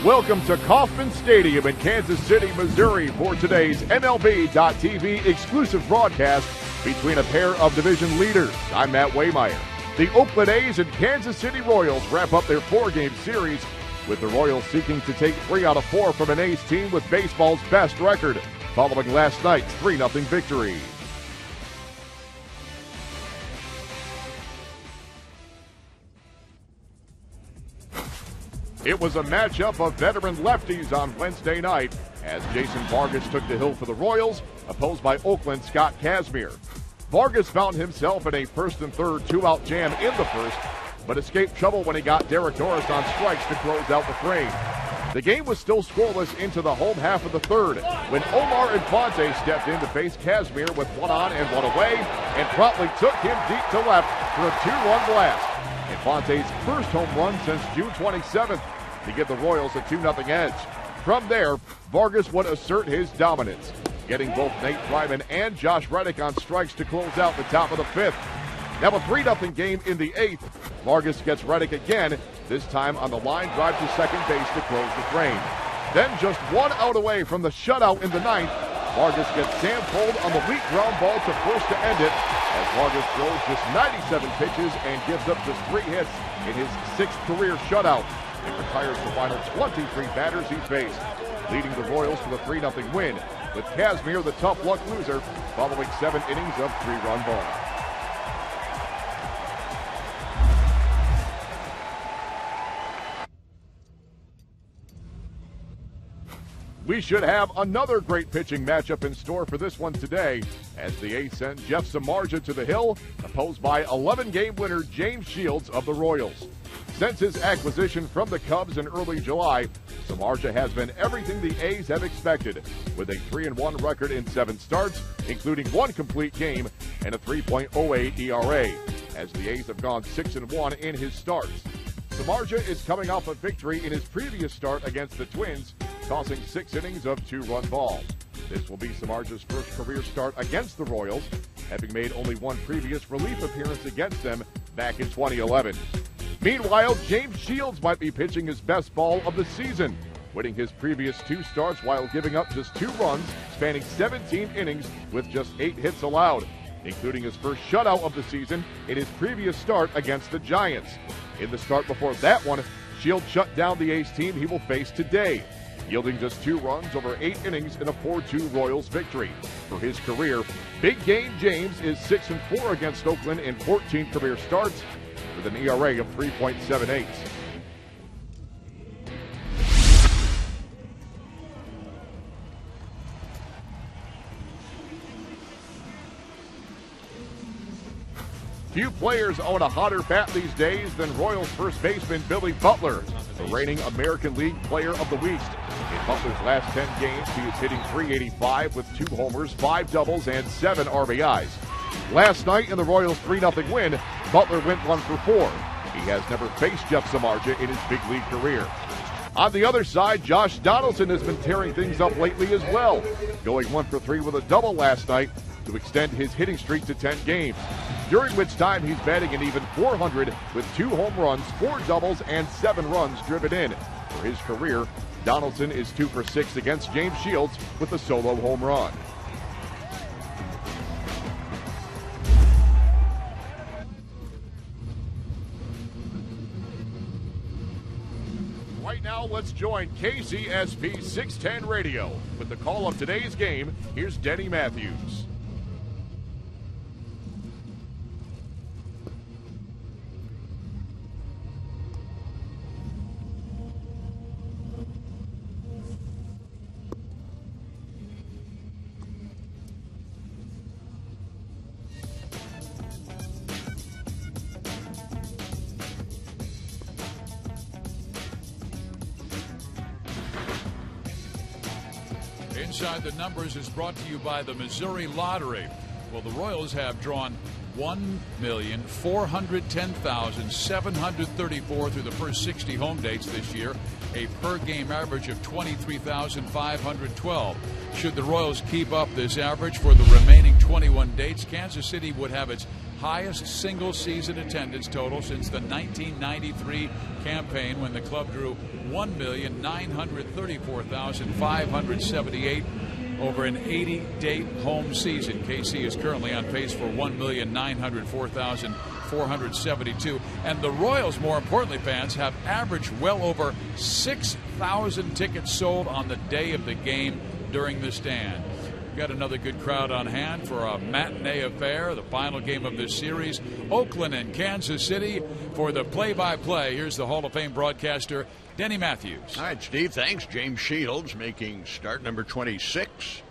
Welcome to Kauffman Stadium in Kansas City, Missouri for today's MLB.TV exclusive broadcast between a pair of division leaders. I'm Matt Waymeyer. The Oakland A's and Kansas City Royals wrap up their four-game series, with the Royals seeking to take 3 out of 4 from an A's team with baseball's best record, following last night's 3-0 victory. It was a matchup of veteran lefties on Wednesday night as Jason Vargas took the hill for the Royals, opposed by Oakland's Scott Kazmir. Vargas found himself in a first and third two-out jam in the first, but escaped trouble when he got Derek Norris on strikes to close out the frame. The game was still scoreless into the home half of the third when Omar Infante stepped in to face Kazmir with one on and one away and promptly took him deep to left for a 2-run blast. Infante's first home run since June 27th to give the Royals a 2-0 edge. From there, Vargas would assert his dominance, getting both Nate Fryman and Josh Reddick on strikes to close out the top of the fifth. Now a 3-0 game in the eighth. Vargas gets Reddick again, this time on the line drive to second base to close the frame. Then just 1 out away from the shutout in the ninth, Vargas gets Sam Fuld on the weak ground ball to first to end it, as Vargas throws just 97 pitches and gives up just 3 hits in his 6th career shutout, and retires the final 23 batters he faced, leading the Royals to the 3-0 win, with Kazmir the tough luck loser following 7 innings of 3-run ball. We should have another great pitching matchup in store for this one today, as the A's send Jeff Samardzija to the hill, opposed by 11-game winner James Shields of the Royals. Since his acquisition from the Cubs in early July, Samardzija has been everything the A's have expected, with a 3-1 record in 7 starts, including 1 complete game and a 3.08 ERA, as the A's have gone 6-1 in his starts. Samardzija is coming off a victory in his previous start against the Twins, tossing 6 innings of 2-run balls. This will be Samardzija's first career start against the Royals, having made only 1 previous relief appearance against them back in 2011. Meanwhile, James Shields might be pitching his best ball of the season, winning his previous 2 starts while giving up just 2 runs, spanning 17 innings with just 8 hits allowed, including his first shutout of the season in his previous start against the Giants. In the start before that one, Shields shut down the A's team he will face today, yielding just 2 runs over 8 innings in a 4-2 Royals victory. For his career, Big Game James is 6-4 against Oakland in 14 career starts, with an ERA of 3.78. Few players own a hotter bat these days than Royals first baseman Billy Butler, the reigning American League Player of the Week. In Butler's last 10 games, he is hitting .385 with 2 homers, 5 doubles, and 7 RBIs. Last night in the Royals' 3-0 win, Butler went 1 for 4. He has never faced Jeff Samardzija in his big league career. On the other side, Josh Donaldson has been tearing things up lately as well, going 1 for 3 with a double last night to extend his hitting streak to 10 games, during which time he's batting an even .400 with 2 home runs, 4 doubles, and 7 runs driven in. For his career, Donaldson is 2 for 6 against James Shields with a solo home run. Right now, let's join KCSP 610 Radio. With the call of today's game, here's Denny Matthews. Inside the Numbers is brought to you by the Missouri Lottery. Well, the Royals have drawn 1,410,734 through the first 60 home dates this year, a per-game average of 23,512. Should the Royals keep up this average for the remaining 21 dates, Kansas City would have its highest single-season attendance total since the 1993 campaign, when the club drew 1,934,578 over an 80-date home season. KC is currently on pace for 1,904,472. And the Royals, more importantly, fans, have averaged well over 6,000 tickets sold on the day of the game during the stand. Got another good crowd on hand for a matinee affair, the final game of this series. Oakland and Kansas City. For the play-by-play, here's the Hall of Fame broadcaster, Denny Matthews. All right, Steve, thanks. James Shields making start number 26.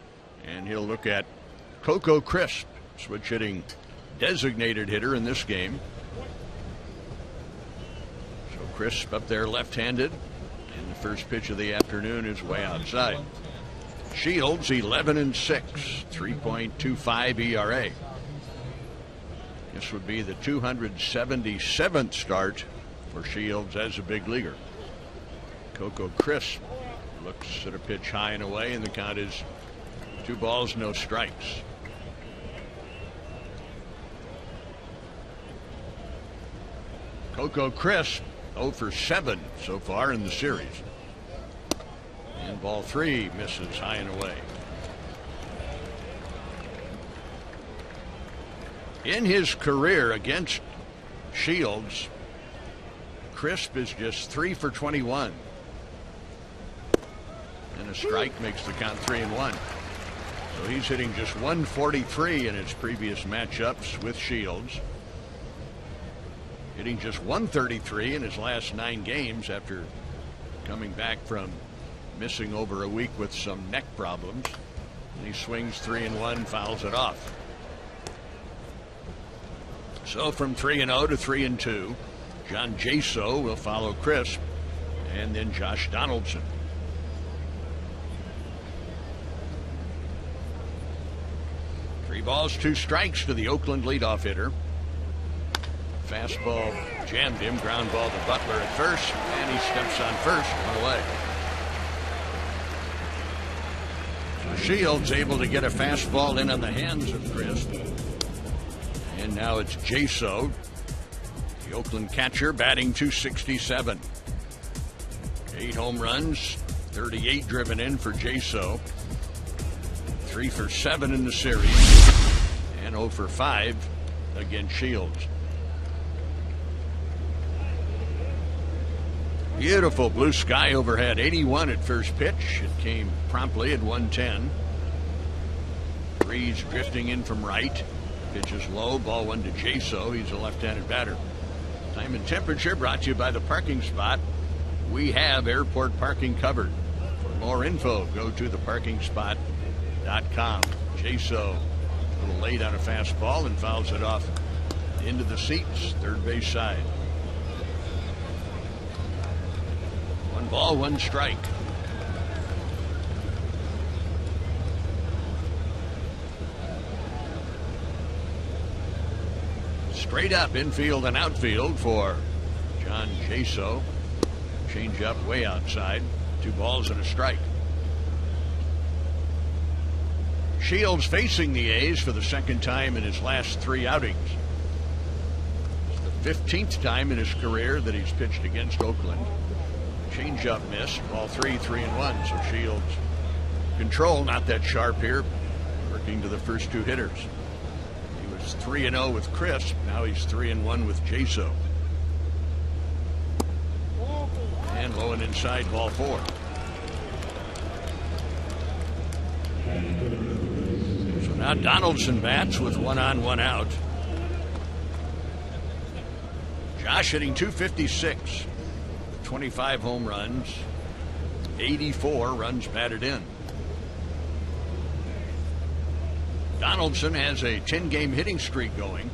And he'll look at Coco Crisp, switch hitting designated hitter in this game. So Crisp up there left-handed. And the first pitch of the afternoon is way outside. Shields 11-6, 3.25 ERA. This would be the 277th start for Shields as a big leaguer. Coco Crisp looks at a pitch high and away, and the count is 2 balls, no strikes. Coco Crisp 0 for 7 so far in the series. And ball 3 misses high and away. In his career against Shields, Crisp is just 3 for 21. And a strike makes the count 3-1. So he's hitting just 143 in his previous matchups with Shields. Hitting just 133 in his last 9 games after coming back from missing over a week with some neck problems. And he swings 3-1, fouls it off. So from 3-0 to 3-2, John Jaso will follow Crisp, and then Josh Donaldson. Three balls, 2 strikes to the Oakland leadoff hitter. Fastball jammed him, ground ball to Butler at first, and he steps on first, 1 away. Shields able to get a fastball in on the hands of Crisp. And now it's Jaso, the Oakland catcher, batting .267. 8 home runs, 38 driven in for Jaso. 3 for 7 in the series, and 0 for 5 against Shields. Beautiful blue sky overhead. 81 at first pitch. It came promptly at 110. Breeze drifting in from right. Pitch is low. Ball 1 to Jaso. He's a left-handed batter. Time and temperature brought to you by the parking spot. We have airport parking covered. For more info, go to theparkingspot.com. Jaso a little late on a fastball and fouls it off into the seats, third base side. 1 ball, 1 strike. Straight up infield and outfield for John Jaso. Change up way outside. 2 balls and a strike. Shields facing the A's for the 2nd time in his last 3 outings. It's the 15th time in his career that he's pitched against Oakland. Change-up missed. Ball 3, 3-1. So Shields control not that sharp here, working to the first 2 hitters. He was 3-0 with Crisp. Now he's 3-1 with Jaso. And low and inside, ball 4. So now Donaldson bats with 1 on, 1 out. Josh hitting .256. 25 home runs, 84 runs batted in. Donaldson has a 10-game hitting streak going.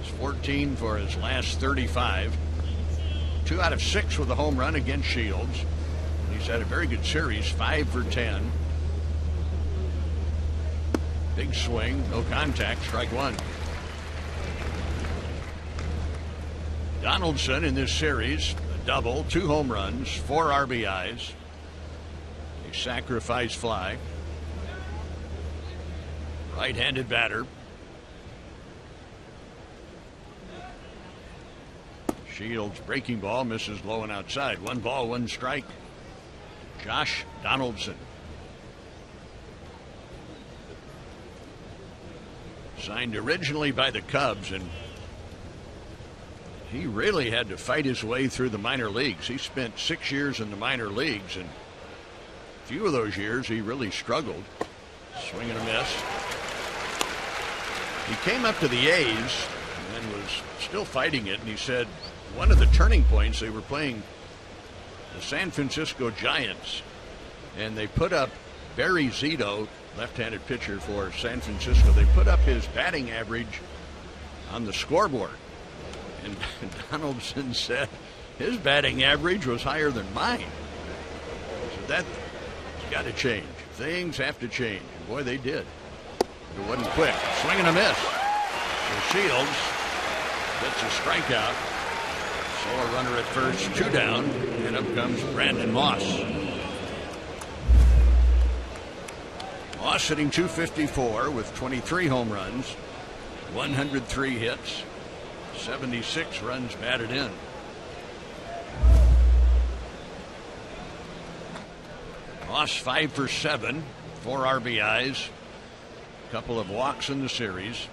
It's 14 for his last 35. 2 out of 6 with a home run against Shields. He's had a very good series, 5 for 10. Big swing, no contact, strike 1. Donaldson in this series, a double, 2 home runs, 4 RBIs, a sacrifice fly. Right-handed batter. Shields breaking ball, misses low and outside. 1 ball, 1 strike. Josh Donaldson. Signed originally by the Cubs, and he really had to fight his way through the minor leagues. He spent 6 years in the minor leagues, and a few of those years he really struggled. Swing and a miss. He came up to the A's and was still fighting it, and he said one of the turning points, they were playing the San Francisco Giants, and they put up Barry Zito, left-handed pitcher for San Francisco. They put up his batting average on the scoreboard, and Donaldson said his batting average was higher than mine. So that's got to change. Things have to change. And boy, they did. It wasn't quick. Swing and a miss. So Shields gets a strikeout. So a runner at first, 2 down, and up comes Brandon Moss. Moss hitting .254 with 23 home runs, 103 hits, 76 runs batted in. Moss 5 for 7, 4 RBIs, a couple of walks in the series.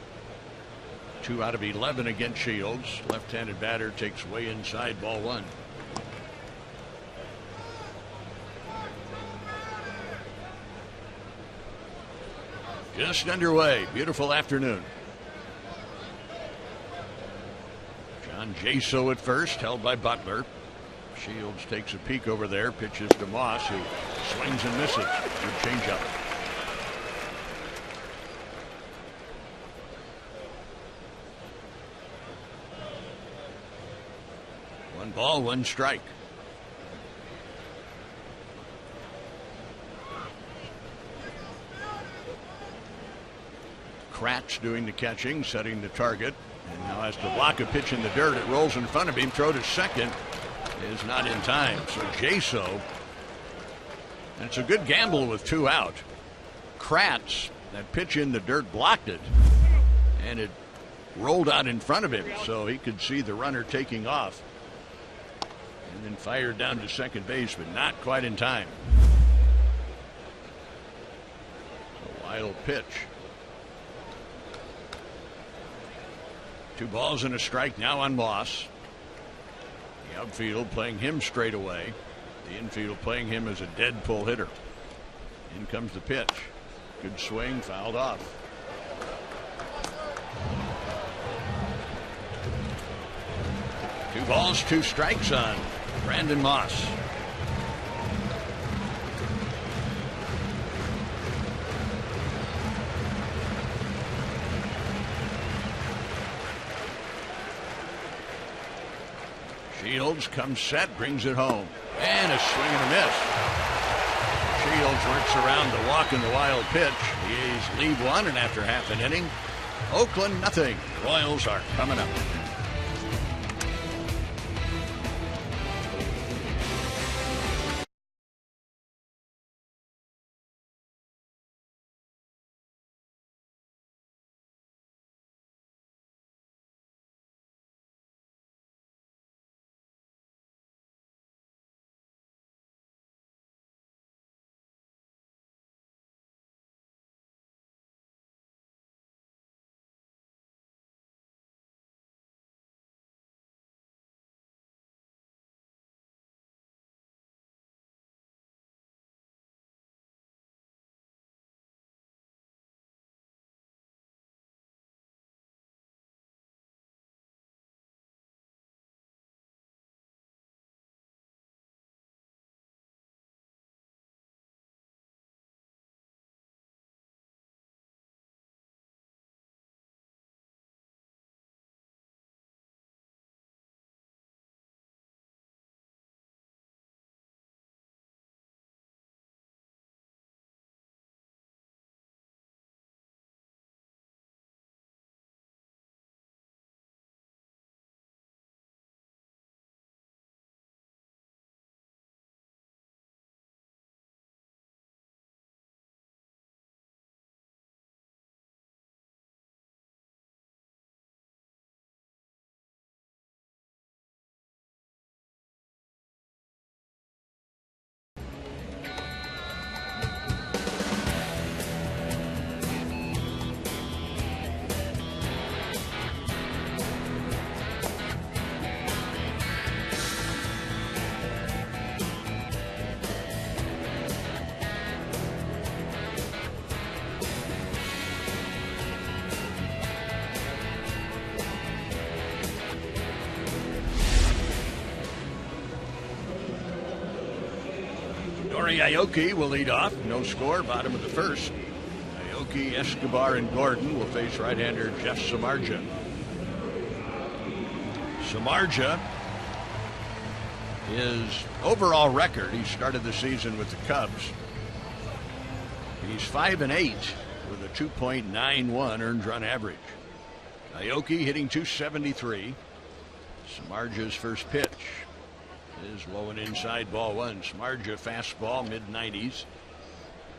2 out of 11 against Shields. Left-handed batter takes way inside, ball 1. Just underway. Beautiful afternoon. John Jaso at first, held by Butler. Shields takes a peek over there, pitches to Moss, who swings and misses. Good changeup. One ball, 1 strike. Kratz doing the catching, setting the target, and now has to block a pitch in the dirt. It rolls in front of him. Throw to second is not in time. So Jaso, and it's a good gamble with 2 out. Kratz, that pitch in the dirt, blocked it, and it rolled out in front of him, so he could see the runner taking off, and then fired down to second base, but not quite in time. A wild pitch. 2 balls and a strike now on Moss. The outfield playing him straight away. The infield playing him as a dead pull hitter. In comes the pitch. Good swing, fouled off. Two balls, 2 strikes on Brandon Moss. Shields comes set, brings it home, and a swing and a miss. Shields works around the walk and the wild pitch. The A's lead 1, and after half an inning, Oakland nothing. The Royals are coming up. Nori Aoki will lead off. No score, bottom of the first. Aoki, Escobar, and Gordon will face right-hander Jeff Samardzija. Samardzija, his overall record, he started the season with the Cubs. He's 5-8 with a 2.91 earned run average. Aoki hitting .273. Samardzija's first pitch is low and inside, ball one. Samardzija fastball, mid-90s.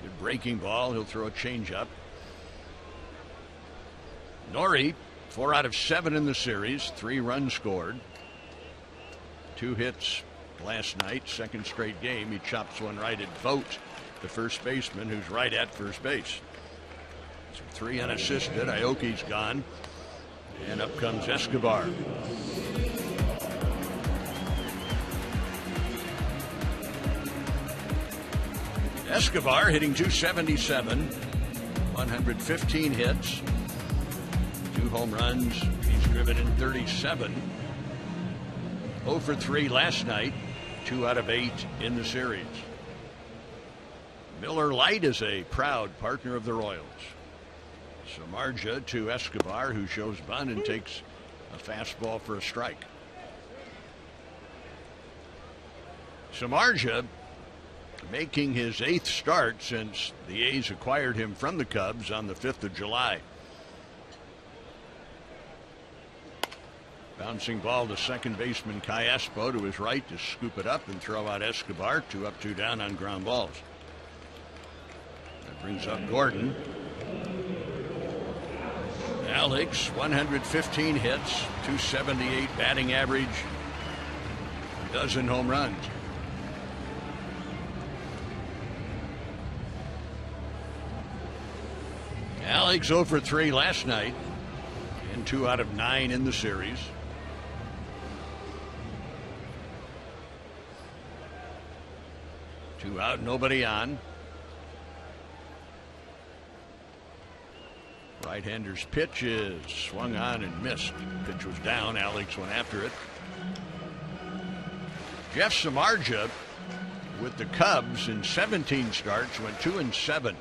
Good breaking ball. He'll throw a changeup. Nori, 4 out of 7 in the series, 3 runs scored. 2 hits last night, second straight game. He chops one right at Vogt, the first baseman, who's right at first base. So 3 unassisted. Aoki's gone. And up comes Escobar. Escobar hitting .277, 115 hits, 2 home runs. He's driven in 37. 0 for 3 last night, 2 out of 8 in the series. Miller Lite is a proud partner of the Royals. Samardzija to Escobar, who shows bunt and takes a fastball for a strike. Samardzija making his 8th start since the A's acquired him from the Cubs on the 5th of July. Bouncing ball to second baseman Kai Espo to his right to scoop it up and throw out Escobar. 2 up, 2 down on ground balls. That brings up Gordon. Alex, 115 hits, .278 batting average, a dozen home runs. Alex 0 for 3 last night and 2 out of 9 in the series. Two out, nobody on. Right-hander's pitch is swung on and missed. Pitch was down. Alex went after it. Jeff Samardzija with the Cubs in 17 starts went 2-7.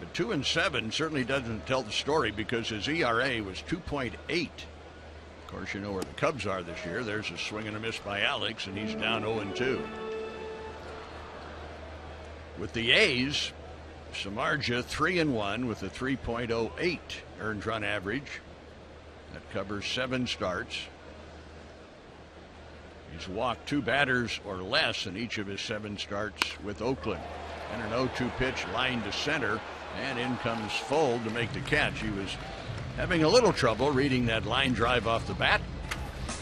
But 2-7 certainly doesn't tell the story because his ERA was 2.8. Of course, you know where the Cubs are this year. There's a swing and a miss by Alex, and he's down 0-2. With the A's, Samardzija 3-1 with a 3.08 earned run average. That covers 7 starts. He's walked 2 batters or less in each of his 7 starts with Oakland. And an 0-2 pitch lined to center, and in comes Fold to make the catch. He was having a little trouble reading that line drive off the bat.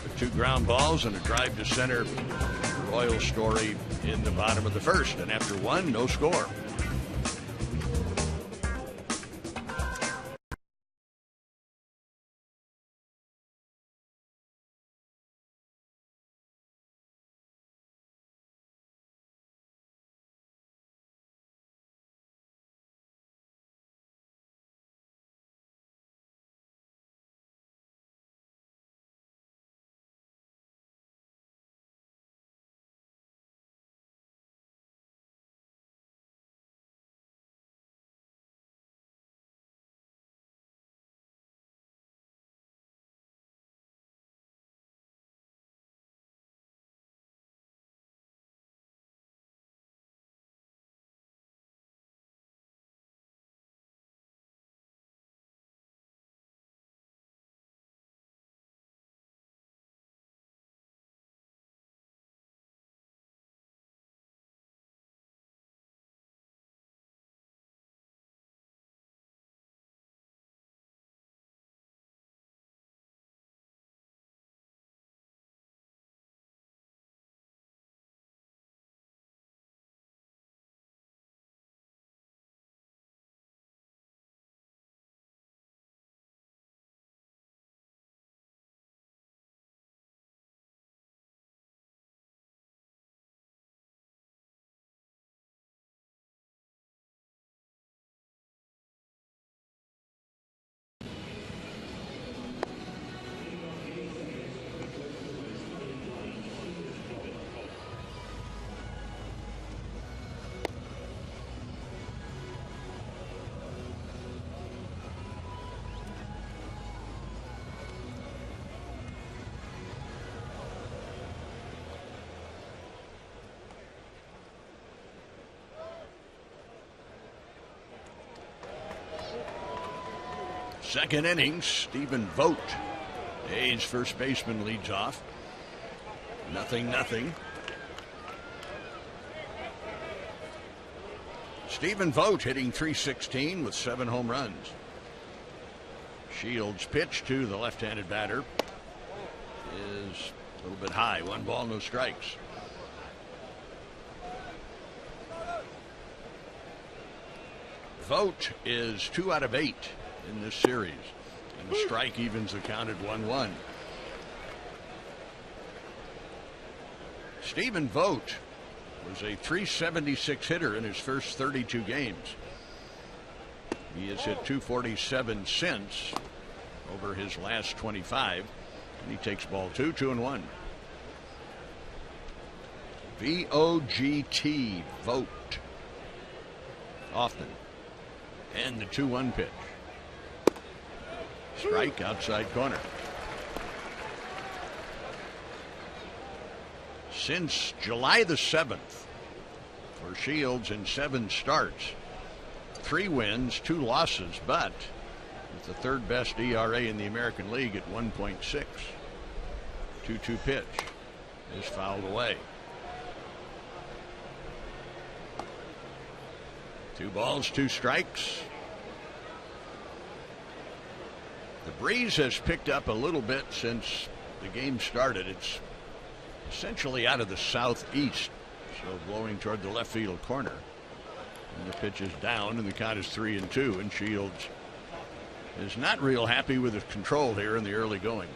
With 2 ground balls and a drive to center. Royals story in the bottom of the first, and after 1, no score. Second inning, Stephen Vogt, A's first baseman, leads off. 0-0. Stephen Vogt hitting .316 with 7 home runs. Shields' pitch to the left-handed batter is a little bit high. 1 ball, no strikes. Vogt is 2 out of 8 in this series, and the strike evens the count at 1-1. Stephen Vogt was a .376 hitter in his first 32 games. He has hit .247 since over his last 25, and he takes ball 2, 2-1. V-O-G-T, Vogt. Often. And the 2-1 pitch. Strike outside corner. Since July the 7th, for Shields in 7 starts, 3 wins, 2 losses, but with the 3rd best ERA in the American League at 1.6. 2-2 pitch is fouled away. 2 balls, 2 strikes. The breeze has picked up a little bit since the game started. It's essentially out of the southeast, so blowing toward the left field corner. And the pitch is down, and the count is 3-2, and Shields is not real happy with his control here in the early going.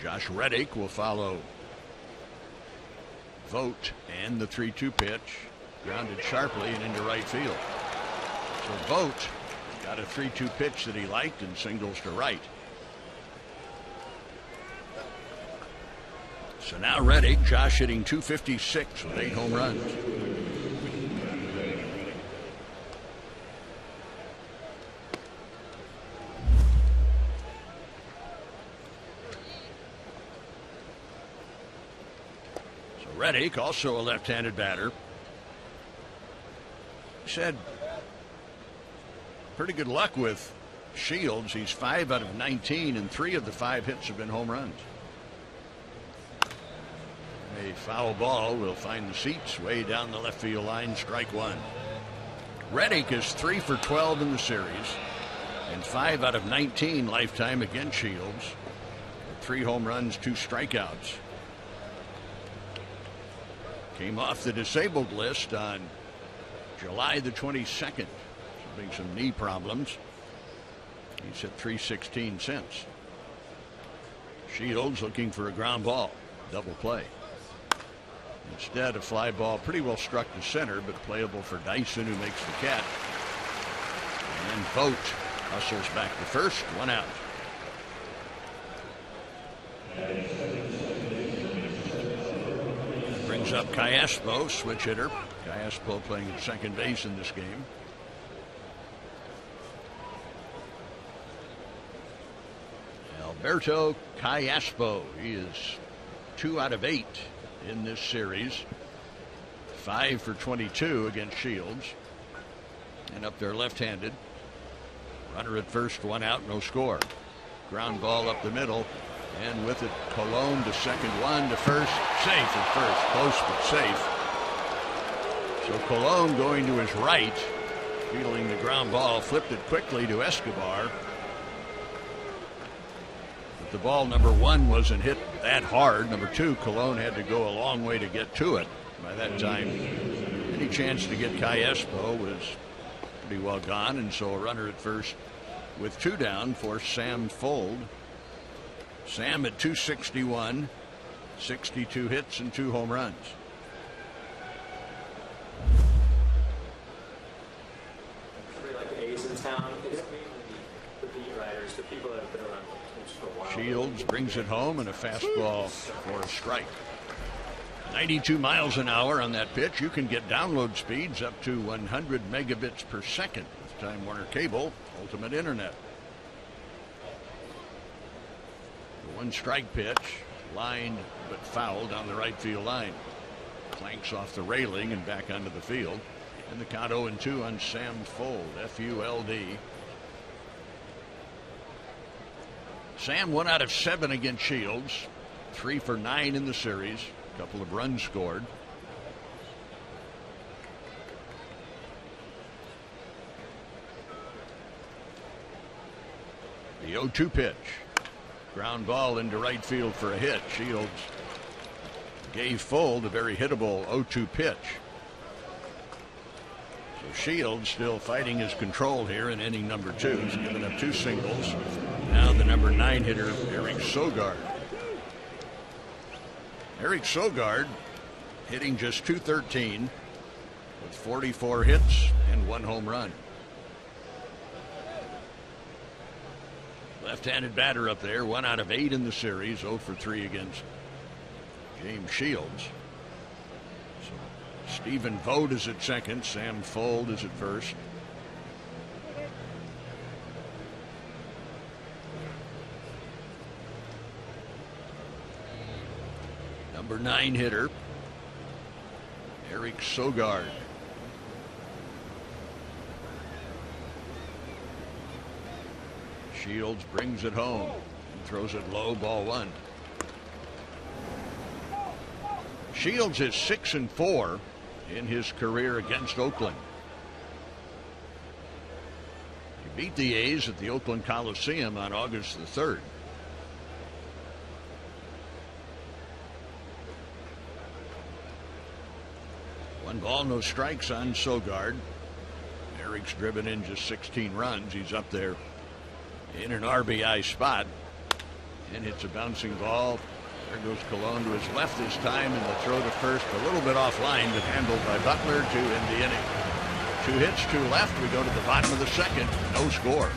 Josh Reddick will follow Vogt, and the 3-2 pitch grounded sharply and into right field. So Vogt got a 3-2 pitch that he liked and singles to right. So now Reddick, Josh hitting .256 with 8 home runs. So Reddick, also a left-handed batter. He's had pretty good luck with Shields. He's 5 out of 19, and 3 of the 5 hits have been home runs. A foul ball will find the seats way down the left field line. Strike 1. Reddick is 3 for 12 in the series and 5 out of 19 lifetime against Shields. 3 home runs, 2 strikeouts. Came off the disabled list on July the 22nd, having some knee problems. He's hit .316 since. Shields looking for a ground ball. Double play. Instead, a fly ball pretty well struck to center, but playable for Dyson, who makes the catch. And then Vogt hustles back to first, 1 out. Brings up Callaspo, switch hitter. Callaspo playing at second base in this game. Alberto Callaspo. He is 2 out of 8 in this series. 5 for 22 against Shields. And up there left-handed. Runner at first, 1 out, no score. Ground ball up the middle. And with it, Colon to second, 1 to first. Safe at first. Close but safe. So Colon going to his right. Fielding the ground ball. Flipped it quickly to Escobar. The ball, number 1, wasn't hit that hard. Number 2, Colon had to go a long way to get to it. By that time, any chance to get Callaspo was pretty well gone, and so a runner at first with 2 down for Sam Fold. Sam at .261, 62 hits and 2 home runs. Like the A's in town, the beat writers, the people that have been around for a while. Shields brings it home, and a fastball for a strike. 92 miles an hour on that pitch. You can get download speeds up to 100 megabits per second with Time Warner Cable Ultimate Internet. The 1 strike pitch, lined but fouled on the right field line. Clanks off the railing and back onto the field. And the count 0-2 on Sam Fuld, F-U-L-D. Sam 1 out of 7 against Shields. 3 for 9 in the series. A couple of runs scored. The 0-2 pitch. Ground ball into right field for a hit. Shields gave Fuld a very hittable 0-2 pitch. So Shields still fighting his control here in inning number 2. He's given up 2 singles. Now the number 9 hitter, Eric Sogard. Eric Sogard hitting just .213 with 44 hits and 1 home run. Left-handed batter up there, 1 out of 8 in the series, 0 for 3 against James Shields. So Stephen Vogt is at second, Sam Fuld is at first. Number 9 hitter, Eric Sogard. Shields brings it home and throws it low, ball 1. Shields is 6-4 in his career against Oakland. He beat the A's at the Oakland Coliseum on August the 3rd. One ball, no strikes on Sogard. Eric's driven in just 16 runs. He's up there in an RBI spot and hits a bouncing ball. There goes Colon to his left this time, and the throw to first a little bit offline, but handled by Butler to end the inning. 2 hits, 2 left. We go to the bottom of the second. No score.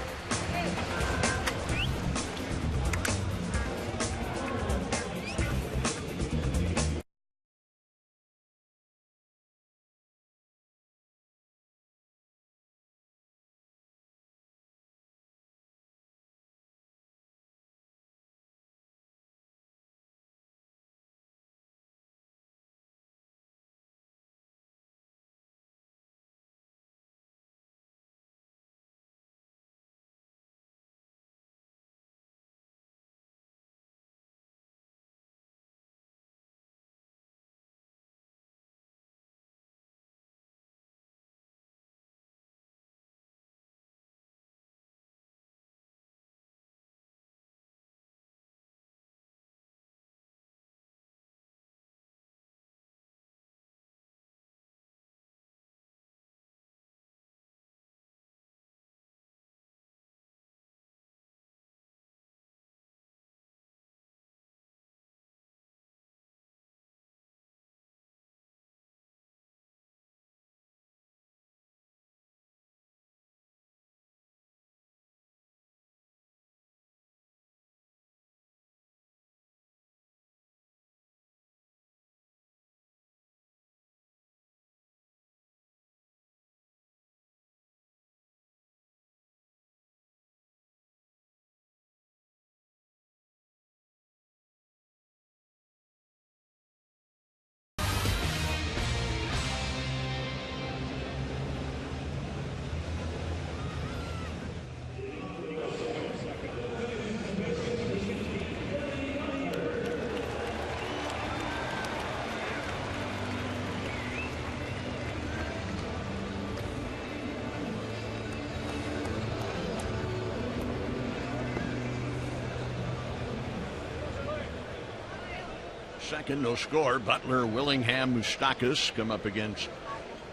Second, no score. Butler, Willingham, Moustakas come up against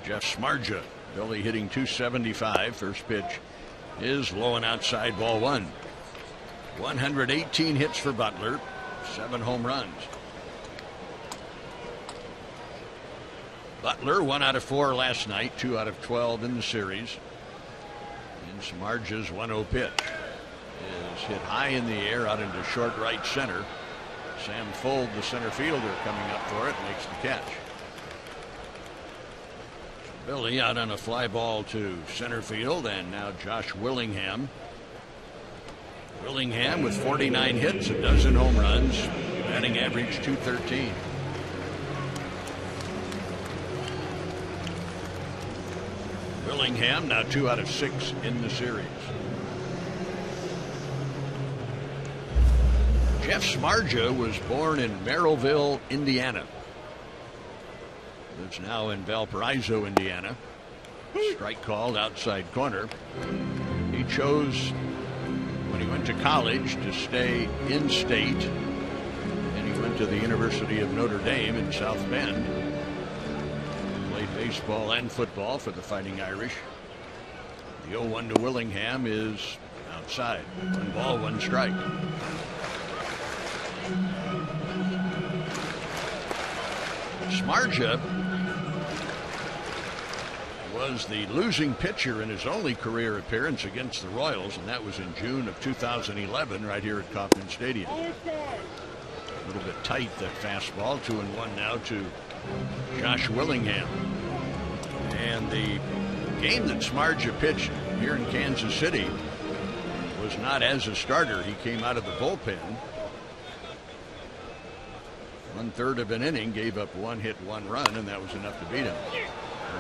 Jeff Smarja. Billy hitting .275. First pitch is low and outside, ball 1. 118 hits for Butler, 7 home runs. Butler 1 out of 4 last night, 2 out of 12 in the series. And Smarja's 1-0 pitch is hit high in the air out into short right center. Sam Fuld, the center fielder, coming up for it, makes the catch. Billy out on a fly ball to center field, and now Josh Willingham. Willingham with 49 hits, a dozen home runs, batting average .213. Willingham now 2 out of 6 in the series. Jeff Smarja was born in Merrillville, Indiana. Lives now in Valparaiso, Indiana. Strike called outside corner. He chose, when he went to college, to stay in state. And he went to the University of Notre Dame in South Bend. Played baseball and football for the Fighting Irish. The 0-1 to Willingham is outside. 1 ball, 1 strike. Smarja was the losing pitcher in his only career appearance against the Royals, and that was in June of 2011 right here at Kauffman Stadium. A little bit tight, that fastball. 2-1 now to Josh Willingham. And the game that Smarja pitched here in Kansas City was not as a starter. He came out of the bullpen. 1/3 of an inning, gave up 1 hit, 1 run, and that was enough to beat him.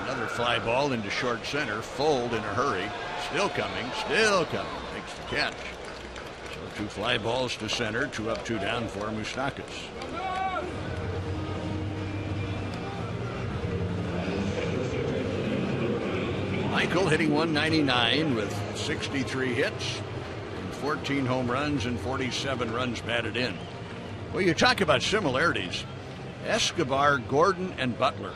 Another fly ball into short center. Fold in a hurry. Still coming. Makes the catch. So 2 fly balls to center. 2 up, 2 down for Moustakas. Michael hitting .199 with 63 hits and 14 home runs and 47 runs batted in. Well, you talk about similarities. Escobar, Gordon, and Butler.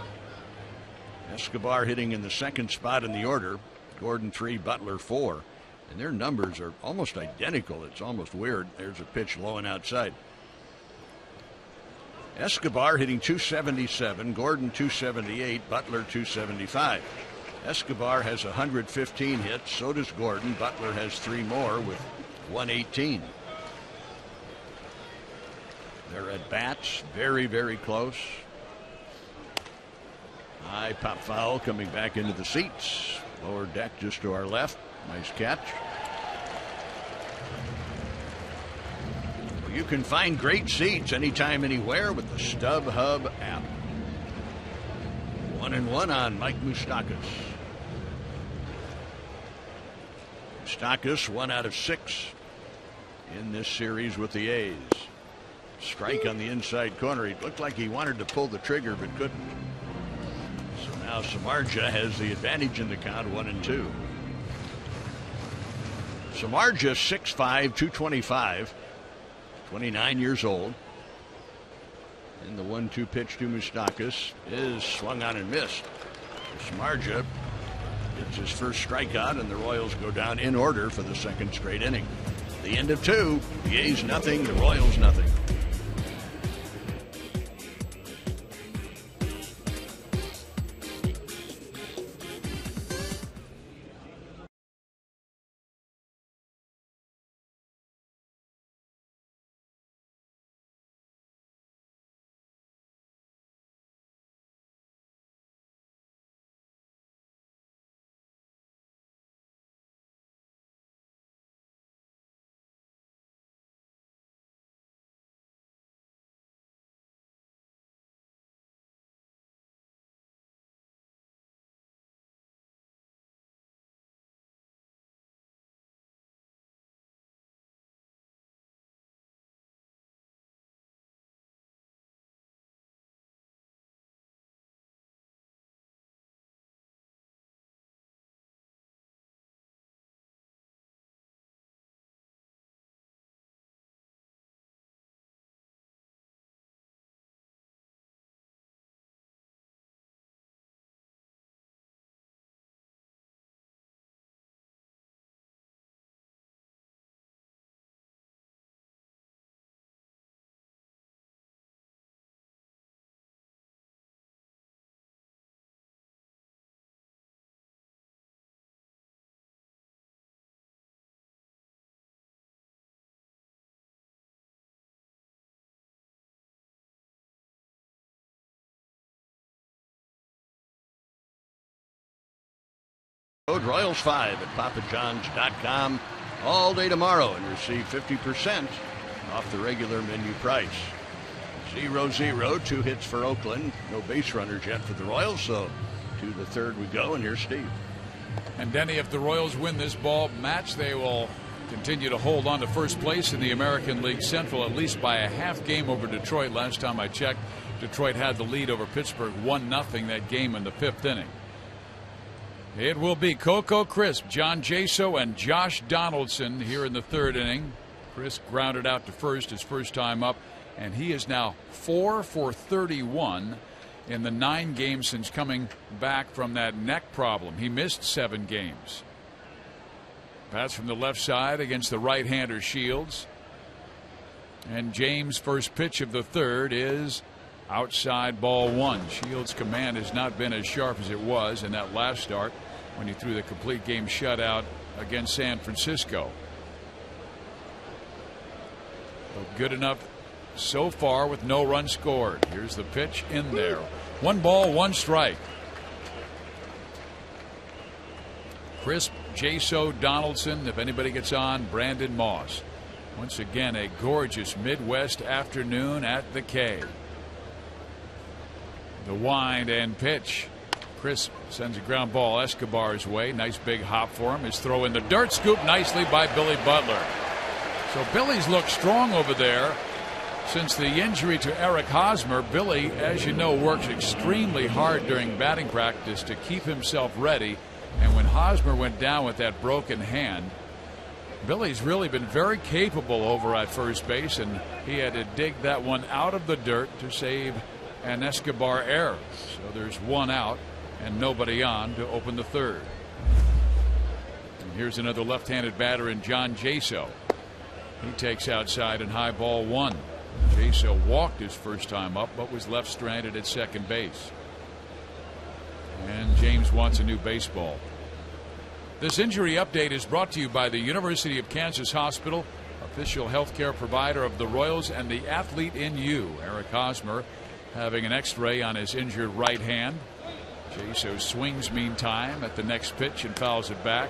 Escobar hitting in the 2nd spot in the order. Gordon 3, Butler 4. And their numbers are almost identical. It's almost weird. There's a pitch low and outside. Escobar hitting .277. Gordon .278. Butler .275. Escobar has 115 hits. So does Gordon. Butler has 3 more with 118. Their at bats very, very close. High pop foul coming back into the seats. Lower deck just to our left. Nice catch. Well, you can find great seats anytime, anywhere with the StubHub app. 1-1 on Mike Moustakas. Moustakas 1 out of 6 in this series with the A's. Strike on the inside corner. He looked like he wanted to pull the trigger but couldn't. So now Samardzija has the advantage in the count, 1-2. Samardzija 6'5", 225, 29 years old. And the 1-2 pitch to Moustakas is swung on and missed. Samardzija gets his first strikeout, and the Royals go down in order for the 2nd straight inning. The end of 2. The A's nothing, the Royals nothing. Royals 5 at papajohns.com all day tomorrow and receive 50% off the regular menu price. 0-0, 2 hits for Oakland. No base runners yet for the Royals, so to the 3rd we go, and here's Steve. And Denny, if the Royals win this ball match, they will continue to hold on to first place in the American League Central, at least by a half game over Detroit. Last time I checked, Detroit had the lead over Pittsburgh 1-0 that game in the 5th inning. It will be Coco Crisp, John Jaso, and Josh Donaldson here in the 3rd inning. Crisp grounded out to first his first time up, and he is now 4 for 31 in the 9 games since coming back from that neck problem. He missed 7 games. Pass from the left side against the right-hander Shields. And James' first pitch of the 3rd is outside, ball 1. Shields' command has not been as sharp as it was in that last start when he threw the complete game shutout against San Francisco. But good enough so far with no run scored. Here's the pitch in there. 1 ball, 1 strike. Crisp, Jaso, Donaldson. If anybody gets on, Brandon Moss. Once again, a gorgeous Midwest afternoon at the K. The wind and pitch. Crisp sends a ground ball Escobar's way. Nice big hop for him. His throw in the dirt, scooped nicely by Billy Butler. So Billy's looked strong over there since the injury to Eric Hosmer. Billy, as you know, works extremely hard during batting practice to keep himself ready. And when Hosmer went down with that broken hand, Billy's really been very capable over at first base, and he had to dig that one out of the dirt to save an Escobar error. So there's 1 out and nobody on to open the 3rd. And here's another left-handed batter in John Jaso. He takes outside and high, ball 1. Jaso walked his first time up but was left stranded at second base. And James wants a new baseball. This injury update is brought to you by the University of Kansas Hospital, official healthcare provider of the Royals and the athlete in you. Eric Hosmer having an x-ray on his injured right hand. Jaso swings meantime at the next pitch and fouls it back.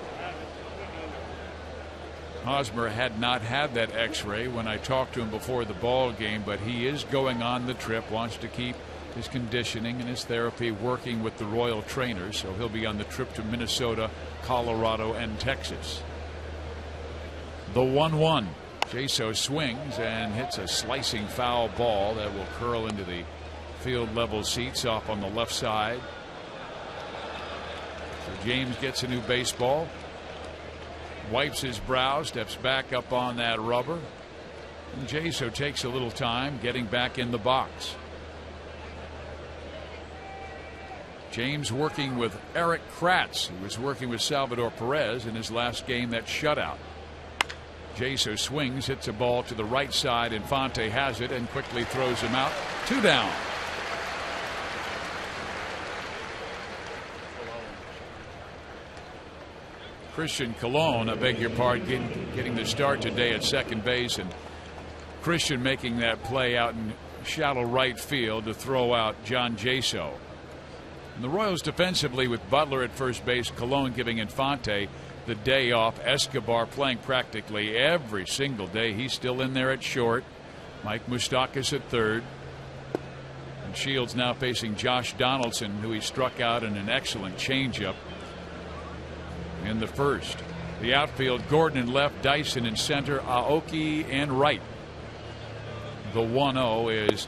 Hosmer had not had that x-ray when I talked to him before the ball game, but he is going on the trip, wants to keep his conditioning and his therapy working with the Royal trainers, so he'll be on the trip to Minnesota, Colorado, and Texas. The 1-1. Jaso swings and hits a slicing foul ball that will curl into the field level seats off on the left side. So James gets a new baseball, wipes his brow, steps back up on that rubber, and Jaso takes a little time getting back in the box. James working with Eric Kratz, who was working with Salvador Perez in his last game, that shutout. Jaso swings, hits a ball to the right side. Infante has it and quickly throws him out. 2 down. Christian Colon, I beg your pardon, getting the start today at second base, and Christian making that play out in shallow right field to throw out John Jaso. And the Royals defensively with Butler at first base, Colon giving Infante the day off. Escobar playing practically every single day. He's still in there at short. Mike Moustakas at third. And Shields now facing Josh Donaldson, who he struck out in an excellent changeup in the first. The outfield, Gordon in left, Dyson in center, Aoki in right. The 1-0 is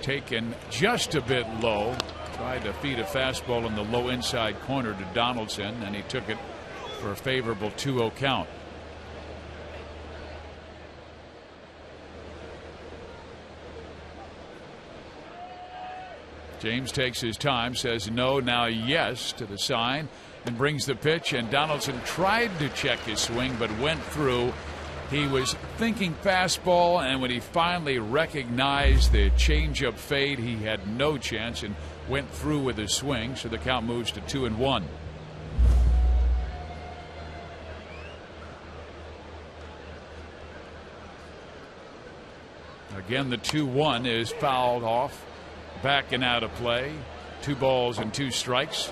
taken just a bit low. Tried to feed a fastball in the low inside corner to Donaldson, and he took it for a favorable 2-0 count. James takes his time, says no, now yes to the sign, and brings the pitch, and Donaldson tried to check his swing but went through. He was thinking fastball, and when he finally recognized the changeup fade, he had no chance and went through with his swing, so the count moves to 2-1. Again, the 2-1 is fouled off, back and out of play. 2 balls and 2 strikes.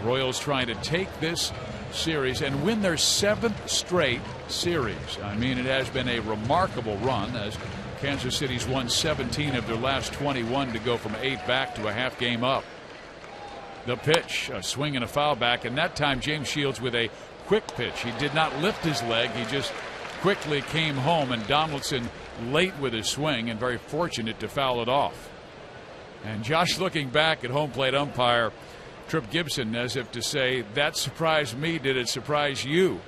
Royals trying to take this series and win their 7th straight series. I mean, it has been a remarkable run, as Kansas City's won 17 of their last 21 to go from 8 back to a half game up. The pitch, a swing and a foul back, and that time James Shields with a quick pitch. He did not lift his leg. He just quickly came home, and Donaldson late with his swing and very fortunate to foul it off. And Josh looking back at home plate umpire Trip Gibson as if to say, that surprised me. Did it surprise you?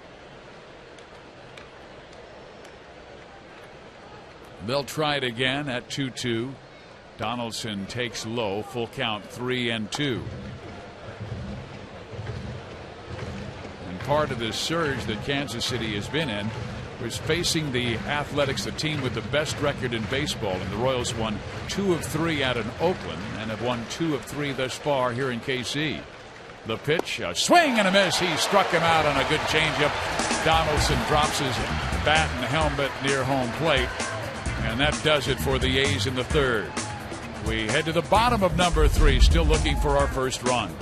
They'll try it again at 2-2. Donaldson takes low, full count, 3-2. And part of this surge that Kansas City has been in was facing the Athletics, the team with the best record in baseball. And the Royals won 2 of 3 out in Oakland and have won 2 of 3 thus far here in KC. The pitch, a swing and a miss. He struck him out on a good changeup. Donaldson drops his bat and helmet near home plate. And that does it for the A's in the third. We head to the bottom of number 3, still looking for our first run.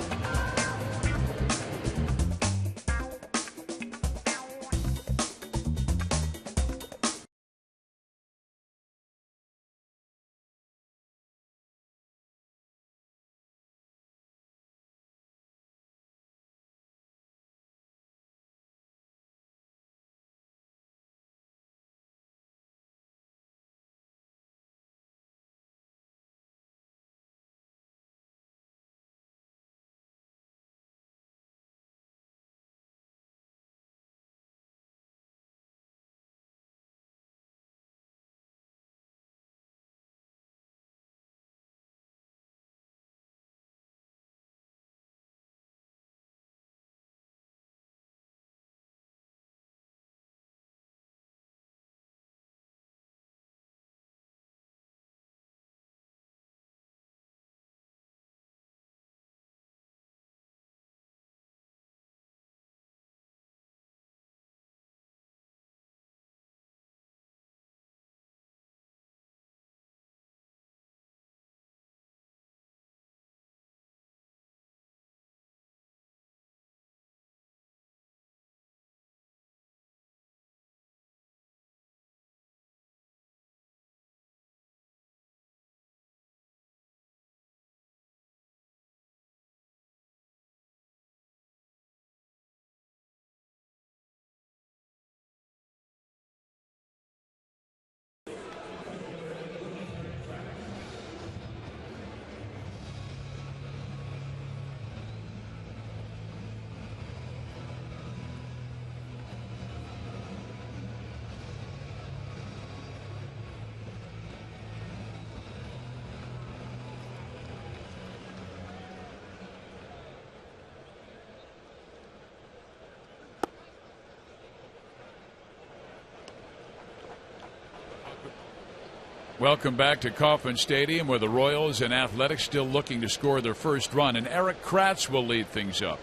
Welcome back to Kauffman Stadium, where the Royals and Athletics still looking to score their first run, and Eric Kratz will lead things up.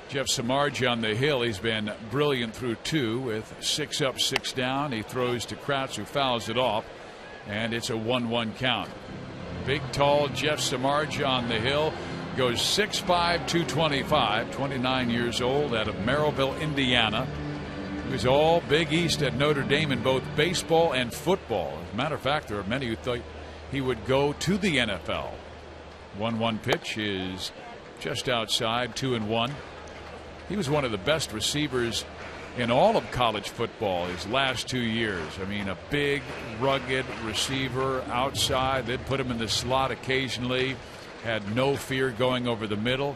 Jeff Samardzija on the hill. He's been brilliant through 2 with 6 up, 6 down. He throws to Kratz, who fouls it off, and it's a 1-1 count. Big, tall Jeff Samardzija on the hill goes 6'5", 225, 29 years old, out of Merrillville, Indiana. He was all Big East at Notre Dame in both baseball and football. As a matter of fact, there are many who thought he would go to the NFL. 1-1 pitch is just outside, 2-1. He was one of the best receivers in all of college football his last 2 years. I mean, a big, rugged receiver outside. They'd put him in the slot occasionally. Had no fear going over the middle.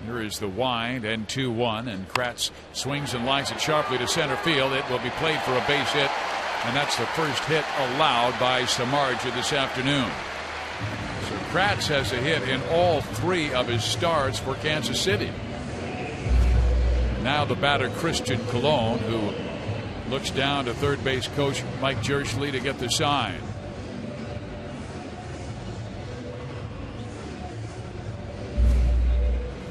Here is the wind, and 2-1, and Kratz swings and lines it sharply to center field. It will be played for a base hit, and that's the first hit allowed by Samardzija this afternoon. So Kratz has a hit in all 3 of his starts for Kansas City. Now the batter, Christian Colon, who looks down to third base coach Mike Jerschley to get the sign.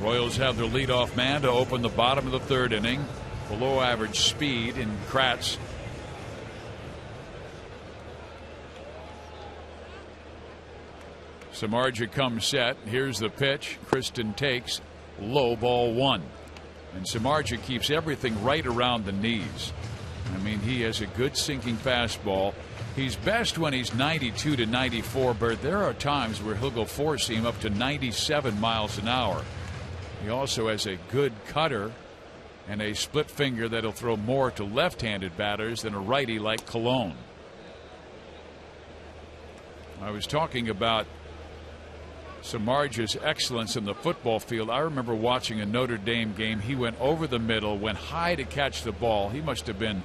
Royals have their leadoff man to open the bottom of the third inning. Below average speed in Kratz. Samardzija comes set. Here's the pitch. Kristen takes. Low, ball 1. And Samardzija keeps everything right around the knees. I mean, he has a good sinking fastball. He's best when he's 92 to 94, but there are times where he'll go four seam up to 97 miles an hour. He also has a good cutter and a split finger that'll throw more to left-handed batters than a righty like Colon. I was talking about Samardzij's excellence in the football field. I remember watching a Notre Dame game. He went over the middle, went high to catch the ball. He must have been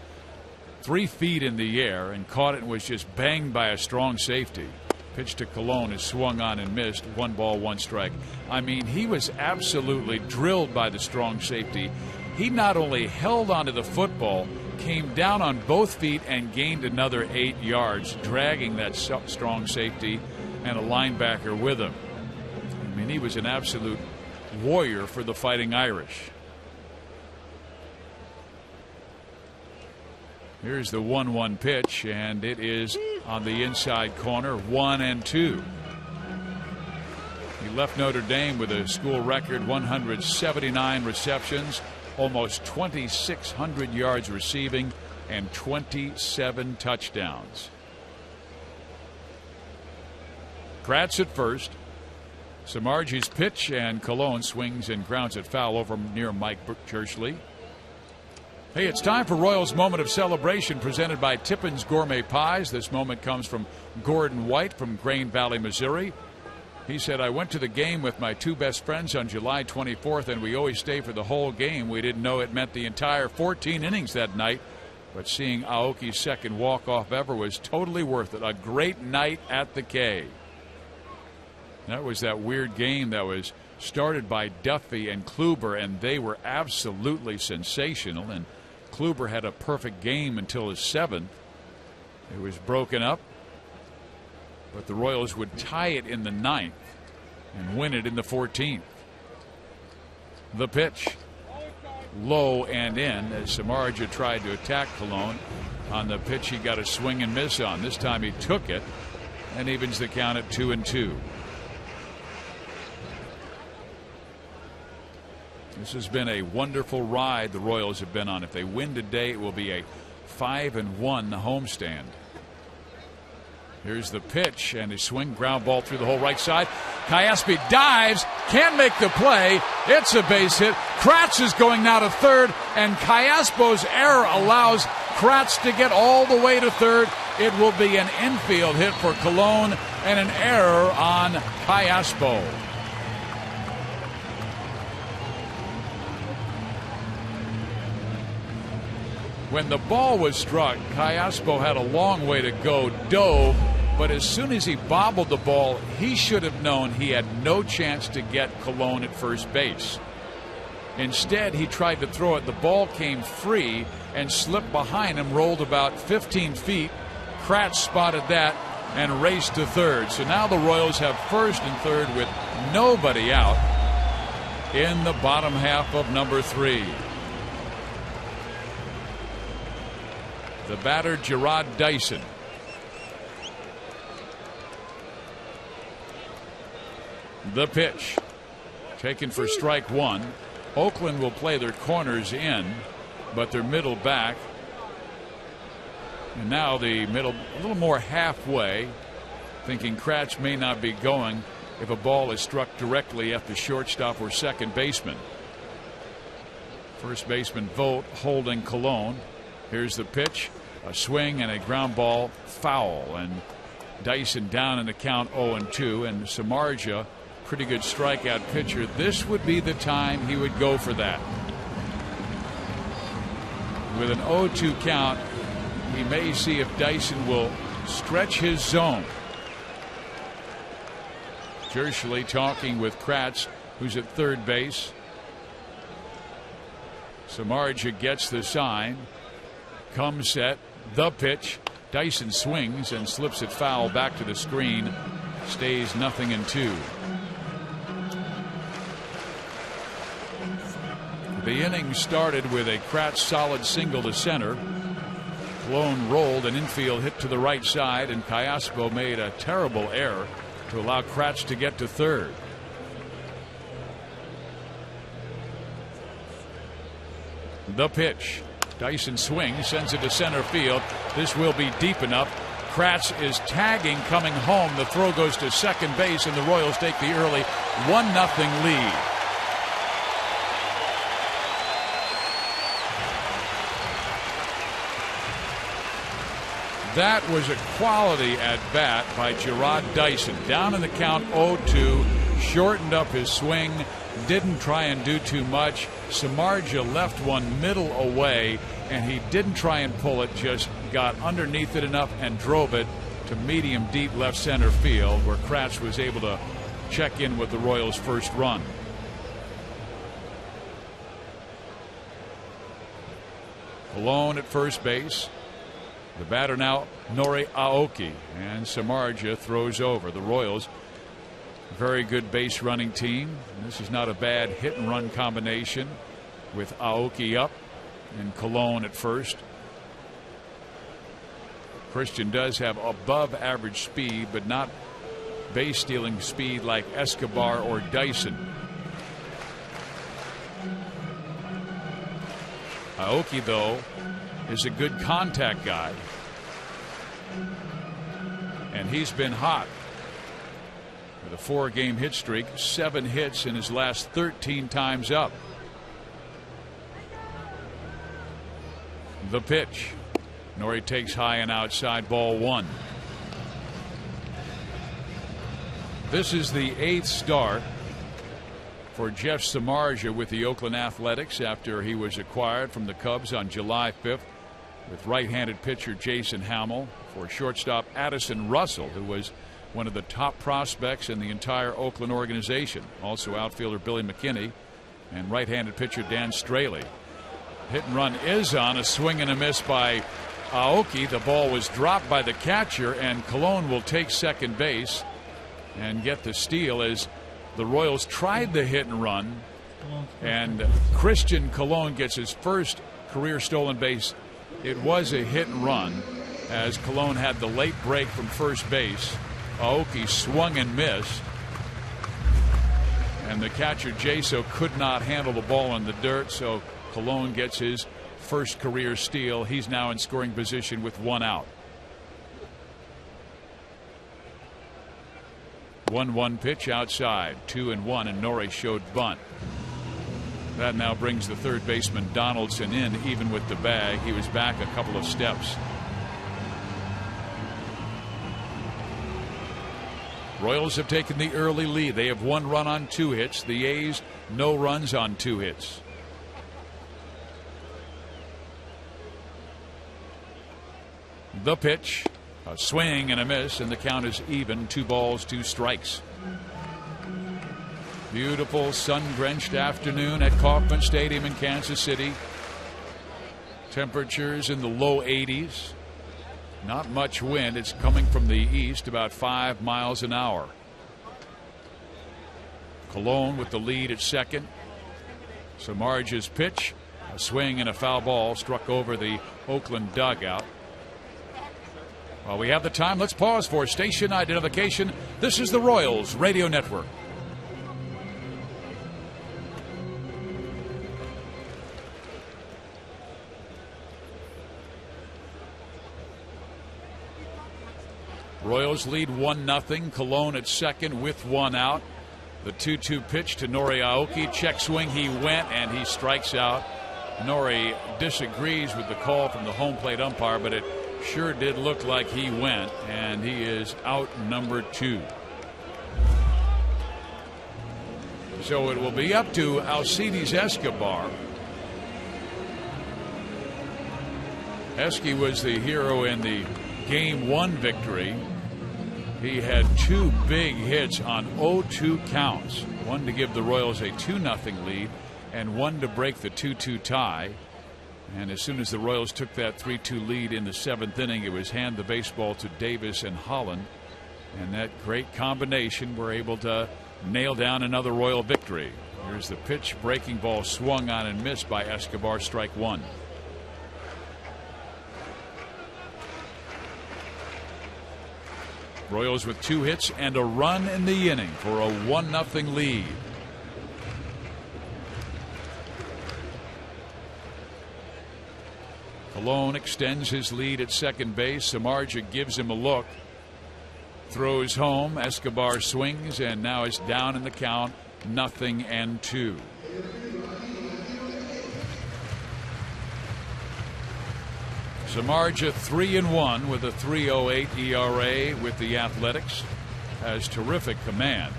3 feet in the air and caught it and was just banged by a strong safety. Pitch to Colon is swung on and missed. 1 ball, 1 strike. I mean, he was absolutely drilled by the strong safety. He not only held onto the football, came down on both feet and gained another 8 yards, dragging that strong safety and a linebacker with him. I mean, he was an absolute warrior for the Fighting Irish. Here's the 1-1 pitch, and it is on the inside corner, 1-2. He left Notre Dame with a school record 179 receptions, almost 2,600 yards receiving, and 27 touchdowns. Kratz at first. Samardzij's pitch, and Colon swings and grounds it foul over near Mike Churchley. Hey, it's time for Royals Moment of Celebration presented by Tippin's Gourmet Pies. This moment comes from Gordon White from Grain Valley, Missouri. He said, I went to the game with my 2 best friends on July 24th, and we always stay for the whole game. We didn't know it meant the entire 14 innings that night, but seeing Aoki's second walk-off ever was totally worth it. A great night at the K. That was that weird game that was started by Duffy and Kluber, and they were absolutely sensational, and Kluber had a perfect game until his 7th. It was broken up, but the Royals would tie it in the 9th and win it in the 14th. The pitch, low and in, as Samardzij tried to attack Colon. On the pitch, he got a swing and miss on. This time he took it and evens the count at 2-2. This has been a wonderful ride the Royals have been on. If they win today, it will be a 5-1 homestand. Here's the pitch, and a swing ground ball through the whole right side. Kayaspi dives, can't make the play. It's a base hit. Kratz is going now to third, and Kayaspo's error allows Kratz to get all the way to third. It will be an infield hit for Colon and an error on Kayaspo. When the ball was struck, Kayaspo had a long way to go, dove, but as soon as he bobbled the ball, he should have known he had no chance to get Colon at first base. Instead, he tried to throw it. The ball came free and slipped behind him, rolled about 15 feet. Kratz spotted that and raced to third. So now the Royals have first and third with nobody out in the bottom half of number 3. The batter, Gerard Dyson. The pitch. Taken for strike 1. Oakland will play their corners in, but their middle back. And now the middle a little more halfway, thinking Kratz may not be going if a ball is struck directly at the shortstop or second baseman. First baseman Vogt holding Colon. Here's the pitch, a swing and a ground ball, foul, and Dyson down in the count 0-2, and Samardzij, pretty good strikeout pitcher. This would be the time he would go for that. With an 0-2 count, he may see if Dyson will stretch his zone. Churchley talking with Kratz, who's at third base. Samardzij gets the sign. Comes set, the pitch. Dyson swings and slips it foul back to the screen. Stays 0-2. The inning started with a Kratz solid single to center. Colon rolled an infield hit to the right side, and Kayaspo made a terrible error to allow Kratz to get to third. The pitch. Dyson swings, sends it to center field. This will be deep enough. Kratz is tagging, coming home. The throw goes to second base, and the Royals take the early 1-0 lead. That was a quality at bat by Gerard Dyson. Down in the count 0-2, shortened up his swing, didn't try and do too much. Samardzija left one middle away, and he didn't try and pull it, just got underneath it enough and drove it to medium deep left center field, where Kratz was able to check in with the Royals' first run. Colon at first base. The batter now, Nori Aoki, and Samardzija throws over. The Royals, very good base running team. This is not a bad hit and run combination with Aoki up and Colon at first. Christian does have above average speed, but not base stealing speed like Escobar or Dyson. Aoki, though, is a good contact guy, and he's been hot with a 4-game hit streak, 7 hits in his last 13 times up. The pitch. Nori takes high and outside, ball 1. This is the 8th start for Jeff Samardzija with the Oakland Athletics after he was acquired from the Cubs on July 5th with right-handed pitcher Jason Hamill for shortstop Addison Russell, who was one of the top prospects in the entire Oakland organization. Also outfielder Billy McKinney and right-handed pitcher Dan Straley. Hit and run is on, a swing and a miss by Aoki. The ball was dropped by the catcher, and Colon will take second base and get the steal as the Royals tried the hit and run, and Christian Colon gets his first career stolen base. It was a hit and run as Colon had the late break from first base. Aoki swung and missed, and the catcher Jaso could not handle the ball in the dirt, so Colon gets his first career steal. He's now in scoring position with 1 out. 1-1 pitch outside, 2-1, and Nori showed bunt. That now brings the third baseman Donaldson in, even with the bag. He was back a couple of steps. Royals have taken the early lead. They have 1 run on 2 hits. The A's, no runs on 2 hits. The pitch, a swing and a miss, and the count is even. 2 balls, 2 strikes. Beautiful sun-drenched afternoon at Kauffman Stadium in Kansas City. Temperatures in the low 80s. Not much wind. It's coming from the east, about 5 miles an hour. Colon with the lead at second. Samardzija's pitch, a swing and a foul ball, struck over the Oakland dugout. While we have the time, let's pause for station identification. This is the Royals Radio Network. Royals lead 1-0. Colon at second with 1 out. The 2-2 pitch to Nori Aoki. Check swing. He went and he strikes out. Nori disagrees with the call from the home plate umpire, but it sure did look like he went, and he is out number 2. So it will be up to Alcides Escobar. Esky was the hero in the Game 1 victory. He had 2 big hits on 0-2 counts. One to give the Royals a 2-0 lead, and one to break the 2-2 tie. And as soon as the Royals took that 3-2 lead in the 7th inning, it was hand the baseball to Davis and Holland. And that great combination were able to nail down another Royal victory. Here's the pitch. Breaking ball swung on and missed by Escobar. Strike 1. Royals with 2 hits and a run in the inning for a 1-0 lead. Colon extends his lead at second base. Samardzija gives him a look. Throws home. Escobar swings and now is down in the count. 0-2. Samardzija 3-1 with a 3.08 ERA with the Athletics. Has terrific command.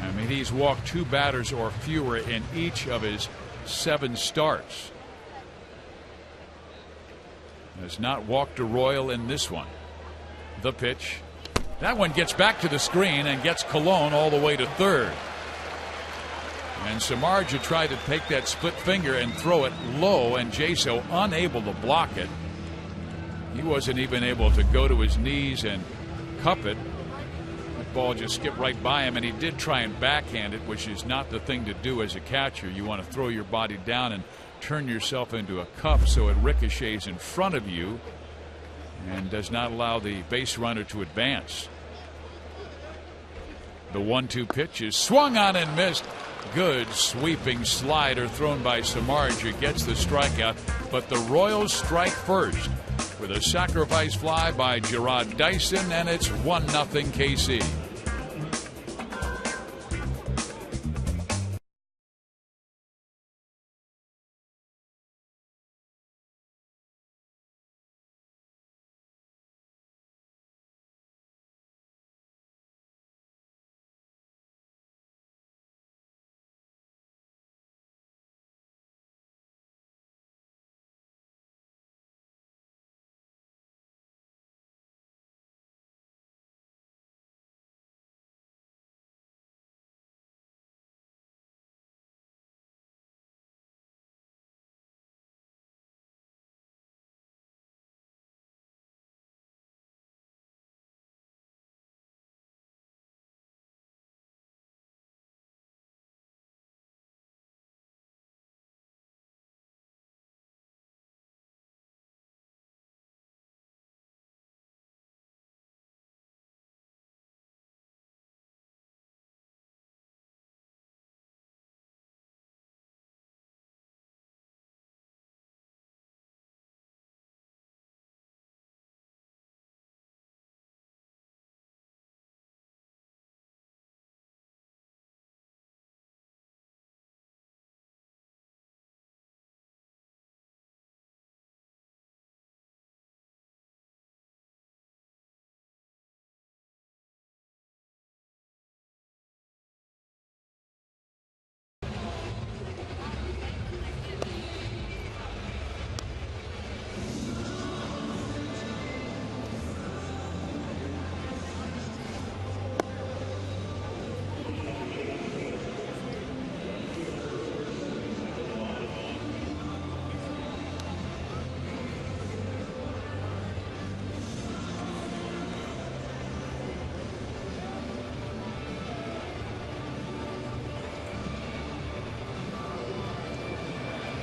I mean, he's walked 2 batters or fewer in each of his 7 starts. Has not walked a Royal in this one. The pitch. That one gets back to the screen and gets Colon all the way to third. And Samardzija tried to take that split finger and throw it low, and Jaso unable to block it. He wasn't even able to go to his knees and cup it. That ball just skipped right by him, and he did try and backhand it, which is not the thing to do as a catcher. You want to throw your body down and turn yourself into a cup so it ricochets in front of you and does not allow the base runner to advance. The 1-2 pitch is swung on and missed. Good sweeping slider thrown by Samardzija, gets the strikeout, but the Royals strike first with a sacrifice fly by Gerard Dyson, and it's 1-0 KC.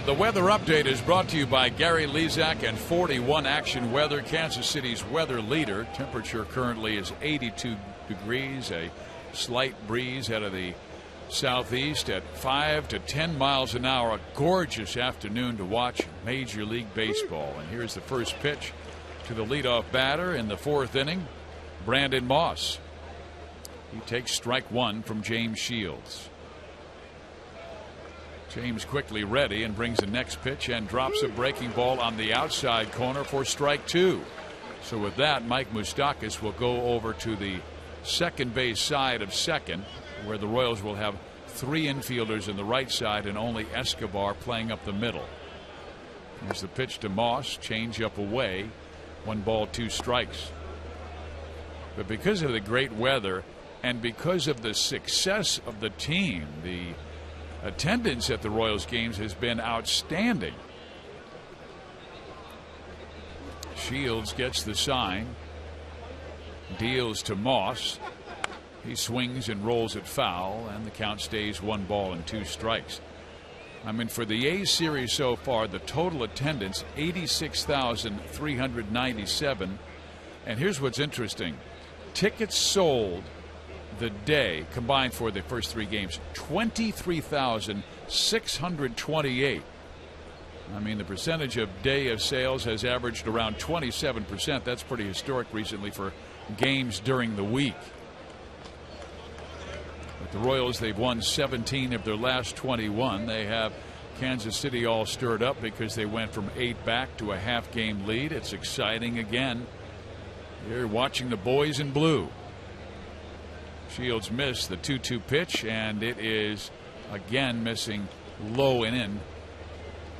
The weather update is brought to you by Gary Lezak and 41 Action Weather, Kansas City's weather leader. Temperature currently is 82 degrees, a slight breeze out of the southeast at 5 to 10 miles an hour. A gorgeous afternoon to watch Major League Baseball. And here's the first pitch to the leadoff batter in the 4th inning, Brandon Moss. He takes strike 1 from James Shields. James quickly ready and brings the next pitch and drops a breaking ball on the outside corner for strike 2. So with that, Mike Moustakas will go over to the second base side of second, where the Royals will have 3 infielders in the right side and only Escobar playing up the middle. Here's the pitch to Moss, change up away, 1 ball 2 strikes. But because of the great weather and because of the success of the team, the attendance at the Royals games has been outstanding. Shields gets the sign, deals to Moss. He swings and rolls it foul, and the count stays 1 ball and 2 strikes. I mean, for the A's series so far, the total attendance 86,397. And here's what's interesting: tickets sold the day combined for the first 3 games, 23,628. I mean, the percentage of day of sales has averaged around 27%. That's pretty historic recently for games during the week. With the Royals, they've won 17 of their last 21. They have Kansas City all stirred up because they went from 8 back to a half-game lead. It's exciting again. You're watching the boys in blue. Shields missed the 2-2 pitch, and it is again missing low and in.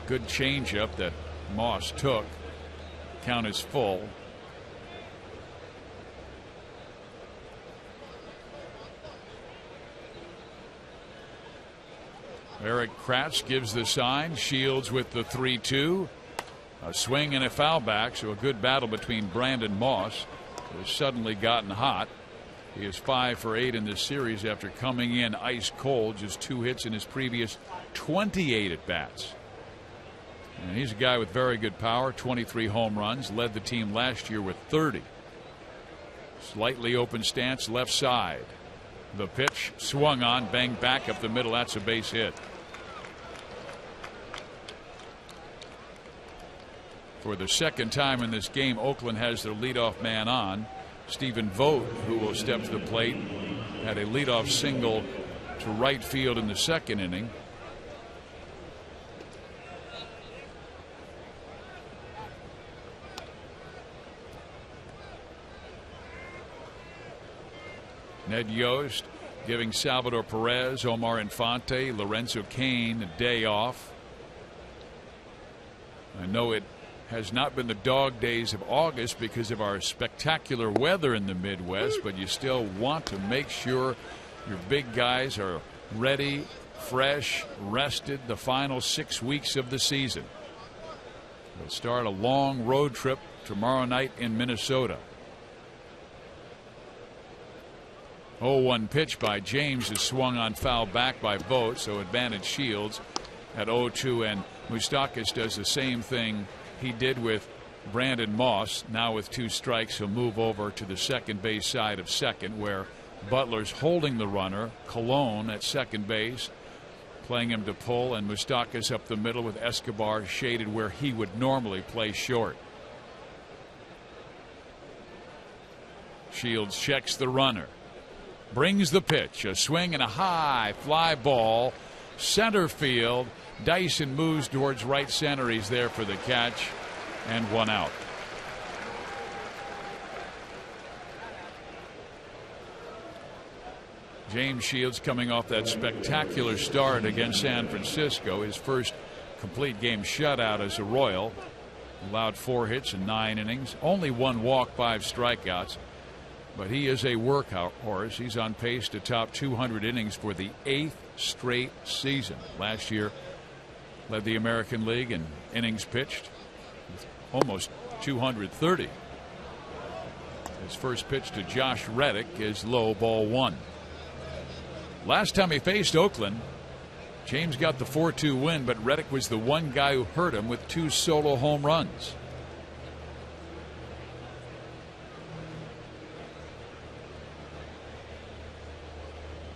Good changeup that Moss took. Count is full. Eric Kratz gives the sign. Shields with the 3-2. A swing and a foul back, so a good battle between Brandon Moss, who has suddenly gotten hot. He is 5 for 8 in this series after coming in ice cold, just 2 hits in his previous 28 at bats. And he's a guy with very good power, 23 home runs, led the team last year with 30. Slightly open stance left side. The pitch swung on, banged back up the middle. That's a base hit. For the second time in this game, Oakland has their leadoff man on. Stephen Vogt, who will step to the plate, had a leadoff single to right field in the second inning. Ned Yost giving Salvador Perez, Omar Infante, Lorenzo Cain a day off. I know it has not been the dog days of August because of our spectacular weather in the Midwest, but you still want to make sure your big guys are ready, fresh, rested the final 6 weeks of the season. We'll start a long road trip tomorrow night in Minnesota. 0-1 pitch by James is swung on, foul back by Vogt, so advantage Shields at 0-2, and Moustakas does the same thing he did with Brandon Moss. Now with 2 strikes, he'll move over to the second base side of second, where Butler's holding the runner. Colon at second base playing him to pull, and Moustakas up the middle with Escobar shaded where he would normally play short. Shields checks the runner, brings the pitch, a swing and a high fly ball center field. Dyson moves towards right center. He's there for the catch, and 1 out. James Shields coming off that spectacular start against San Francisco, his first complete game shutout as a Royal. Allowed 4 hits in 9 innings, only 1 walk, 5 strikeouts. But he is a workhorse. He's on pace to top 200 innings for the 8th straight season. Last year led the American League in innings pitched, almost 230. His first pitch to Josh Reddick is low, ball 1. Last time he faced Oakland, James got the 4-2 win, but Reddick was the one guy who hurt him with 2 solo home runs.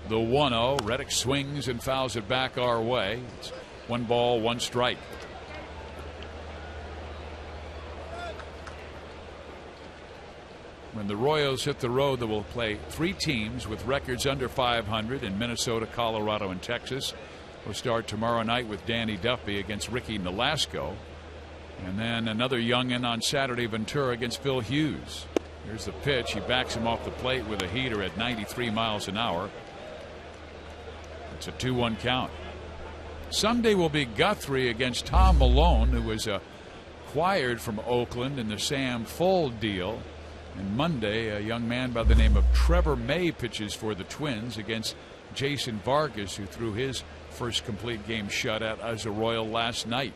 The 1-0. Reddick swings and fouls it back our way. It's 1 ball, 1 strike. When the Royals hit the road, they will play 3 teams with records under 500 in Minnesota, Colorado, and Texas. We'll start tomorrow night with Danny Duffy against Ricky Nolasco. And then another youngin on Saturday, Ventura against Phil Hughes. Here's the pitch. He backs him off the plate with a heater at 93 miles an hour. It's a 2-1 count. Sunday will be Guthrie against Tom Malone, who was acquired from Oakland in the Sam Fuld deal. And Monday, a young man by the name of Trevor May pitches for the Twins against Jason Vargas, who threw his first complete game shutout as a Royal last night.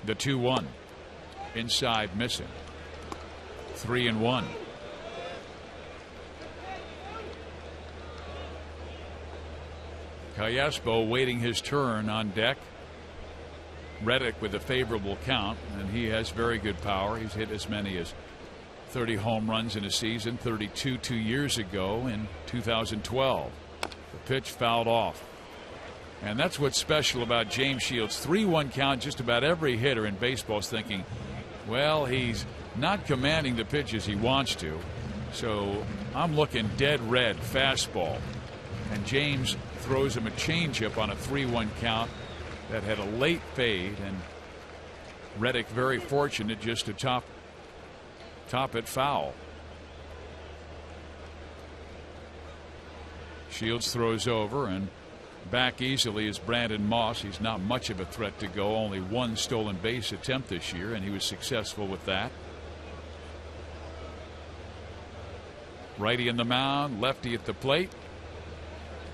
The 2-1. Inside missing. 3-1. Callaspo waiting his turn on deck. Reddick with a favorable count, and he has very good power. He's hit as many as 30 home runs in a season, 32 2 years ago in 2012. The pitch fouled off. And that's what's special about James Shields. 3-1 count. Just about every hitter in baseball is thinking, well, he's not commanding the pitches he wants to. So I'm looking dead red fastball. And James throws him a changeup on a 3-1 count that had a late fade. And Reddick very fortunate just to top it foul. Shields throws over, and back easily is Brandon Moss. He's not much of a threat to go. Only one stolen base attempt this year, and he was successful with that. Righty in the mound, lefty at the plate.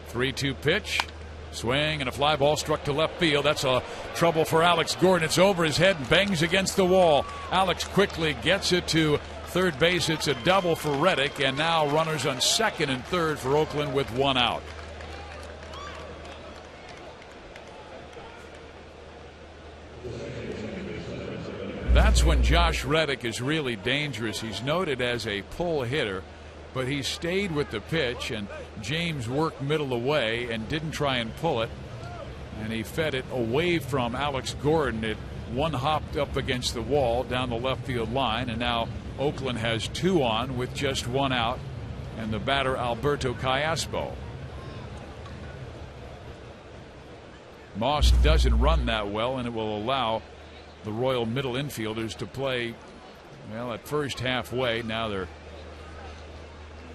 3-2 pitch. Swing and a fly ball struck to left field. That's a trouble for Alex Gordon. It's over his head and bangs against the wall. Alex quickly gets it to third base. It's a double for Reddick, and now runners on second and third for Oakland with one out. That's when Josh Reddick is really dangerous. He's noted as a pull hitter, but he stayed with the pitch, and James worked middle away and didn't try and pull it, and he fed it away from Alex Gordon. It one hopped up against the wall down the left field line, and now Oakland has two on with just one out, and the batter Alberto Callaspo. Moss doesn't run that well, and it will allow the Royal middle infielders to play, well, at first halfway. Now they're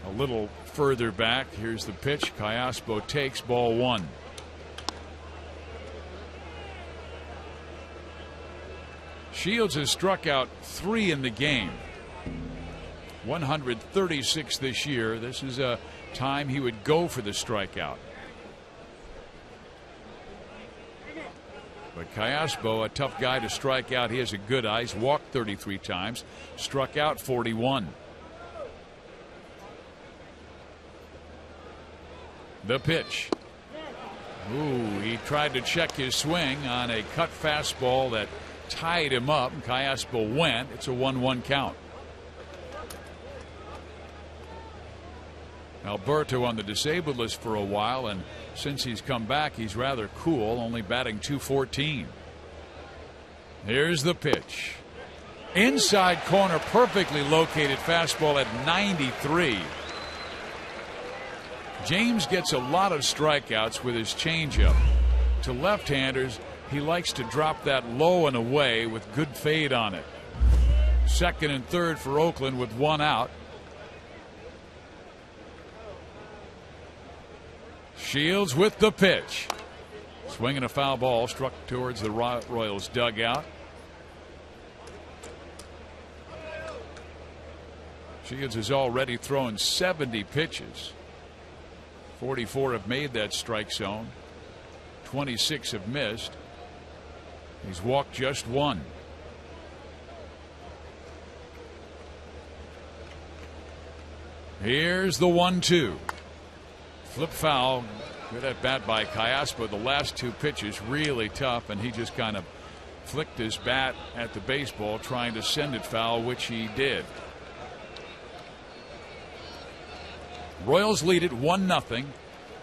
a little further back. Here's the pitch. Callaspo takes ball one. Shields has struck out 3 in the game. 136 this year. This is a time he would go for the strikeout. But Callaspo, a tough guy to strike out. He has a good eye. He's walked 33 times, struck out 41. The pitch. Ooh, he tried to check his swing on a cut fastball that tied him up. Callaspo went. It's a 1-1 count. Alberto on the disabled list for a while, and since he's come back, he's rather cool, only batting .214. Here's the pitch. Inside corner, perfectly located fastball at 93. James gets a lot of strikeouts with his changeup. To left-handers, he likes to drop that low and away with good fade on it. Second and third for Oakland with one out. Shields with the pitch. Swinging a foul ball struck towards the Royals dugout. Shields has already thrown 70 pitches. 44 have made that strike zone. 26 have missed. He's walked just one. Here's the 1-2. Flip foul. Good at bat by Callaspo. The last two pitches really tough, and he just kind of flicked his bat at the baseball trying to send it foul, which he did. Royals lead it 1-0.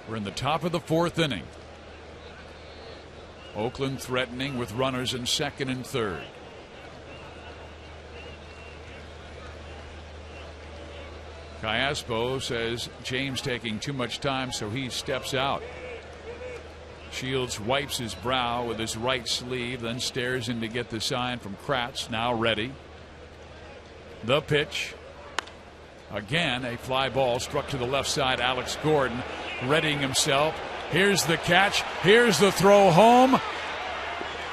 We're in the top of the fourth inning. Oakland threatening with runners in second and third. Callaspo says James taking too much time, so he steps out. Shields wipes his brow with his right sleeve, then stares in to get the sign from Kratz. Now ready. The pitch. Again, a fly ball struck to the left side. Alex Gordon readying himself. Here's the catch. Here's the throw home.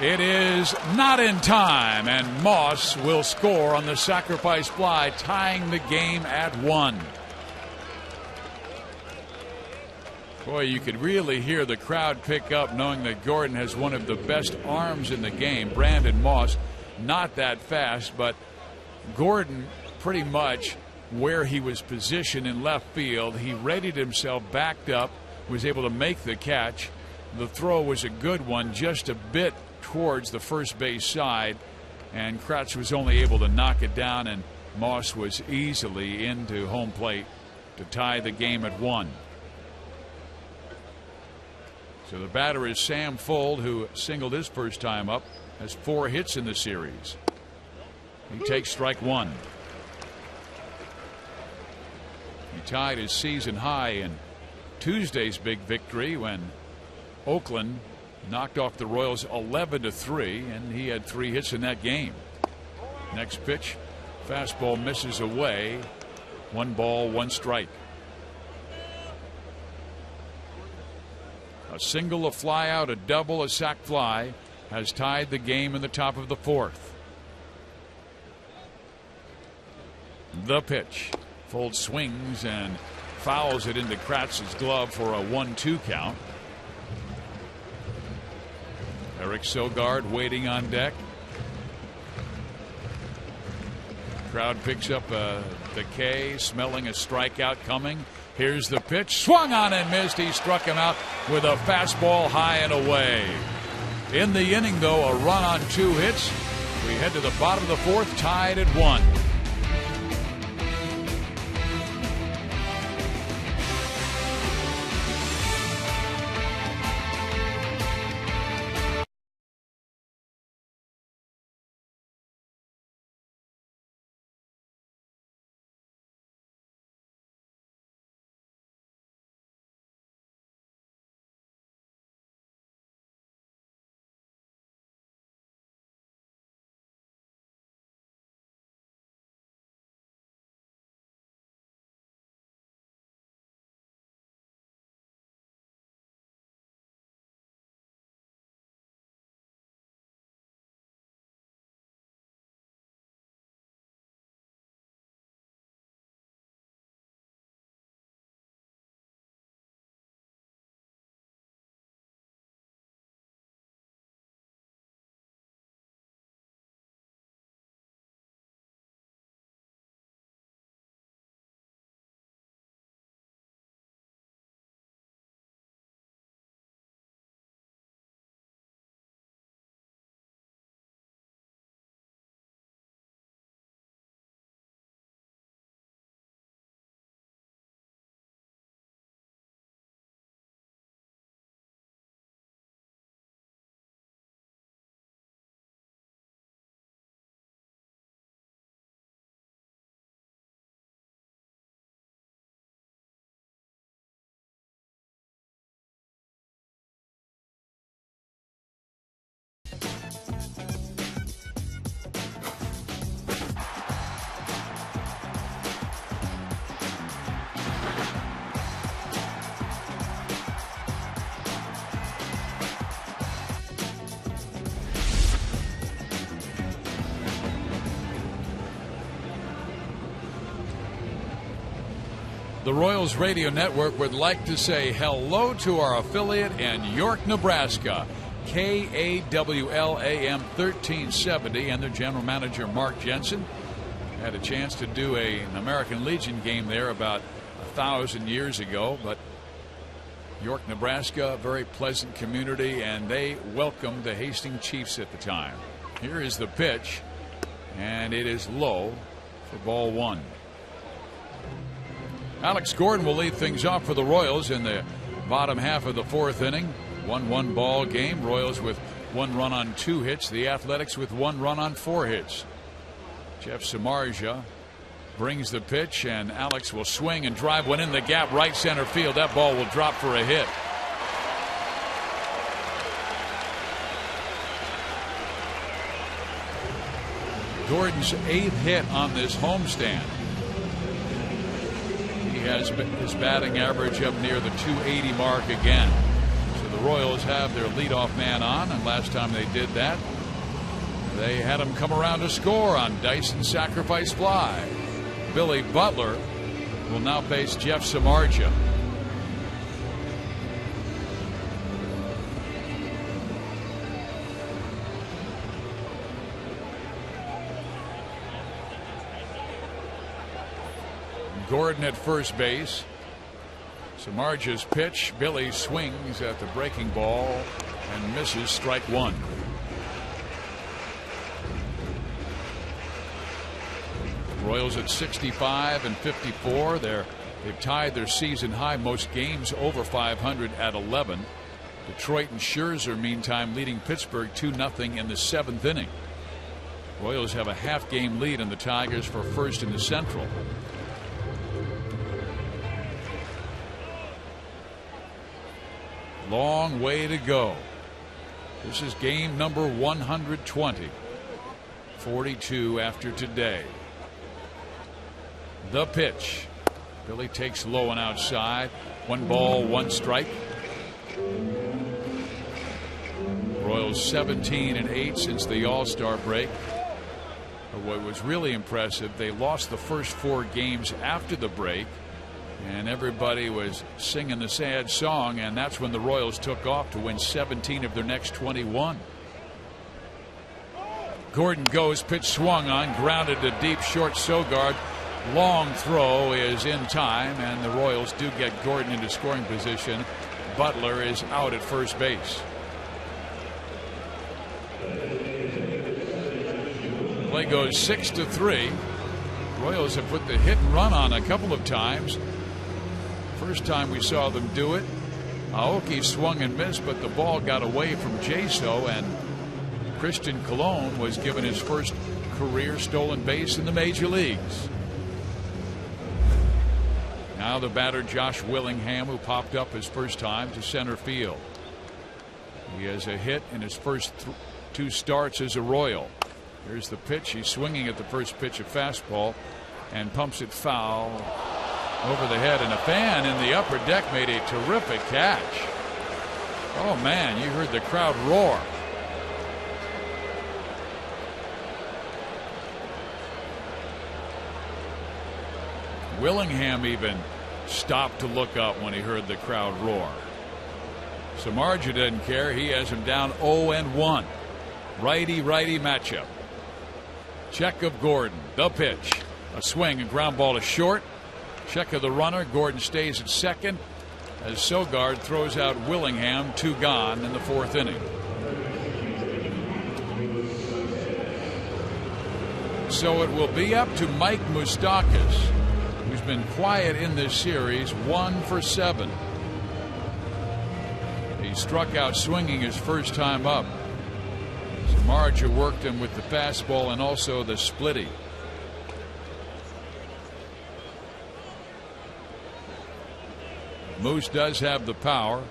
It is not in time, and Moss will score on the sacrifice fly, tying the game at 1. Boy, you could really hear the crowd pick up knowing that Gordon has one of the best arms in the game. Brandon Moss, not that fast, but Gordon pretty much where he was positioned in left field. He readied himself, backed up, was able to make the catch. The throw was a good one, just a bit towards the first base side, and Kratz was only able to knock it down, and Moss was easily into home plate to tie the game at 1. So the batter is Sam Fuld, who singled his first time up, has 4 hits in the series. He takes strike 1. He tied his season high in Tuesday's big victory when Oakland knocked off the Royals 11-3, and he had 3 hits in that game. Next pitch, fastball misses away. 1 ball, 1 strike. A single, a fly out, a double, a sac fly has tied the game in the top of the 4th. The pitch. Fuld swings and fouls it into Kratz's glove for a 1-2 count. Eric Sogard waiting on deck. Crowd picks up the K, smelling a strikeout coming. Here's the pitch. Swung on and missed. He struck him out with a fastball high and away. In the inning, though, a run on 2 hits. We head to the bottom of the 4th, tied at 1. The Royals Radio Network would like to say hello to our affiliate in York, Nebraska, KAWL AM 1370, and their general manager, Mark Jensen. Had a chance to do an American Legion game there about 1,000 years ago, but York, Nebraska, a very pleasant community, and they welcomed the Hastings Chiefs at the time. Here is the pitch, and it is low for ball 1. Alex Gordon will lead things off for the Royals in the bottom half of the 4th inning. 1-1 ball game. Royals with 1 run on 2 hits. The Athletics with 1 run on 4 hits. Jeff Samardzija brings the pitch, and Alex will swing and drive one in the gap, right center field. That ball will drop for a hit. Gordon's 8th hit on this homestand. He has his batting average up near the .280 mark again. So the Royals have their leadoff man on, and last time they did that, they had him come around to score on Dyson's sacrifice fly. Billy Butler will now face Jeff Samardzija. Gordon at first base. Samardzija's pitch. Billy swings at the breaking ball and misses, strike 1. Royals at 65 and 54. They've tied their season high, most games over 500 at 11. Detroit and Scherzer, meantime, leading Pittsburgh 2-0 in the 7th inning. Royals have a half-game lead on the Tigers for first in the Central. Long way to go. This is game number 120. 42 after today. The pitch. Billy takes low and outside. 1 ball, 1 strike. Royals 17-8 since the All-Star break. But what was really impressive, they lost the first 4 games after the break, and everybody was singing the sad song, and that's when the Royals took off to win 17 of their next 21. Gordon goes, pitch swung on, grounded to deep short Sogard. Long throw is in time, and the Royals do get Gordon into scoring position. Butler is out at first base. Play goes 6-3. Royals have put the hit and run on a couple of times. First time we saw them do it, Aoki swung and missed, but the ball got away from Jaso, and Christian Colon was given his first career stolen base in the major leagues. Now the batter Josh Willingham, who popped up his first time to center field. He has a hit in his first 2 starts as a Royal. Here's the pitch. He's swinging at the first pitch, a fastball, and pumps it foul over the head, and a fan in the upper deck made a terrific catch. Oh man, you heard the crowd roar. Willingham even stopped to look up when he heard the crowd roar. Samardzija doesn't care. He has him down 0-1. Righty-righty matchup. Check of Gordon. The pitch. A swing, a ground ball to short. Check of the runner. Gordon stays at second as Sogard throws out Willingham. 2 gone in the 4th inning. So it will be up to Mike Moustakas, who's been quiet in this series, 1 for 7. He struck out swinging his first time up. Samardzija worked him with the fastball and also the splitty. Moose does have the power.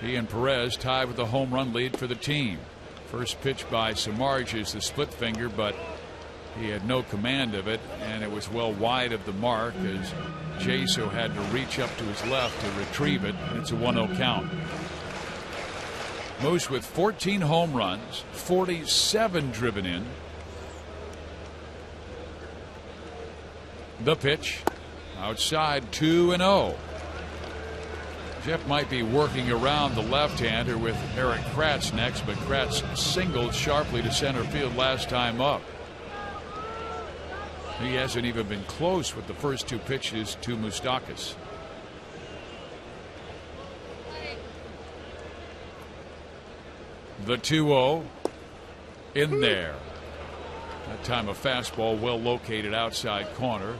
He and Perez tied with the home run lead for the team. First pitch by Samardzija is the split finger, but he had no command of it, and it was well wide of the mark as Jaso had to reach up to his left to retrieve it. It's a 1-0 count. Moose with 14 home runs, 47 driven in. The pitch outside, 2-0. Jeff might be working around the left-hander with Eric Kratz next, but Kratz singled sharply to center field last time up. He hasn't even been close with the first 2 pitches to Moustakas. The 2-0 in there. That time a fastball well located outside corner.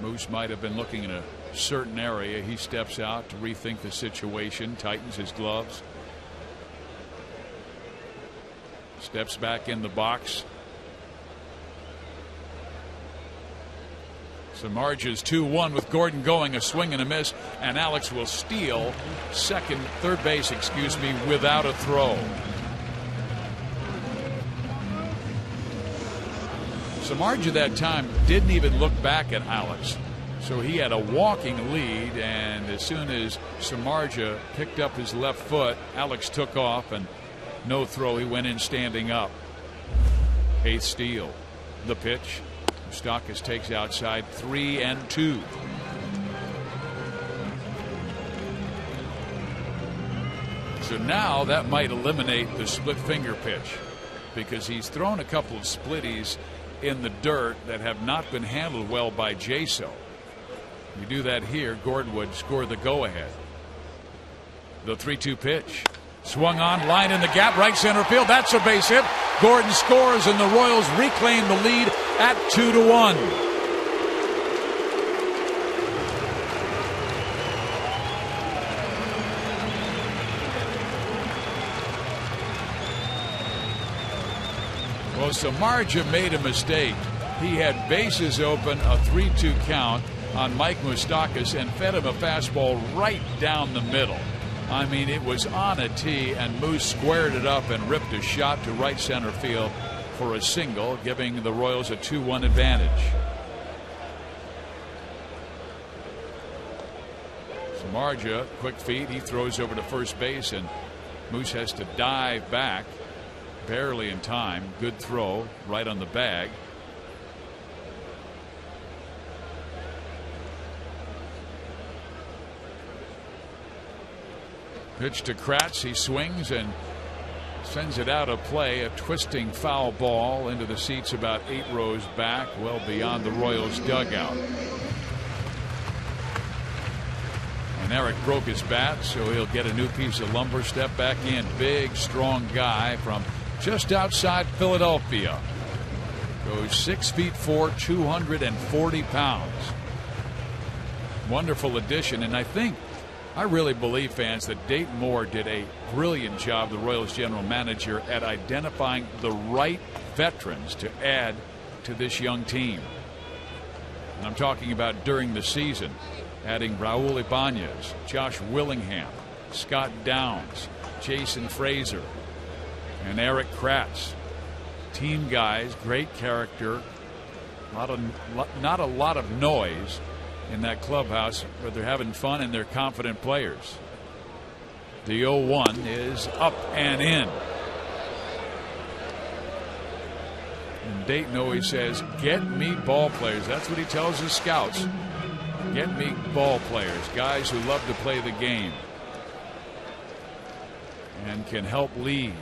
Moose might have been looking in a certain area. He steps out to rethink the situation, tightens his gloves, steps back in the box. Samardzija's 2-1 with Gordon going, a swing and a miss, and Alex will steal third base, without a throw. Samardzija that time didn't even look back at Alex, so he had a walking lead, and as soon as Samardzija picked up his left foot, Alex took off, and no throw. He went in standing up. 8th steal. The pitch. Moustakas takes outside, 3-2. So now that might eliminate the split finger pitch, because he's thrown a couple of splitties in the dirt that have not been handled well by Jaso. You do that here, Gordon would score the go-ahead. The 3-2 pitch. Swung on, line in the gap, right center field. That's a base hit. Gordon scores, and the Royals reclaim the lead at 2-1. Well, Samardzija made a mistake. He had bases open, a 3-2 count on Mike Moustakas, and fed him a fastball right down the middle. I mean, it was on a tee, and Moose squared it up and ripped a shot to right center field for a single, giving the Royals a 2-1 advantage. Samardzija, quick feet, he throws over to first base, and Moose has to dive back, barely in time. Good throw, right on the bag. Pitch to Kratz. He swings and sends it out of play. A twisting foul ball into the seats about 8 rows back, well beyond the Royals dugout. And Eric broke his bat, so he'll get a new piece of lumber. Step back in. Big, strong guy from just outside Philadelphia. Goes 6'4", 240 pounds. Wonderful addition, and I really believe, fans, that Dayton Moore did a brilliant job, the Royals general manager, at identifying the right veterans to add to this young team. And I'm talking about during the season, adding Raul Ibanez, Josh Willingham, Scott Downs, Jason Frazier, and Eric Kratz. Team guys, great character, not a lot of noise in that clubhouse, but they're having fun and they're confident players. The 0-1 is up and in. And Dayton always says, get me ball players. That's what he tells his scouts. Get me ball players, guys who love to play the game and can help lead.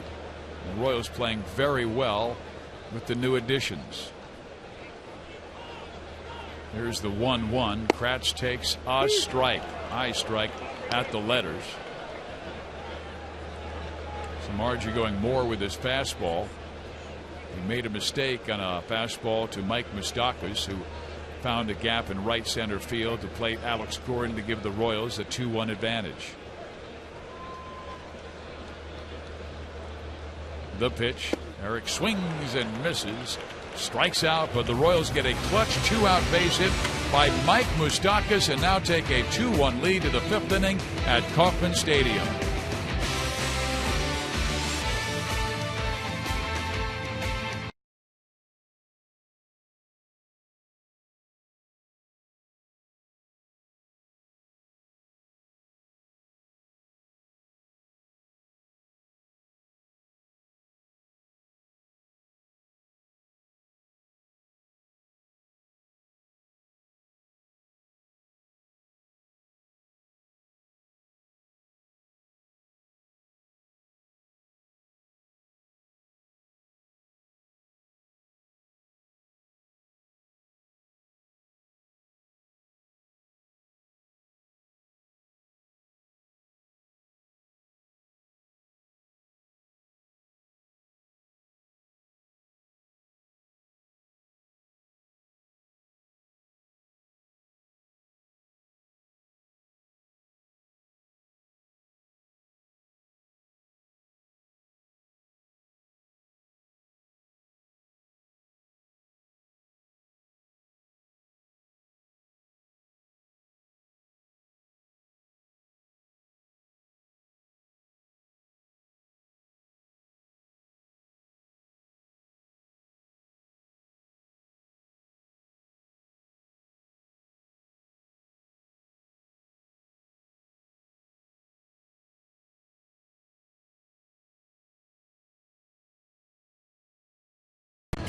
The Royals playing very well with the new additions. Here's the 1-1. Kratz takes a strike. High strike at the letters. Samardzija going more with his fastball. He made a mistake on a fastball to Mike Moustakas, who found a gap in right center field to plate Alex Gordon to give the Royals a 2-1 advantage. The pitch. Eric swings and misses. Strikes out, but the Royals get a clutch 2-out base hit by Mike Moustakas and now take a 2-1 lead to the 5th inning at Kauffman Stadium.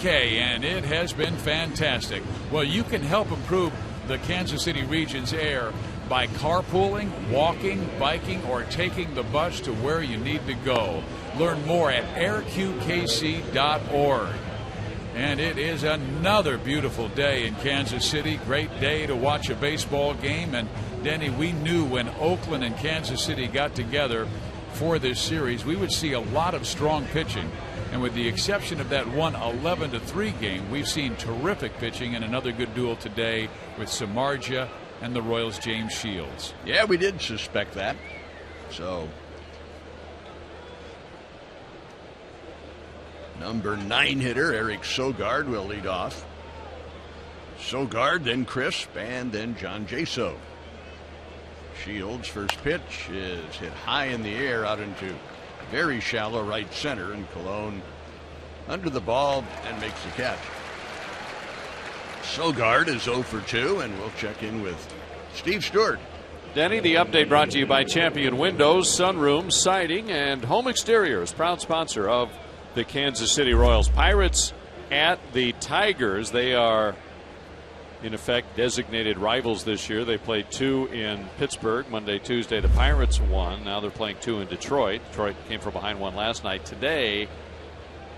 And it has been fantastic. Well, you can help improve the Kansas City region's air by carpooling, walking, biking, or taking the bus to where you need to go. Learn more at airqkc.org. And it is another beautiful day in Kansas City. Great day to watch a baseball game. And Denny, we knew when Oakland and Kansas City got together for this series, we would see a lot of strong pitching. And with the exception of that one 11-3 game, we've seen terrific pitching and another good duel today with Samardzija and the Royals' James Shields. Yeah, we did suspect that. So Number 9 hitter Eric Sogard will lead off. Sogard, then Crisp, and then John Jaso. Shields' first pitch is hit high in the air out into very shallow right center, and Cologne under the ball and makes the catch. Sogard is 0 for 2, and we'll check in with Steve Stewart. Denny, the update brought to you by Champion Windows, Sunroom, Siding, and Home Exteriors, proud sponsor of the Kansas City Royals. Pirates at the Tigers. They are, in effect, designated rivals this year. They played 2 in Pittsburgh Monday, Tuesday. The Pirates won. Now they're playing 2 in Detroit. Detroit came from behind 1 last night. Today,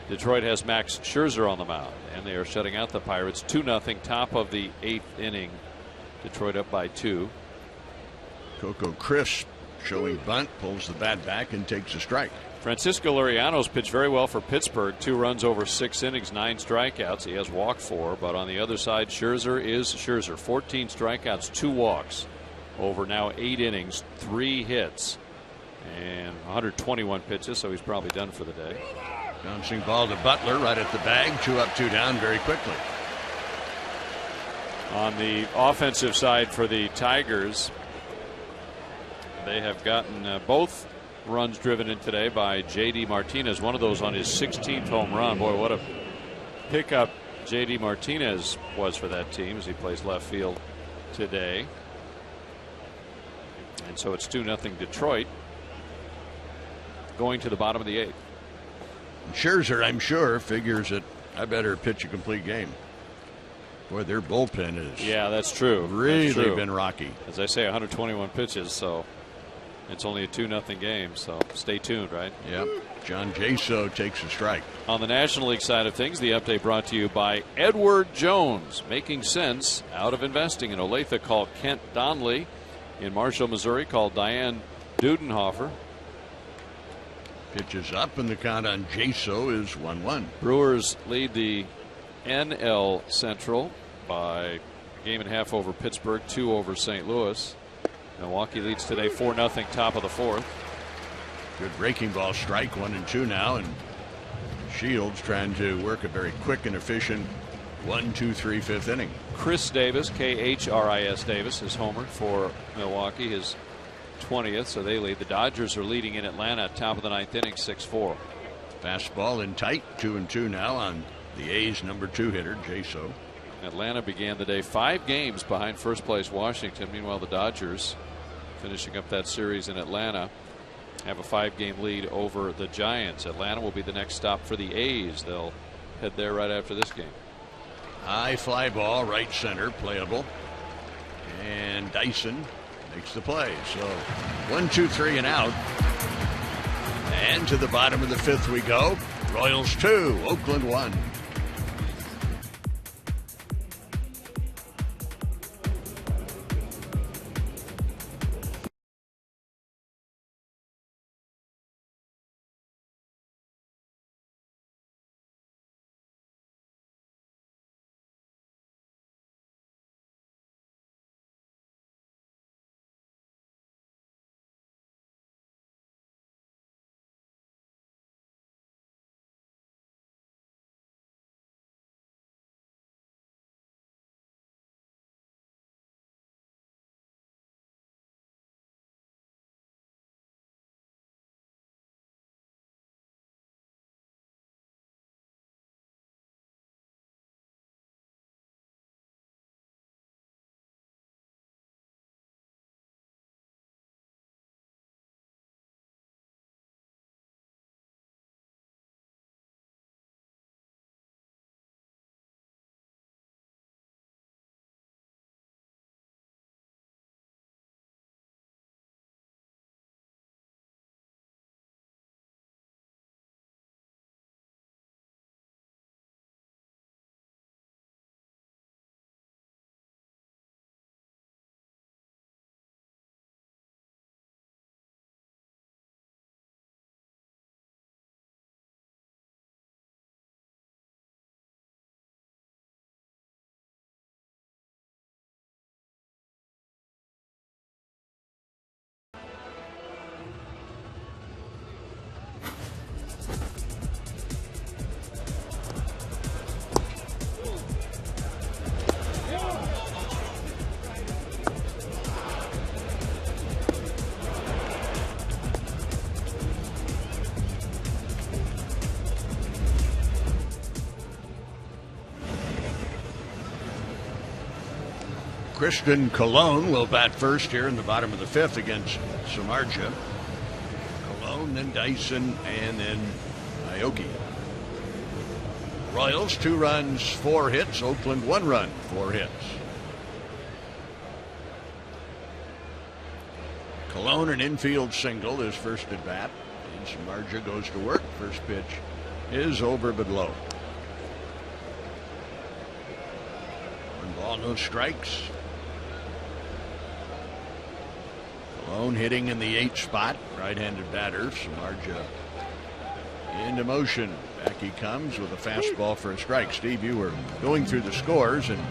Detroit has Max Scherzer on the mound, and they are shutting out the Pirates 2-0, top of the 8th inning. Detroit up by 2. Coco Crisp showing bunt, pulls the bat back and takes a strike. Francisco Liriano's pitched very well for Pittsburgh. 2 runs over 6 innings, 9 strikeouts. He has walked 4, but on the other side, Scherzer is Scherzer. 14 strikeouts, 2 walks over now 8 innings, 3 hits, and 121 pitches, so he's probably done for the day. Bouncing ball to Butler right at the bag. 2 up, 2 down very quickly. On the offensive side for the Tigers, they have gotten both runs driven in today by J.D. Martinez. One of those on his 16th home run. Boy, what a pickup J.D. Martinez was for that team as he plays left field today. And so it's 2-0 Detroit going to the bottom of the 8th. Scherzer, I'm sure, figures that I better pitch a complete game. Boy, their bullpen is that's true. Really That's true. Been rocky. As I say, 121 pitches, so it's only a 2-0 game, so stay tuned, right? Yep. John Jaso takes a strike. On the National League side of things, the update brought to you by Edward Jones, making sense out of investing. In Olathe, called Kent Donnelly. In Marshall, Missouri, called Diane Dudenhofer. Pitches up, and the count on Jaso is 1-1. Brewers lead the NL Central by a game and a half over Pittsburgh, 2 over St. Louis. Milwaukee leads today 4-0, top of the 4th. Good breaking ball strike, 1-2 now, and Shields trying to work a very quick and efficient 1-2-3 5th inning. Chris Davis, K-H-R-I-S Davis, is homered for Milwaukee, his 20th, so they lead. The Dodgers are leading in Atlanta, top of the 9th inning, 6-4. Fastball in tight, 2-2 now on the A's number 2 hitter, Jaso. Atlanta began the day 5 games behind first place Washington. Meanwhile, the Dodgers, finishing up that series in Atlanta, have a 5-game lead over the Giants. Atlanta will be the next stop for the A's. They'll head there right after this game. High fly ball, right center, playable. And Dyson makes the play. So 1-2-3 and out. And to the bottom of the 5th we go. Royals 2, Oakland 1. Kristen Colon will bat first here in the bottom of the 5th against Samardzija. Colon, then Dyson, and then Aoki. Royals 2 runs, 4 hits. Oakland 1 run, 4 hits. Colon, an infield single, his first at bat. And Samardzija goes to work. First pitch is over but low. 1 ball, no strikes. Colon hitting in the 8th spot. Right-handed batter. Samardzija into motion. Back he comes with a fastball for a strike. Steve, you were going through the scores and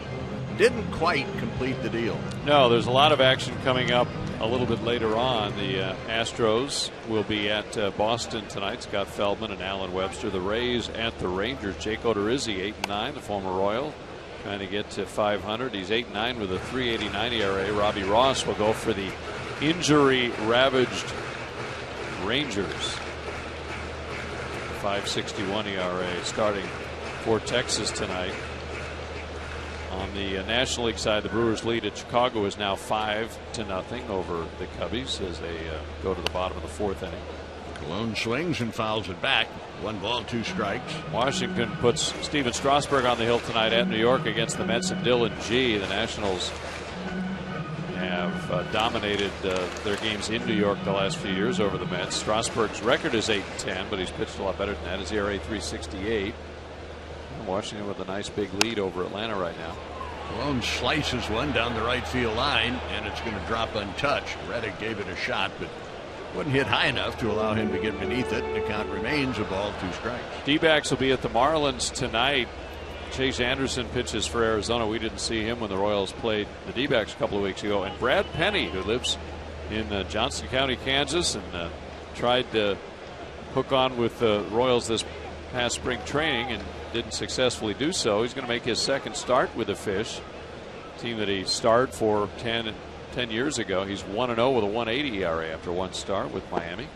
didn't quite complete the deal. No, there's a lot of action coming up a little bit later on. The Astros will be at Boston tonight. Scott Feldman and Alan Webster. The Rays at the Rangers. Jake Odorizzi, 8-9, the former Royal, trying to get to 500. He's 8-9 with a 3.89 ERA. Robbie Ross will go for the injury-ravaged Rangers. 5.61 ERA starting for Texas tonight. On the National League side, the Brewers lead at Chicago is now 5-0 over the Cubbies as they go to the bottom of the 4th inning. Colon swings and fouls it back. 1 ball, 2 strikes. Washington puts Steven Strasburg on the hill tonight at New York against the Mets and Dylan G. The Nationals have dominated their games in New York the last few years over the Mets. Strasburg's record is 8-10, but he's pitched a lot better than that. His ERA 3.68. Washington with a nice big lead over Atlanta right now. Colon slices one down the right field line, and it's going to drop untouched. Reddick gave it a shot, but wouldn't hit high enough to allow him to get beneath it. The count remains a ball, 2 strikes. D-backs will be at the Marlins tonight. Chase Anderson pitches for Arizona. We didn't see him when the Royals played the D-backs a couple of weeks ago. And Brad Penny, who lives in Johnson County, Kansas, and tried to hook on with the Royals this past spring training and didn't successfully do so. He's going to make his second start with the Fish, team that he starred for 10 years ago. He's 1-0 with a 1.80 ERA after 1 start with Miami.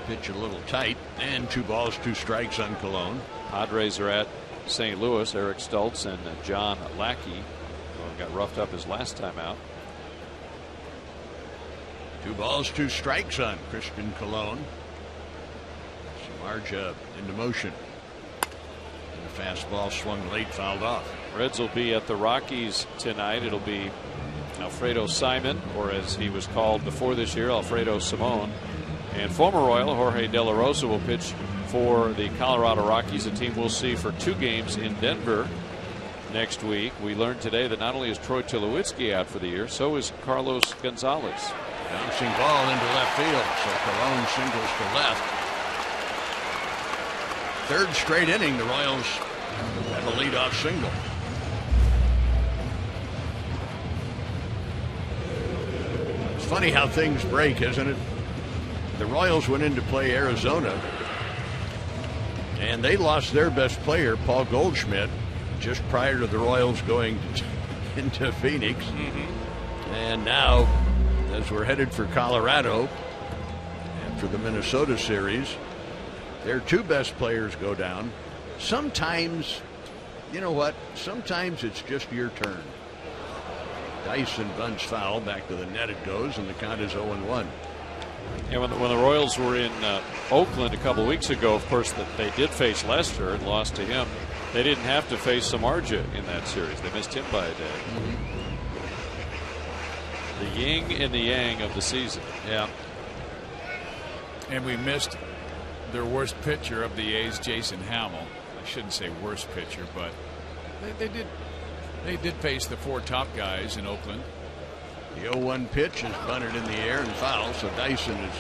Pitch a little tight, and 2 balls, 2 strikes on Colon. Padres are at St. Louis. Eric Stultz and John Lackey got roughed up his last time out. 2 balls, 2 strikes on Christian Colon. Samardzija into motion. And the fastball swung late, fouled off. Reds will be at the Rockies tonight. It'll be Alfredo Simon, or as he was called before this year, Alfredo Simon. And former Royal Jorge De La Rosa will pitch for the Colorado Rockies, a team we'll see for 2 games in Denver next week. We learned today that not only is Troy Tulowitzki out for the year, so is Carlos Gonzalez. Bouncing ball into left field, so Colon singles to left. 3rd straight inning, the Royals have a leadoff single. It's funny how things break, isn't it? The Royals went in to play Arizona, and they lost their best player, Paul Goldschmidt, just prior to the Royals going into Phoenix. And now, as we're headed for Colorado and for the Minnesota series, their 2 best players go down. Sometimes, you know what? Sometimes it's just your turn. Dyson bunts foul, back to the net it goes, and the count is 0-1. And when the Royals were in Oakland a couple of weeks ago, of course, they did face Lester and lost to him. They didn't have to face Samardzija in that series. They missed him by a day. The yin and the yang of the season. Yeah. And we missed their worst pitcher of the A's, Jason Hamill. I shouldn't say worst pitcher, but they did face the 4 top guys in Oakland. The 0-1 pitch is bunted in the air and foul, so Dyson is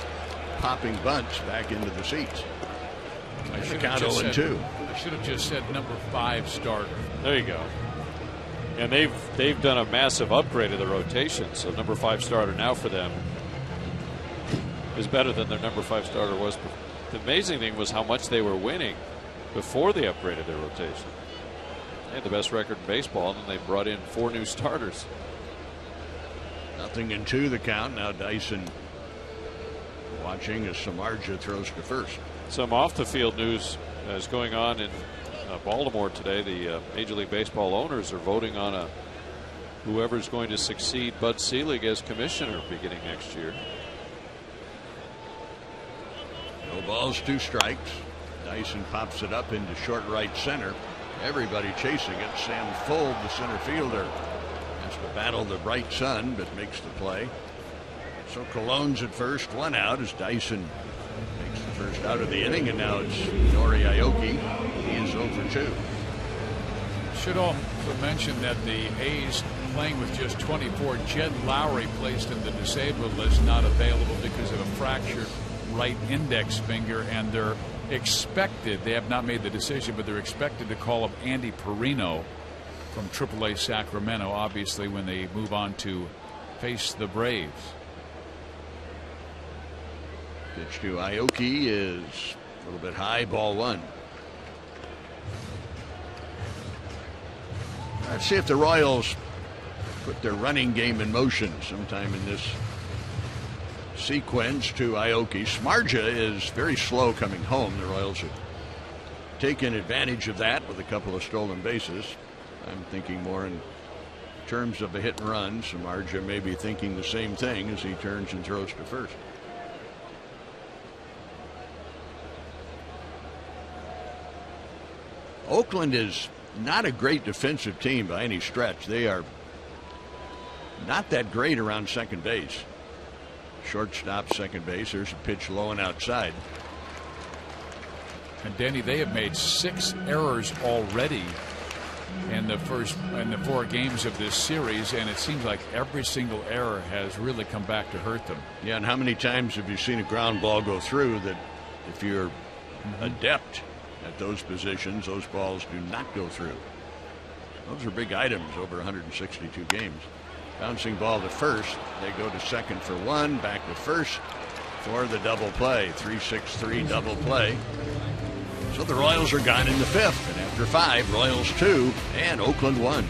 popping bunts back into the seats. I should count 0-2. I should have just said number 5 starter. There you go. And they've done a massive upgrade of the rotation, so number 5 starter now for them is better than their number 5 starter was. The amazing thing was how much they were winning before they upgraded their rotation. They had the best record in baseball, and then they brought in 4 new starters. 0-2 the count. Now Dyson watching as Samardzija throws to first. Some off the field news is going on in Baltimore today. The Major League Baseball owners are voting on a whoever's going to succeed Bud Selig as commissioner beginning next year. No balls, 2 strikes. Dyson pops it up into short right center. Everybody chasing it. Sam Fuld, the center fielder, has to battle the bright sun, but makes the play. So Cologne's at first, 1 out as Dyson makes the first out of the inning, and now it's Nori Aoki. He is 0 for 2. Should also mention that the A's playing with just 24. Jed Lowry placed in the disabled list, not available because of a fractured right index finger, and they're expected, they have not made the decision, but they're expected to call up Andy Perino from AAA Sacramento, obviously, when they move on to face the Braves. Pitch to Aoki is a little bit high, ball 1. Let's see if the Royals put their running game in motion sometime in this sequence to Aoki. Samardzija is very slow coming home. The Royals have taken advantage of that with a couple of stolen bases. I'm thinking more in terms of a hit and run. Samardzija may be thinking the same thing as he turns and throws to first. Oakland is not a great defensive team by any stretch. They are not that great around second base. Shortstop, second base. There's a pitch low and outside. And Denny, they have made 6 errors already in the 4 games of this series, and it seems like every single error has really come back to hurt them. Yeah, and how many times have you seen a ground ball go through that if you're adept at those positions, those balls do not go through? Those are big items over 162 games. Bouncing ball to first. They go to second for 1, back to first for the double play. 3-6-3 double play. So the Royals are gone in the 5th, and after 5, Royals 2 and Oakland 1.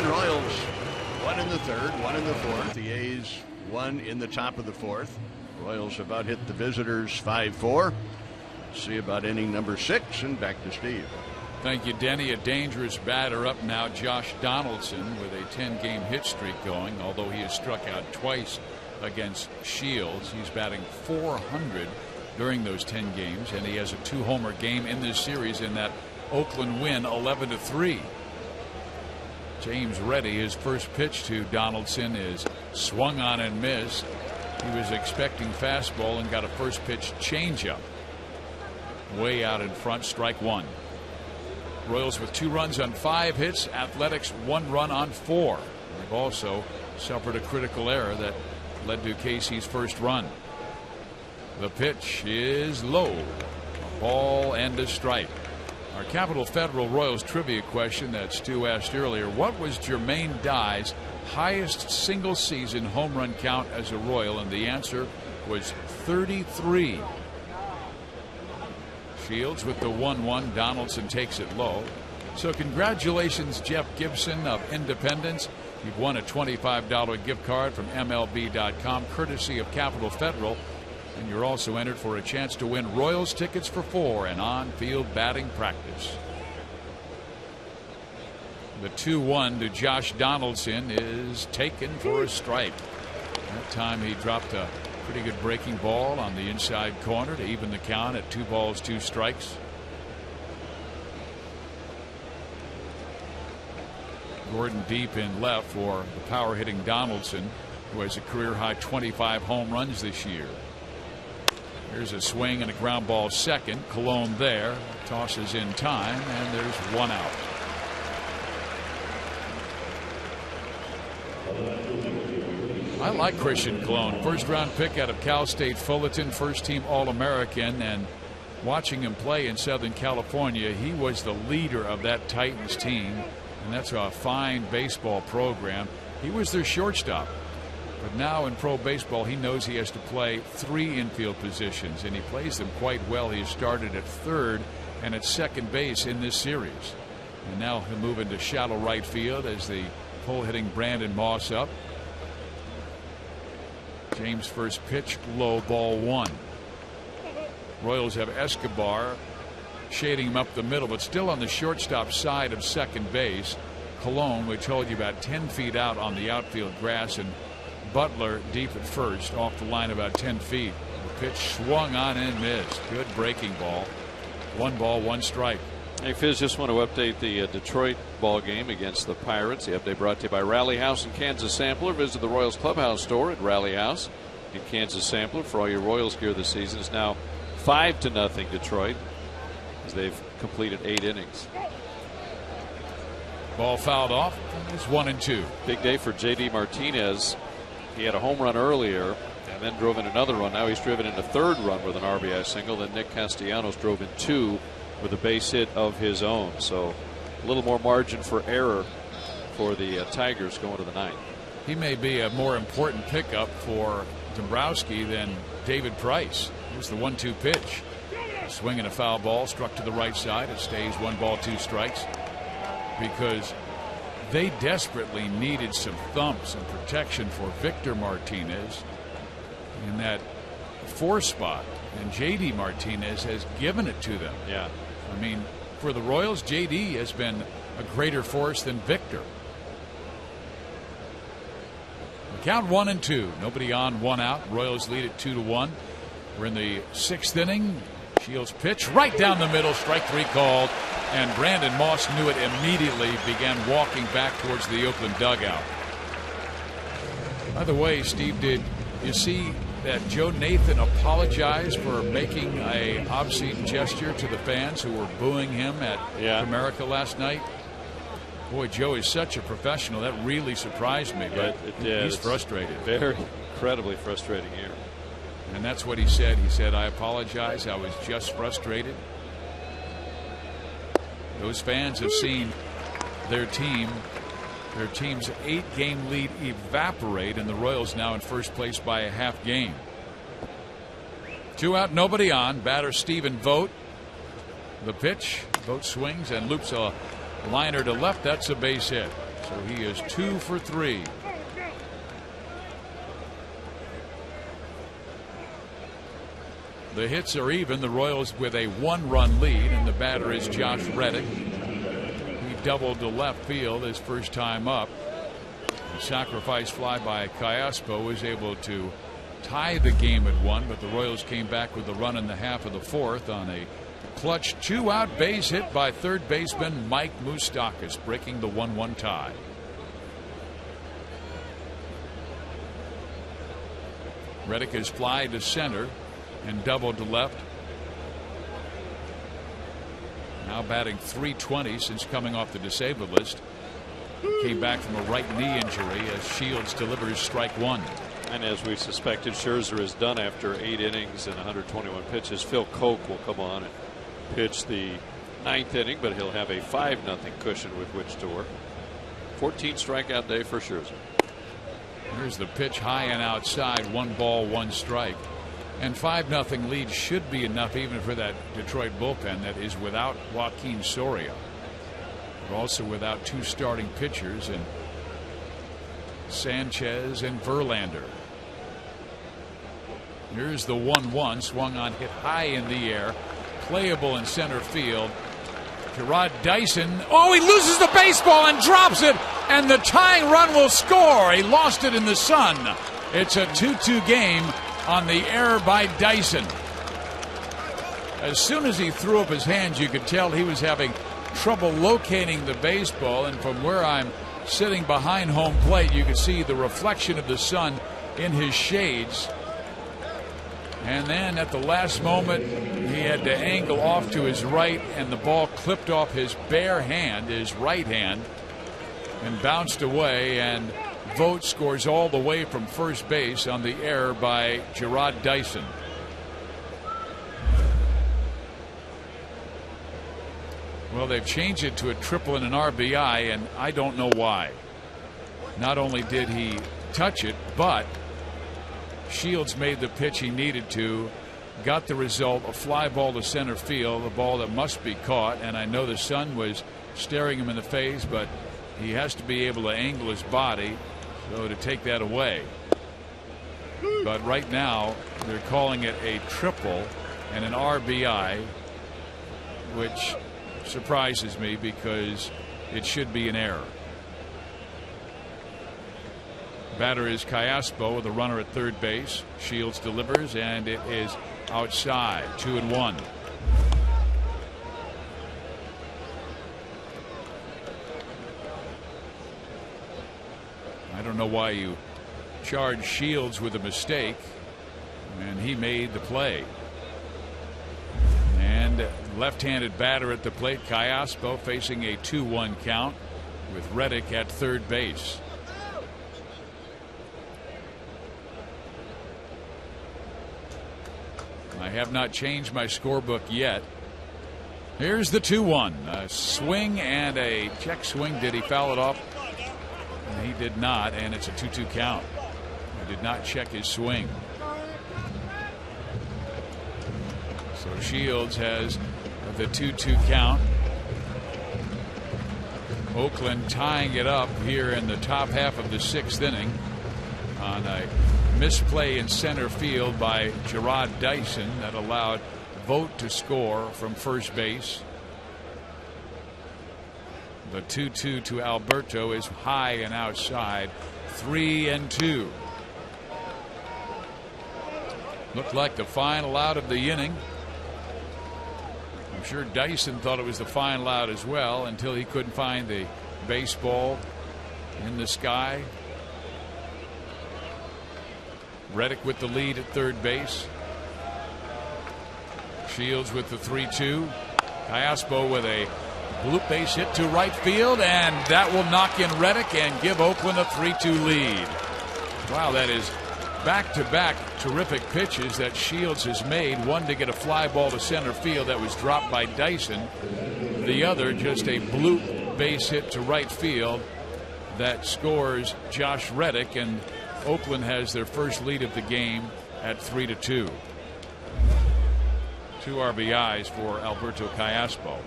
Royals 1 in the 3rd, 1 in the 4th. The A's 1 in the top of the 4th. Royals about hit the visitors 5-4. See about inning number 6, and back to Steve. Thank you, Denny. A dangerous batter up now, Josh Donaldson, with a 10-game hit streak going, although he has struck out twice against Shields. He's batting .400 during those 10 games, and he has a 2-homer game in this series in that Oakland win 11-3. James Reddy, his first pitch to Donaldson is swung on and missed. He was expecting fastball and got a first pitch changeup. Way out in front, strike 1. Royals with 2 runs on 5 hits. Athletics 1 run on 4. They've also suffered a critical error that led to Casey's first run. The pitch is low. A ball and a strike. Our Capital Federal Royals trivia question that Stu asked earlier: what was Jermaine Dye's highest single season home run count as a Royal? And the answer was 33. Shields with the 1-1. Donaldson takes it low. So congratulations, Jeff Gibson of Independence. You've won a $25 gift card from MLB.com, courtesy of Capital Federal. And you're also entered for a chance to win Royals tickets for 4 and on-field batting practice. The 2-1 to Josh Donaldson is taken for a strike. That time he dropped a pretty good breaking ball on the inside corner to even the count at 2 balls, 2 strikes. Gordon deep in left for the power hitting Donaldson, who has a career high 25 home runs this year. Here's a swing and a ground ball second. Colon there tosses in time, and there's 1 out. I like Christian Colon, first round pick out of Cal State Fullerton, first team All-American, and watching him play in Southern California, he was the leader of that Titans team, and that's a fine baseball program. He was their shortstop. But now in pro baseball, he knows he has to play 3 infield positions, and he plays them quite well. He has started at third and at second base in this series. And now he'll move into shallow right field as they pull hitting Brandon Moss up. James' first pitch, low, ball 1. Royals have Escobar shading him up the middle, but still on the shortstop side of second base. Colon, we told you, about 10 feet out on the outfield grass, and Butler deep at first, off the line about 10 feet. The pitch swung on and missed. Good breaking ball. 1 ball, 1 strike. Hey, Fizz, just want to update the Detroit ball game against the Pirates. The update brought to you by Rally House and Kansas Sampler. Visit the Royals Clubhouse store at Rally House in Kansas Sampler for all your Royals gear this season. It's now 5-0 Detroit as they've completed 8 innings. Ball fouled off. It's 1-2. Big day for J.D. Martinez. He had a home run earlier and then drove in another run. Now he's driven in a 3rd run with an RBI single. Then Nick Castellanos drove in 2 with a base hit of his own. So a little more margin for error for the Tigers going to the 9th. He may be a more important pickup for Dombrowski than David Price. Here's the 1-2 pitch. A swing and a foul ball struck to the right side. It stays 1 ball, 2 strikes, because they desperately needed some thumps and protection for Victor Martinez in that 4 spot, and J.D. Martinez has given it to them. Yeah. I mean, for the Royals, J.D. has been a greater force than Victor. Count 1-2. Nobody on, 1 out. Royals lead it 2-1. We're in the 6th inning. Shields pitch right down the middle. Strike 3 called. And Brandon Moss knew it immediately, began walking back towards the Oakland dugout. By the way, Steve, did you see that Joe Nathan apologized for making a obscene gesture to the fans who were booing him at Comerica last night? Boy, Joe is such a professional. That really surprised me, but he's frustrated. Very incredibly frustrating here. And that's what he said. He said, "I apologize. I was just frustrated." Those fans have seen their team's 8-game lead evaporate, and the Royals now in first place by a half game. 2 out, nobody on. Batter Stephen Vogt. The pitch. Vogt swings and loops a liner to left. That's a base hit. So he is 2 for 3. The hits are even. The Royals with a 1-run lead, and the batter is Josh Reddick. He doubled to left field his first time up. The sacrifice fly by Callaspo was able to tie the game at 1, but the Royals came back with a run in the half of the 4th on a clutch 2-out base hit by third baseman Mike Moustakas, breaking the 1-1 tie. Reddick is fly to center and doubled to left. Now batting .320 since coming off the disabled list. Came back from a right knee injury as Shields delivers strike one. And as we suspected, Scherzer is done after 8 innings and 121 pitches. Phil Koch will come on and pitch the 9th inning, but he'll have a 5-0 cushion with which to work. 14 strikeout day for Scherzer. Here's the pitch high and outside. 1 ball, 1 strike. And 5-0 lead should be enough even for that Detroit bullpen that is without Joaquin Soria. But also without 2 starting pitchers in Sanchez and Verlander. Here's the 1-1 swung on, hit high in the air, playable in center field. Gerard Dyson, oh, he loses the baseball and drops it, and the tying run will score. He lost it in the sun. It's a 2-2 game on the error by Dyson. As soon as he threw up his hands, you could tell he was having trouble locating the baseball, and from where I'm sitting behind home plate, you can see the reflection of the sun in his shades. And then at the last moment, he had to angle off to his right, and the ball clipped off his bare hand, his right hand, and bounced away. And Vogt scores all the way from first base on the error by Gerard Dyson. Well, they've changed it to a triple and an RBI, and I don't know why. Not only did he touch it, but Shields made the pitch he needed to, got the result, a fly ball to center field, a ball that must be caught, and I know the sun was staring him in the face, but he has to be able to angle his body so to take that away. But right now they're calling it a triple and an RBI, which surprises me because it should be an error. Batter is Callaspo with a runner at third base. Shields delivers, and it is outside. 2-1. I don't know why you charge Shields with a mistake, and he made the play. And left-handed batter at the plate, Callaspo, facing a 2-1 count with Reddick at third base. I have not changed my scorebook yet. Here's the 2-1. A swing and a check swing. Did he foul it off? He did not, and it's a 2-2 count. He did not check his swing. So Shields has the 2-2 count. Oakland tying it up here in the top half of the 6th inning on a misplay in center field by Gerard Dyson that allowed Vogt to score from first base. The 2-2 to Alberto is high and outside. 3-2. Looked like the final out of the inning. I'm sure Dyson thought it was the final out as well until he couldn't find the baseball in the sky. Reddick with the lead at third base. Shields with the 3-2. Callaspo with a bloop base hit to right field, and that will knock in Reddick and give Oakland a 3-2 lead. Wow, that is back-to-back terrific pitches that Shields has made. One to get a fly ball to center field that was dropped by Dyson. The other just a bloop base hit to right field that scores Josh Reddick, and Oakland has their first lead of the game at 3-2. 2 RBIs for Alberto Callaspo.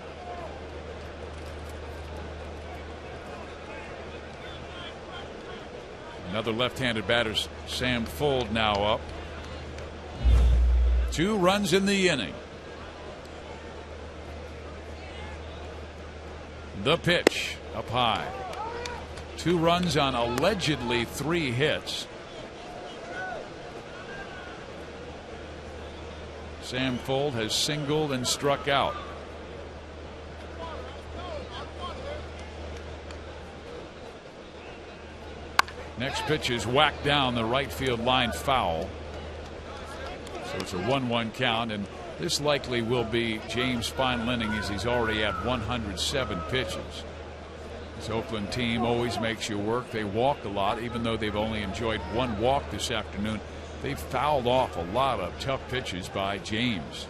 Another left-handed batter, Sam Fuld, now up. 2 runs in the inning. The pitch up high. 2 runs on allegedly 3 hits. Sam Fuld has singled and struck out. Next pitch is whacked down the right field line, foul. So it's a 1-1 count, and This likely will be James' final inning, as he's already had 107 pitches. This Oakland team always makes you work. They walk a lot, even though they've only enjoyed one walk this afternoon. They've fouled off a lot of tough pitches by James.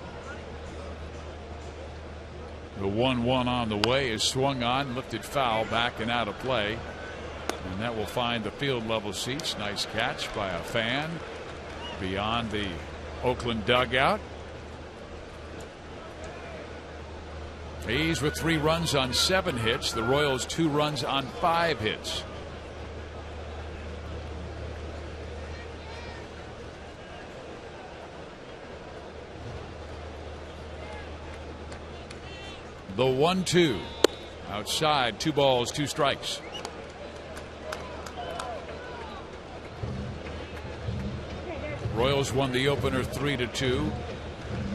The 1-1 on the way is swung on, lifted foul, back and out of play. And that will find the field level seats. Nice catch by a fan beyond the Oakland dugout. A's with 3 runs on 7 hits. The Royals 2 runs on 5 hits. The 1-2 outside, 2 balls, 2 strikes. Royals won the opener 3-2.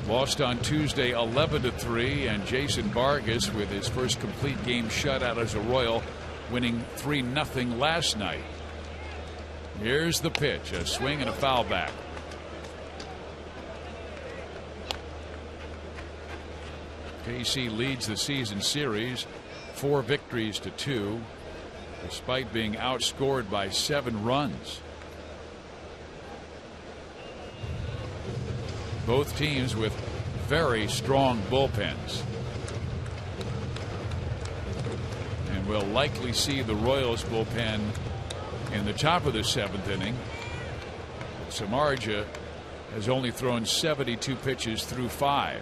Lost on Tuesday 11-3, and Jason Vargas with his first complete game shutout as a Royal, winning 3-0 last night. Here's the pitch, a swing and a foul back. KC leads the season series 4 victories to 2, despite being outscored by 7 runs. Both teams with very strong bullpens. And we'll likely see the Royals bullpen in the top of the 7th inning. Samardzija has only thrown 72 pitches through 5.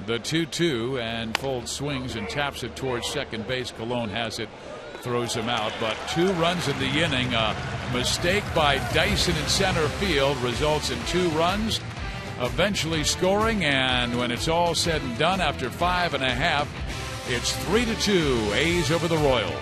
The 2-2, and Folds swings and taps it towards second base. Colon has it, throws him out, but 2 runs in the inning. A mistake by Dyson in center field results in 2 runs, eventually scoring, and when it's all said and done, after 5.5, it's 3-2, A's over the Royals.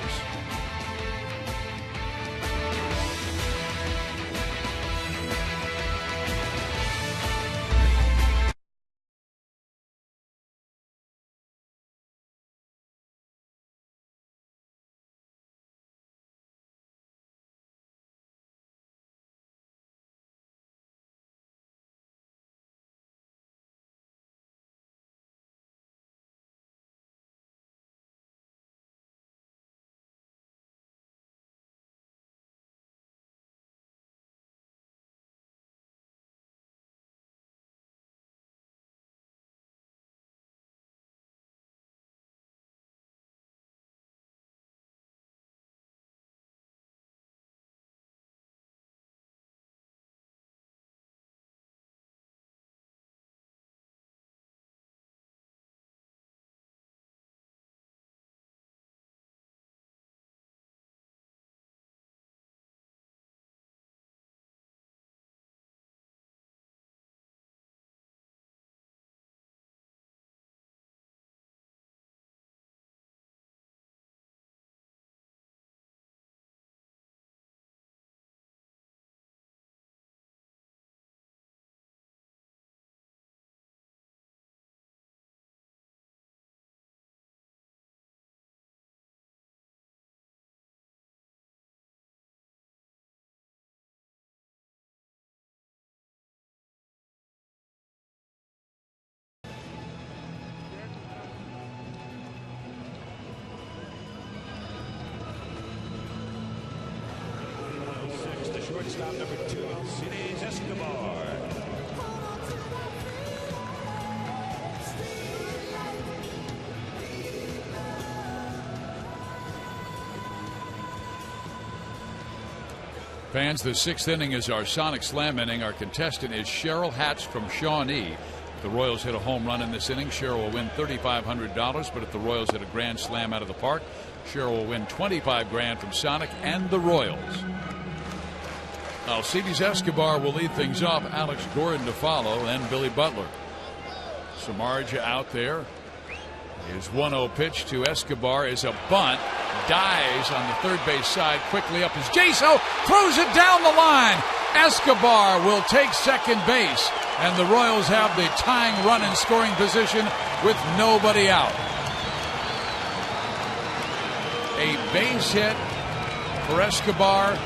Shortstop number 2, Cides Escobar. Fans, the 6th inning is our Sonic Slam inning. Our contestant is Cheryl Hatch from Shawnee. If the Royals hit a home run in this inning, Cheryl will win $3,500. But if the Royals hit a grand slam out of the park, Cheryl will win $25,000 from Sonic and the Royals. Cides Escobar will lead things off. Alex Gordon to follow, and Billy Butler. Samardzija out there. His 1-0 pitch to Escobar is a bunt. Dies on the third base side. Quickly up is Jaso. Throws it down the line. Escobar will take second base. And the Royals have the tying run in scoring position with nobody out. A base hit for Escobar.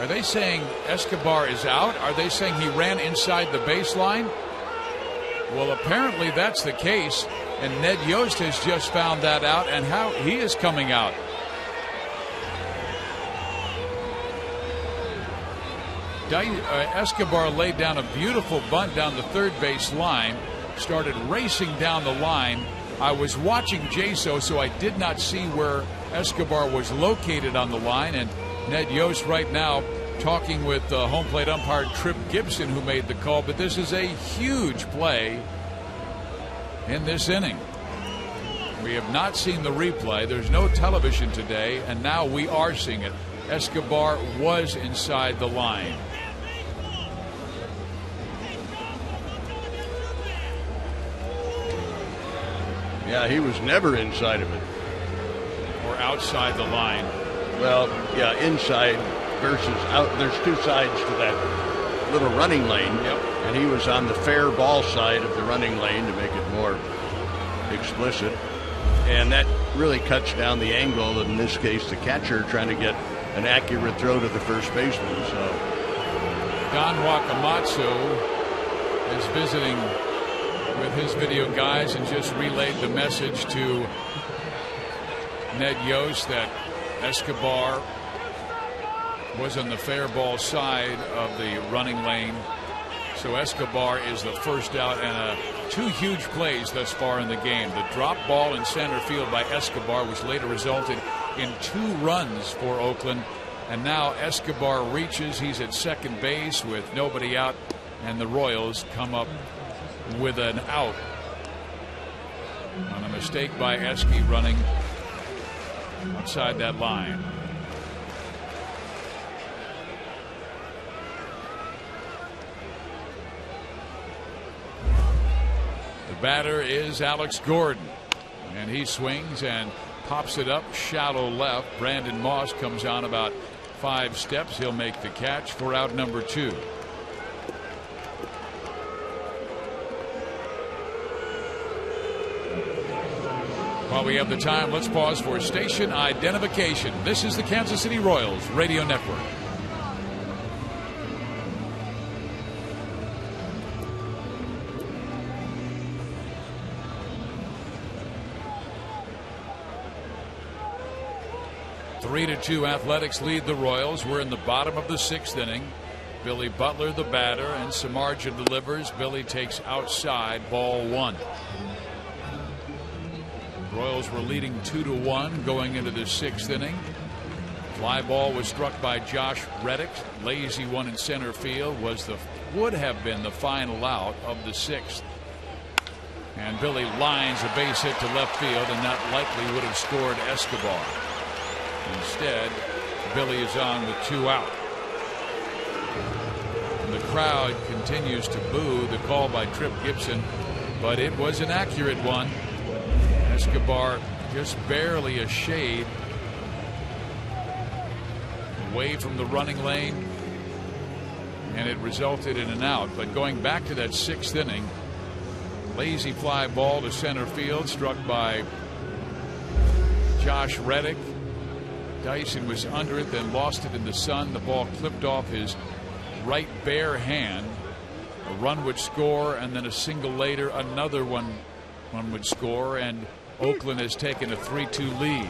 Are they saying Escobar is out? Are they saying he ran inside the baseline? Well, apparently that's the case, and Ned Yost has just found that out, and how he is coming out. Escobar laid down a beautiful bunt down the third base line, started racing down the line. I was watching JSO, so I did not see where Escobar was located on the line, and Ned Yost right now talking with home plate umpire Trip Gibson, who made the call. But this is a huge play in this inning. We have not seen the replay. There's no television today, and now we are seeing it. Escobar was inside the line. Yeah, he was never inside of it. Or outside the line. Well, yeah, inside versus out. There's two sides to that little running lane. Yep. And he was on the fair ball side of the running lane to make it more explicit. And that really cuts down the angle, in this case, the catcher trying to get an accurate throw to the first baseman. So Don Wakamatsu is visiting with his video guys and just relayed the message to Ned Yost that Escobar was on the fair ball side of the running lane. So Escobar is the first out, and two huge plays thus far in the game. The drop ball in center field by Escobar, which later resulted in 2 runs for Oakland. And now Escobar reaches. He's at second base with nobody out, and the Royals come up with an out on a mistake by Esky running outside that line. The batter is Alex Gordon, and he swings and pops it up shallow left. Brandon Moss comes on about 5 steps. He'll make the catch for out number 2. While we have the time, let's pause for station identification. This is the Kansas City Royals Radio Network. Three to 2 Athletics lead the Royals. We're in the bottom of the 6th inning. Billy Butler, the batter, and Samardzija delivers. Billy takes outside, ball 1. Royals were leading 2-1 going into the 6th inning. Fly ball was struck by Josh Reddick. Lazy one in center field would have been the final out of the 6th. And Billy lines a base hit to left field, and that likely would have scored Escobar. Instead, Billy is on with 2 out. And the crowd continues to boo the call by Trip Gibson, but it was an accurate one. Escobar just barely a shade away from the running lane, and it resulted in an out. But going back to that 6th inning, lazy fly ball to center field struck by Josh Reddick. Dyson was under it, then lost it in the sun. The ball clipped off his right bare hand. A run would score, and then a single later another one would score, and Oakland has taken a 3-2 lead.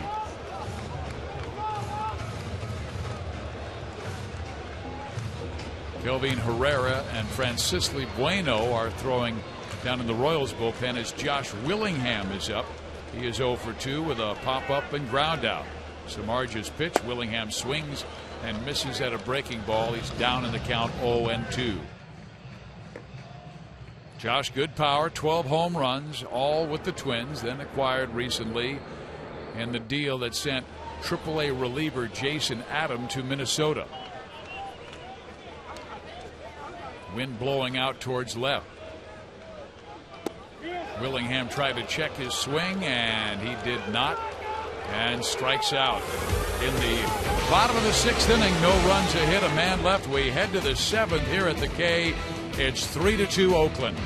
Kelvin Herrera and Francisco Bueno are throwing down in the Royals bullpen as Josh Willingham is up. He is 0 for 2 with a pop-up and ground out. Samardzija's pitch. Willingham swings and misses at a breaking ball. He's down in the count 0-2. Josh, good power, 12 home runs, all with the Twins, then acquired recently in the deal that sent AAA reliever Jason Adam to Minnesota. Wind blowing out towards left. Willingham tried to check his swing, and he did not, and strikes out. In the bottom of the 6th inning, no runs, a hit, a man left. We head to the 7th here at the K. It's 3-2 Oakland.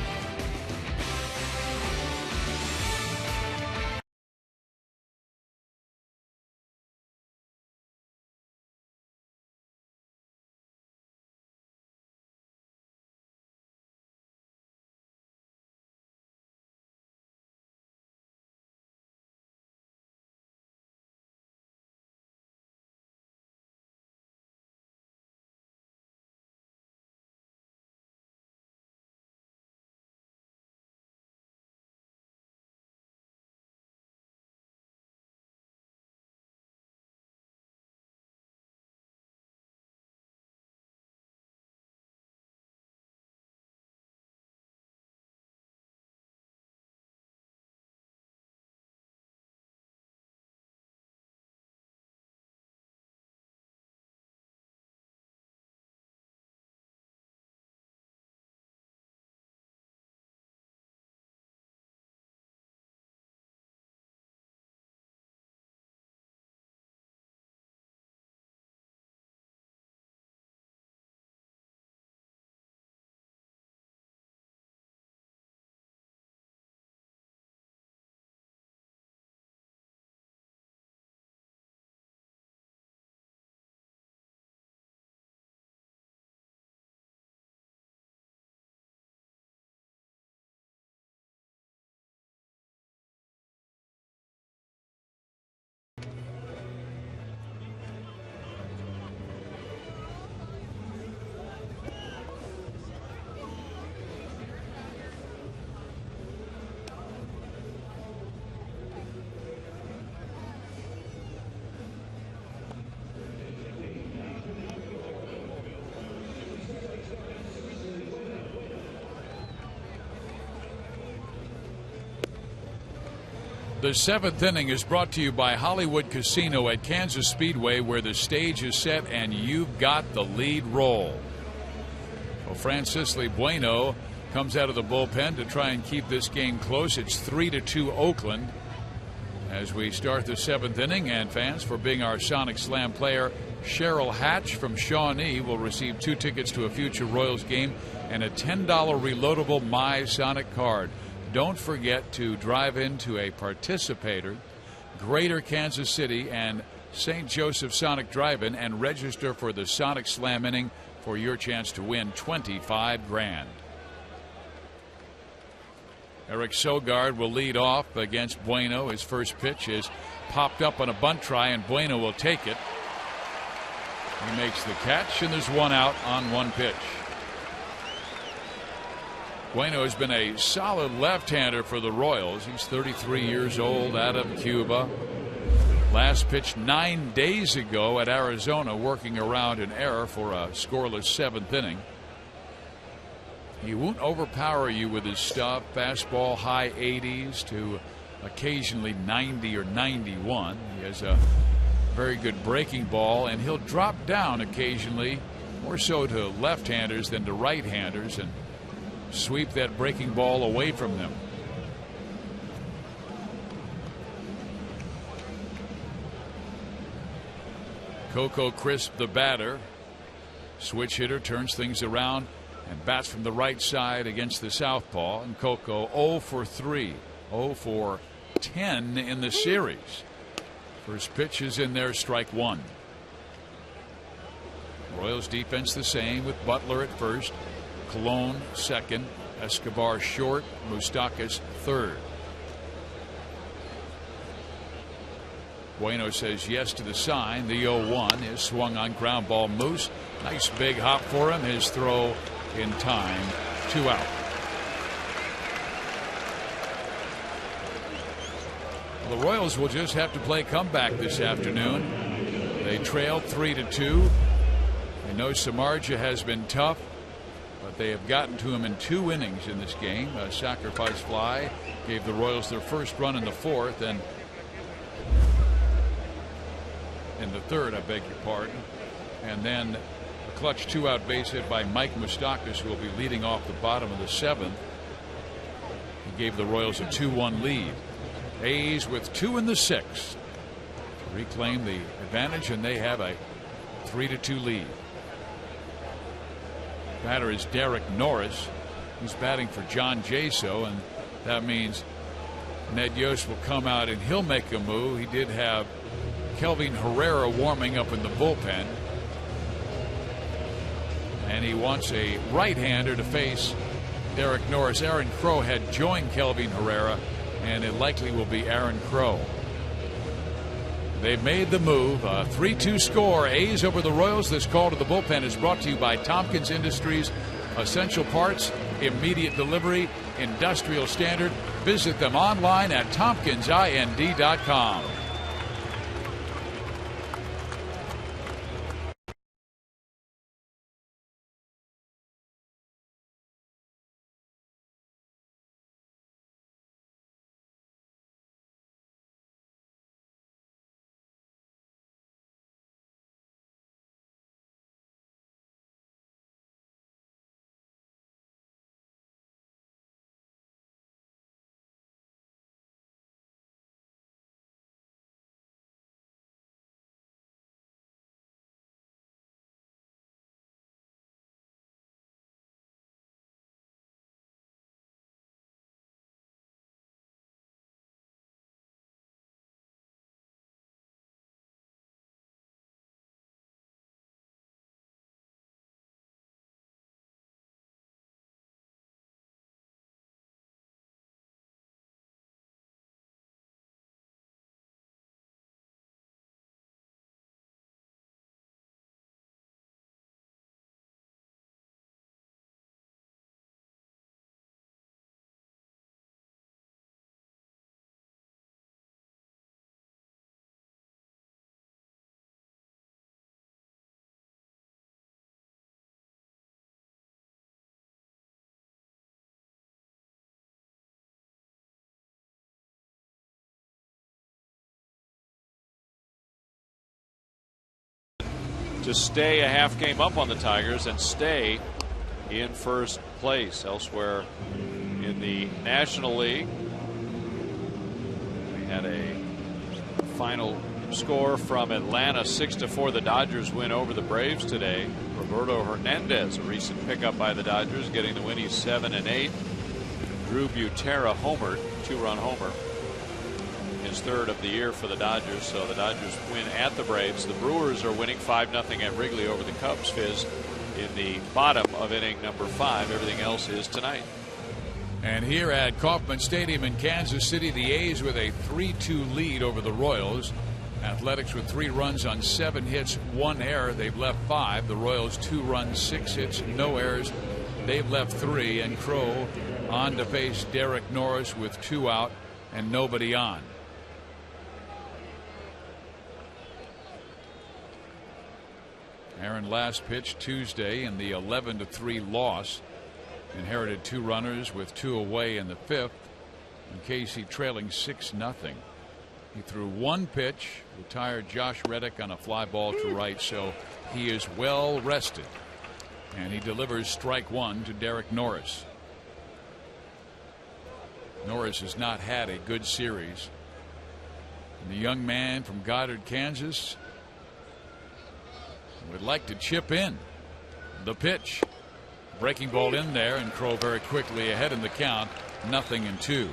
The seventh inning is brought to you by Hollywood Casino at Kansas Speedway, where the stage is set and you've got the lead role. Well, Francisco Bueno comes out of the bullpen to try and keep this game close. It's 3-2 Oakland as we start the seventh inning. And fans, for being our Sonic Slam player, Cheryl Hatch from Shawnee will receive 2 tickets to a future Royals game and a $10 reloadable My Sonic card. Don't forget to drive into a participator, Greater Kansas City and St. Joseph Sonic Drive-In, and register for the Sonic Slam inning for your chance to win $25,000. Eric Sogard will lead off against Bueno. His first pitch is popped up on a bunt try, and Bueno will take it. He makes the catch, and there's 1 out on 1 pitch. Bueno has been a solid left-hander for the Royals. He's 33 years old, out of Cuba. Last pitch 9 days ago at Arizona, working around an error for a scoreless 7th inning. He won't overpower you with his stuff. Fastball high 80s to occasionally 90 or 91. He has a very good breaking ball, and he'll drop down occasionally, more so to left-handers than to right-handers, and sweep that breaking ball away from them. Coco Crisp, the batter, switch hitter, turns things around and bats from the right side against the southpaw. And Coco 0 for 3, 0 for 10 in the series. First pitch is in there, strike 1. Royals defense the same, with Butler at first, Colon second, Escobar short, Moustakas third. Bueno says yes to the sign. The 0-1 is swung on, ground ball. Moose, nice big hop for him. His throw in time. 2 out. The Royals will just have to play comeback this afternoon. They trailed 3-2. I know Samardzija has been tough, but they have gotten to him in 2 innings in this game. A sacrifice fly gave the Royals their first run in the 4th, and in the 3rd, I beg your pardon. And then a clutch 2-out base hit by Mike Moustakas, who will be leading off the bottom of the 7th. He gave the Royals a 2-1 lead. A's with 2 in the 6th to reclaim the advantage, and they have a 3-2 lead. Batter is Derek Norris. He's batting for John Jaso, and that means Ned Yost will come out and he'll make a move. He did have Kelvin Herrera warming up in the bullpen, and he wants a right-hander to face Derek Norris. Aaron Crow had joined Kelvin Herrera, and it likely will be Aaron Crow. They've made the move. 3-2 score. A's over the Royals. This call to the bullpen is brought to you by Tompkins Industries. Essential parts, immediate delivery, industrial standard. Visit them online at tompkinsind.com. to stay a half game up on the Tigers and stay in first place. Elsewhere in the National League, we had a final score from Atlanta, 6-4. The Dodgers win over the Braves today. Roberto Hernandez, a recent pickup by the Dodgers, getting the win. He's 7-8. Drew Butera homered, 2-run homer, his third of the year for the Dodgers. So the Dodgers win at the Braves. The Brewers are winning 5-0 at Wrigley over the Cubs. Fizz in the bottom of inning number 5. Everything else is tonight. And here at Kauffman Stadium in Kansas City, the A's with a 3-2 lead over the Royals. Athletics with 3 runs on 7 hits, 1 error. They've left 5. The Royals 2 runs, 6 hits, no errors. They've left 3. And Crow on to face Derek Norris with 2 out and nobody on. Aaron last pitched Tuesday in the 11-3 loss. Inherited 2 runners with 2 away in the 5th. And KC trailing 6-0. He threw 1 pitch, retired Josh Reddick on a fly ball to right, so he is well rested. And he delivers strike 1 to Derek Norris. Norris has not had a good series. And the young man from Goddard, Kansas, would like to chip in. The pitch. Breaking ball in there, and Crow very quickly ahead in the count, 0-2.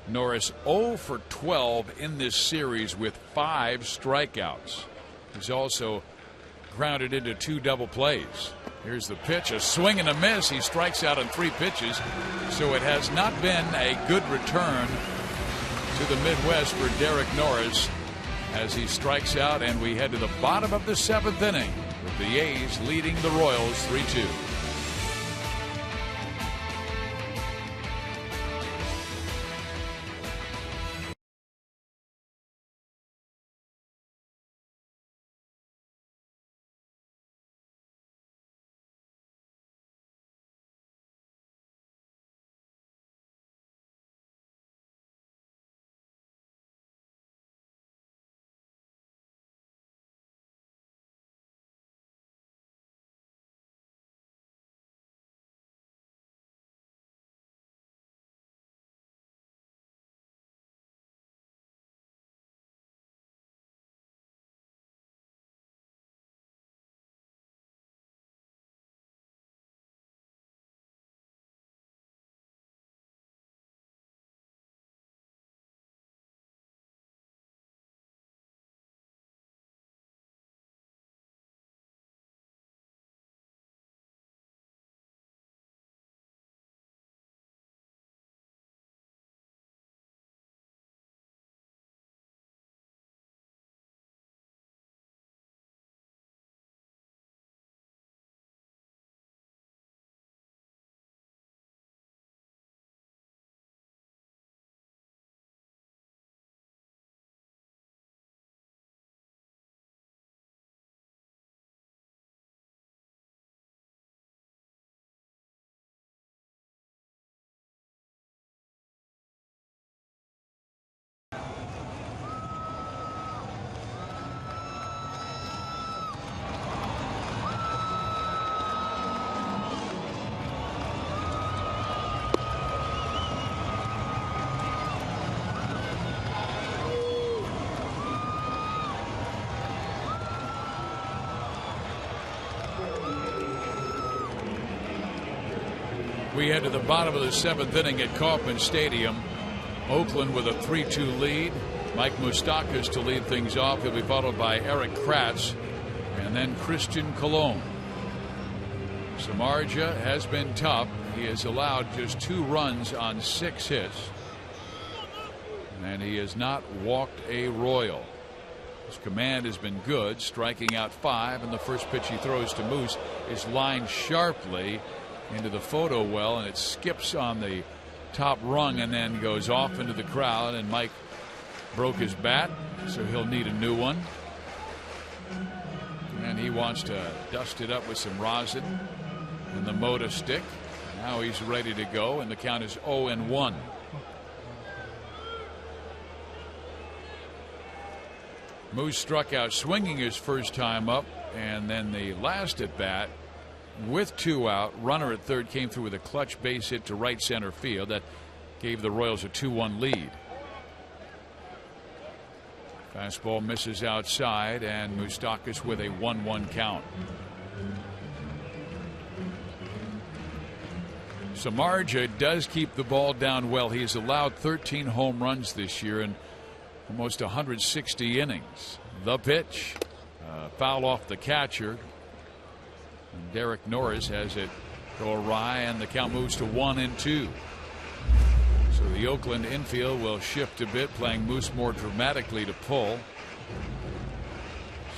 Norris 0 for 12 in this series with 5 strikeouts. He's also grounded into 2 double plays. Here's the pitch, a swing and a miss. He strikes out on 3 pitches, so it has not been a good return to the Midwest for Derek Norris as he strikes out, and we head to the bottom of the 7th inning with the A's leading the Royals 3-2. We head to the bottom of the 7th inning at Kauffman Stadium. Oakland with a 3-2 lead. Mike Moustakas to lead things off. He'll be followed by Eric Kratz and then Christian Colon. Samardzija has been tough. He has allowed just 2 runs on 6 hits. And he has not walked a Royal. His command has been good, striking out 5, and the first pitch he throws to Moose is lined sharply into the photo well, and it skips on the top rung and then goes off into the crowd, and Mike broke his bat, so he'll need a new one. And he wants to dust it up with some rosin and the Moda stick. Now he's ready to go, and the count is 0-1. Moose struck out swinging his first time up, and then the last at bat with 2 out, runner at third, came through with a clutch base hit to right center field that gave the Royals a 2-1 lead. Fastball misses outside, and Moustakas with a 1-1 count. Samardzija does keep the ball down well. He's allowed 13 home runs this year in almost 160 innings. The pitch, foul off the catcher. And Derek Norris has it go awry, and the count moves to 1-2. So the Oakland infield will shift a bit, playing Moose more dramatically to pull.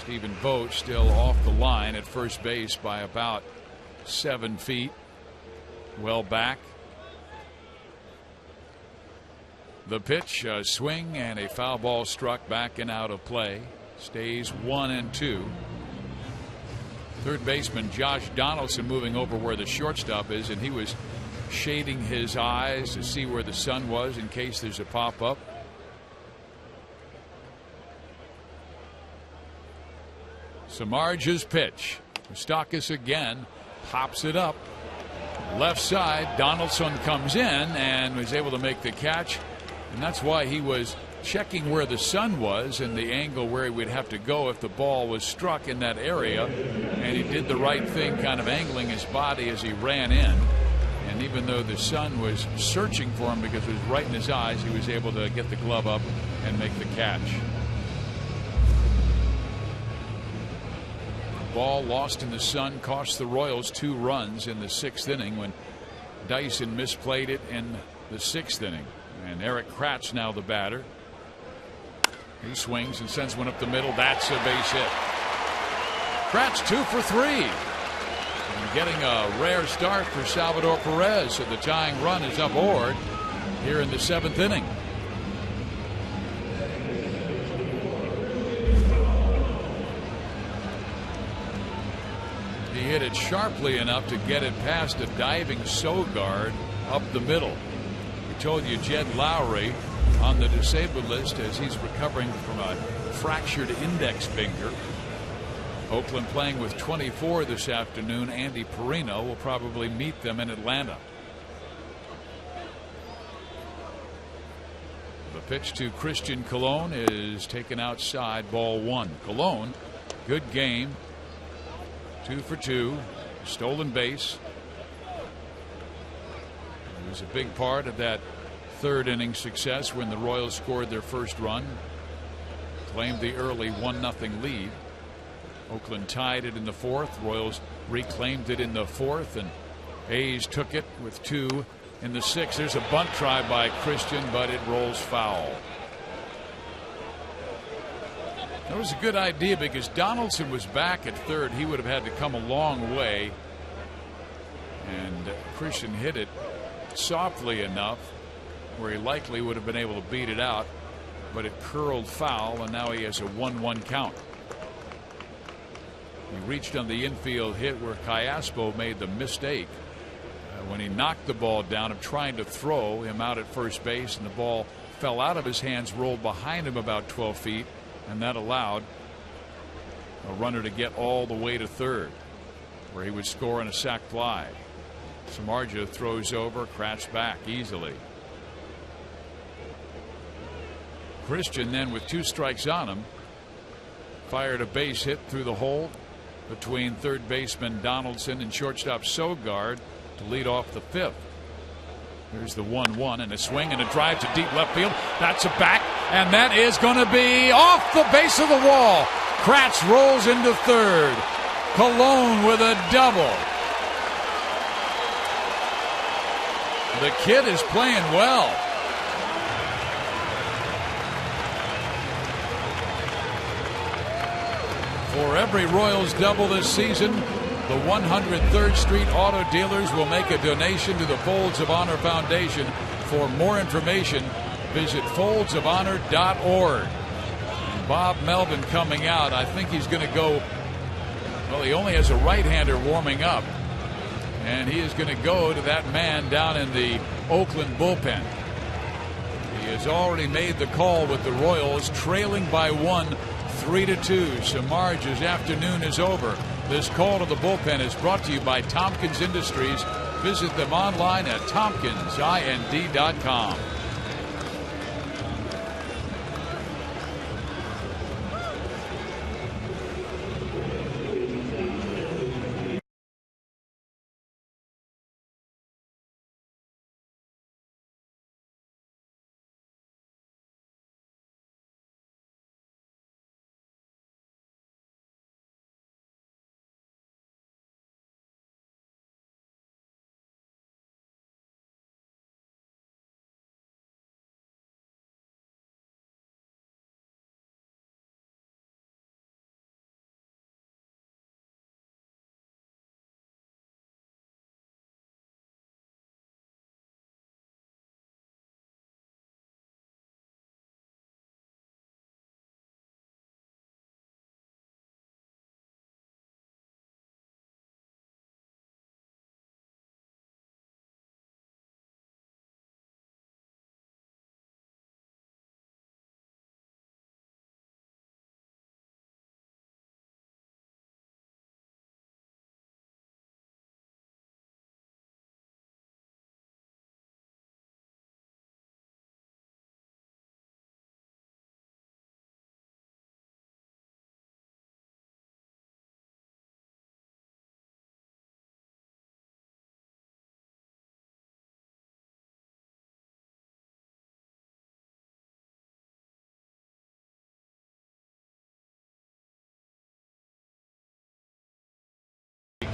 Stephen Vogt still off the line at first base by about 7 feet. Well back. The pitch, a swing, and a foul ball struck back and out of play. Stays 1-2. Third baseman Josh Donaldson moving over where the shortstop is, and he was shading his eyes to see where the sun was in case there's a pop-up. Samardzija's pitch. Moustakas again pops it up. Left side, Donaldson comes in and was able to make the catch, and that's why he was checking where the sun was and the angle where he would have to go if the ball was struck in that area, and he did the right thing, kind of angling his body as he ran in. And even though the sun was searching for him because it was right in his eyes, he was able to get the glove up and make the catch. Ball lost in the sun cost the Royals 2 runs in the 6th inning when Dyson misplayed it in the 6th inning. And Eric Kratz now the batter. He swings and sends one up the middle. That's a base hit. Kratz 2 for 3. And getting a rare start for Salvador Perez. So the tying run is aboard here in the 7th inning. He hit it sharply enough to get it past a diving Sogard up the middle. We told you Jed Lowry on the disabled list as he's recovering from a fractured index finger. Oakland playing with 24 this afternoon. Andy Perino will probably meet them in Atlanta. The pitch to Christian Colon is taken outside, ball 1. Colon, good game. 2 for 2, stolen base. It was a big part of that 3rd inning success when the Royals scored their first run, claimed the early 1-0 lead. Oakland tied it in the 4th. Royals reclaimed it in the 4th, and A's took it with 2 in the 6th. There's a bunt try by Christian, but it rolls foul. That was a good idea because Donaldson was back at third. He would have had to come a long way, and Christian hit it softly enough where he likely would have been able to beat it out, but it curled foul, and now he has a 1-1 count. He reached on the infield hit where Callaspo made the mistake when he knocked the ball down of trying to throw him out at first base, and the ball fell out of his hands, rolled behind him about 12 feet. And that allowed a runner to get all the way to third, where he would score on a sac fly. Samardzija throws over, Kratz back easily. Christian then, with 2 strikes on him, fired a base hit through the hole between third baseman Donaldson and shortstop Sogard to lead off the 5th. Here's the 1-1 and a swing and a drive to deep left field. That's a back, and that is going to be off the base of the wall. Kratz rolls into third. Colon with a double. The kid is playing well. For every Royals double this season, the 103rd Street Auto Dealers will make a donation to the Folds of Honor Foundation. For more information, visit foldsofhonor.org. And Bob Melvin coming out. I think he's going to go, well, he only has a right-hander warming up. And he is going to go to that man down in the Oakland bullpen. He has already made the call with the Royals trailing by 1, 3-2. Samardzij's afternoon is over. This call to the bullpen is brought to you by Tompkins Industries. Visit them online at tompkinsind.com.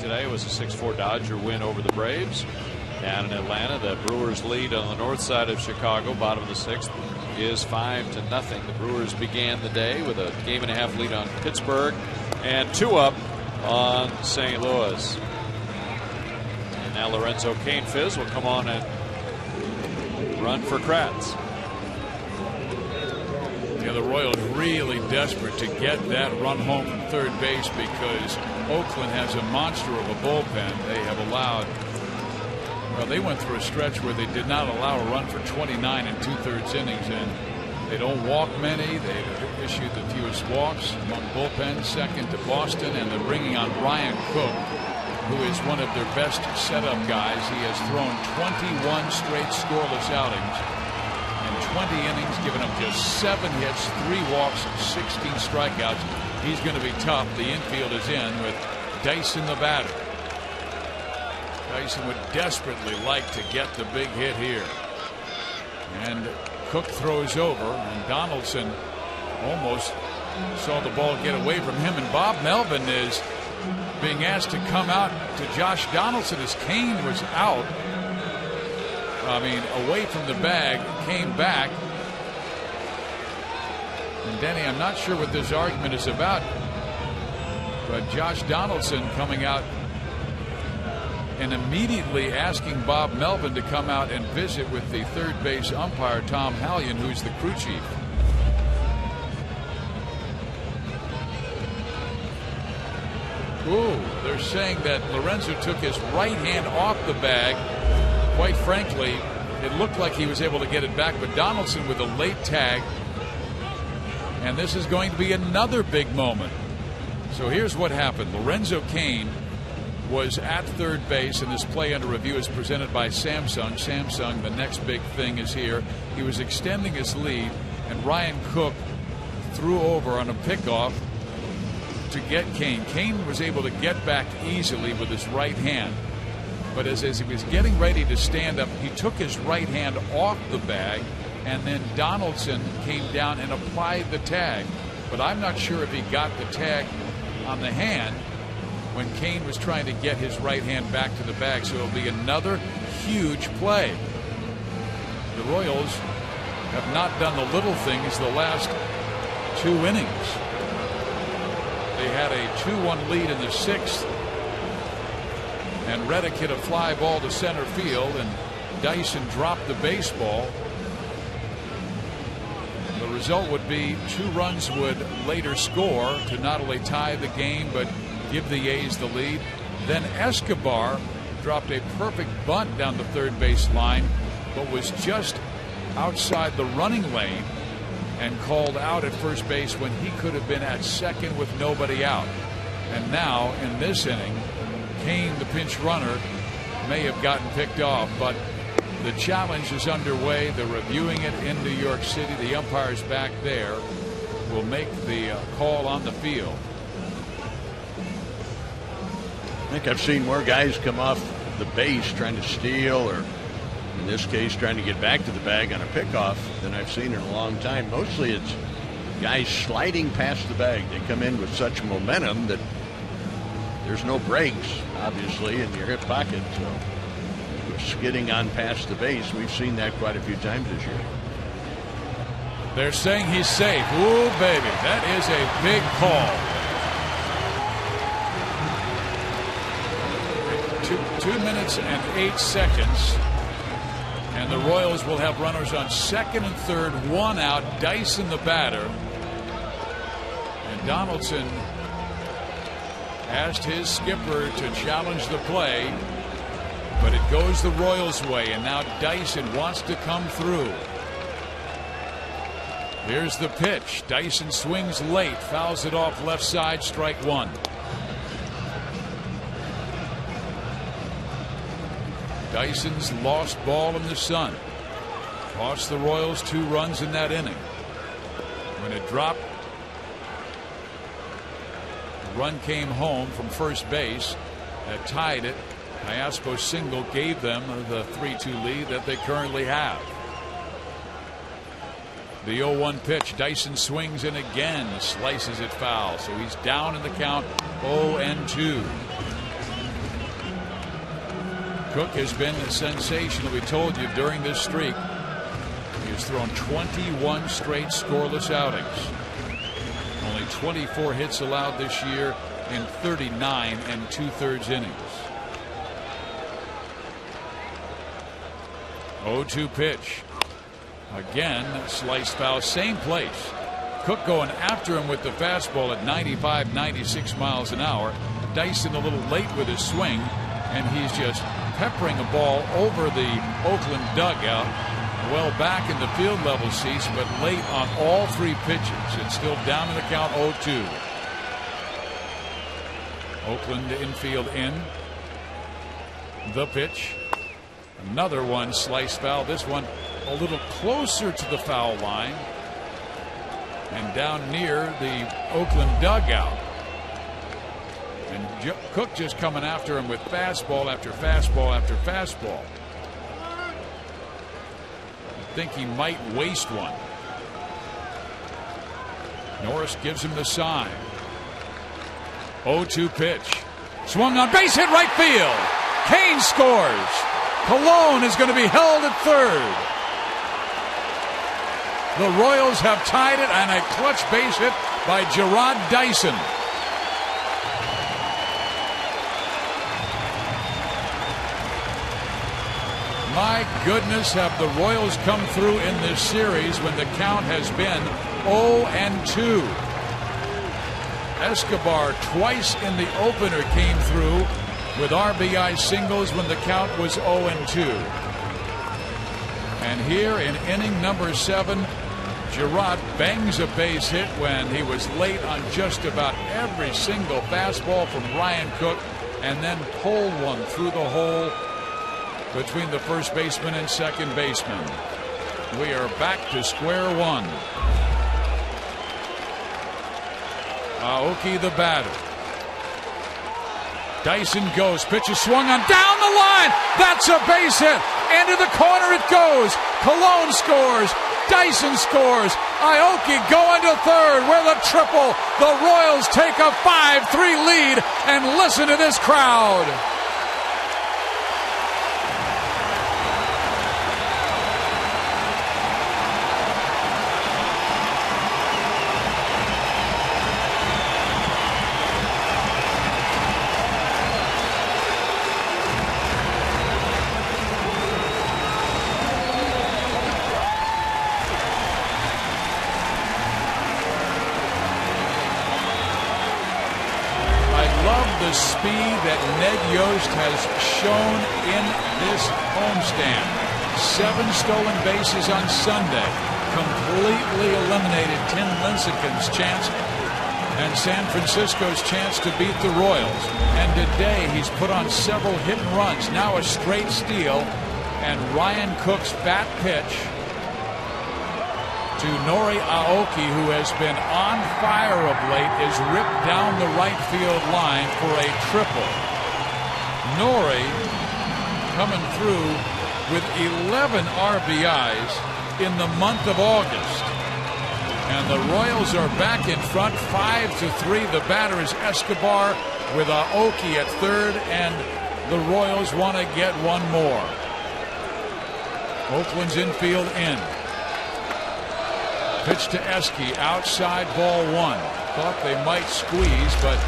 Today was a 6-4 Dodger win over the Braves. Down in Atlanta, the Brewers lead on the north side of Chicago, bottom of the 6th, is 5-0. The Brewers began the day with a 1.5 lead on Pittsburgh and 2 up on St. Louis. And now Lorenzo Cain-Fizz will come on and run for Kratz. Yeah, the Royals really desperate to get that run home from third base because Oakland has a monster of a bullpen. They have allowed, well, they went through a stretch where they did not allow a run for 29 2/3 innings, and they don't walk many. They've issued the fewest walks among bullpens, second to Boston, and they're bringing on Ryan Cook, who is one of their best setup guys. He has thrown 21 straight scoreless outings. 20 innings, giving up just 7 hits, 3 walks, 16 strikeouts. He's going to be tough. The infield is in with Dyson the batter. Dyson would desperately like to get the big hit here. And Cook throws over, and Donaldson almost saw the ball get away from him. And Bob Melvin is being asked to come out to Josh Donaldson as Cain was out. I mean, away from the bag, came back. And Denny, I'm not sure what this argument is about, but Josh Donaldson coming out and immediately asking Bob Melvin to come out and visit with the third base umpire, Tom Hallion, who's the crew chief. Ooh, they're saying that Lorenzo took his right hand off the bag. Quite frankly, it looked like he was able to get it back, but Donaldson with a late tag. And this is going to be another big moment. So here's what happened. Lorenzo Cain was at third base, and this play under review is presented by Samsung. Samsung, the next big thing is here. He was extending his lead, and Ryan Cook threw over on a pickoff to get Cain. Cain was able to get back easily with his right hand. But as he was getting ready to stand up, he took his right hand off the bag, and then Donaldson came down and applied the tag. But I'm not sure if he got the tag on the hand when Cain was trying to get his right hand back to the bag. So it'll be another huge play. The Royals have not done the little things the last 2 innings. They had a 2-1 lead in the 6th. And Reddick hit a fly ball to center field, and Dyson dropped the baseball. The result would be 2 runs would later score to not only tie the game but give the A's the lead. Then Escobar dropped a perfect bunt down the third base line, but was just outside the running lane and called out at first base when he could have been at second with nobody out. And now in this inning, Kane, the pinch runner, may have gotten picked off, but the challenge is underway. They're reviewing it in New York City. The umpires back there will make the call on the field. I think I've seen more guys come off the base trying to steal, or in this case trying to get back to the bag on a pickoff, than I've seen in a long time. Mostly it's guys sliding past the bag. They come in with such momentum that there's no brakes, obviously, in your hip pocket. So skidding on past the base, we've seen that quite a few times this year. They're saying he's safe. Ooh, baby, that is a big call. 2 minutes and 8 seconds. And the Royals will have runners on second and third, one out. Dyson the batter. And Donaldson asked his skipper to challenge the play, but it goes the Royals' way, and now Dyson wants to come through. Here's the pitch. Dyson swings late, fouls it off left side, strike one. Dyson's lost ball in the sun cost the Royals 2 runs in that inning. When it dropped, the run came home from first base that tied it. Iaspo's single gave them the 3-2 lead that they currently have. The 0-1 pitch. Dyson swings and again slices it foul. So he's down in the count, 0-2. Cook has been sensational. We told you during this streak he has thrown 21 straight scoreless outings. Only 24 hits allowed this year in 39 2/3 innings. 0-2 pitch. Again, slice foul, same place. Cook going after him with the fastball at 95, 96 miles an hour. Dyson a little late with his swing, and he's just peppering a ball over the Oakland dugout, well back in the field level seats, but late on all 3 pitches. It's still down in the count, 0-2. Oakland infield in. The pitch. Another one, slice foul. This one a little closer to the foul line and down near the Oakland dugout. And Cook just coming after him with fastball after fastball after fastball. I think he might waste one. Norris gives him the sign. 0-2 pitch. Swung on, base hit, right field. Kane scores. Colon is going to be held at third. The Royals have tied it, and a clutch base hit by Gerard Dyson. My goodness, have the Royals come through in this series when the count has been 0-2. Escobar twice in the opener came through with RBI singles when the count was 0-2. And here in inning number 7, Gerard bangs a base hit when he was late on just about every single fastball from Ryan Cook, and then pulled one through the hole between the first baseman and second baseman. We are back to square one. Aoki the batter. Dyson goes. Pitch is swung on down the line. That's a base hit. Into the corner it goes. Colon scores. Dyson scores. Aoki going to third with a triple. The Royals take a 5-3 lead, and listen to this crowd. Speed that Ned Yost has shown in this homestand. 7 stolen bases on Sunday. completely eliminated Tim Lincecum's chance and San Francisco's chance to beat the Royals. And today he's put on several hit and runs. Now a straight steal, and Ryan Cook's bat pitch to Nori Aoki, who has been on fire of late, is ripped down the right field line for a triple. Nori coming through with 11 RBIs in the month of August. And the Royals are back in front 5-3. The batter is Escobar with Aoki at third, and the Royals want to get one more. Oakland's infield in. Pitch to Esky, outside, ball one. Thought they might squeeze, but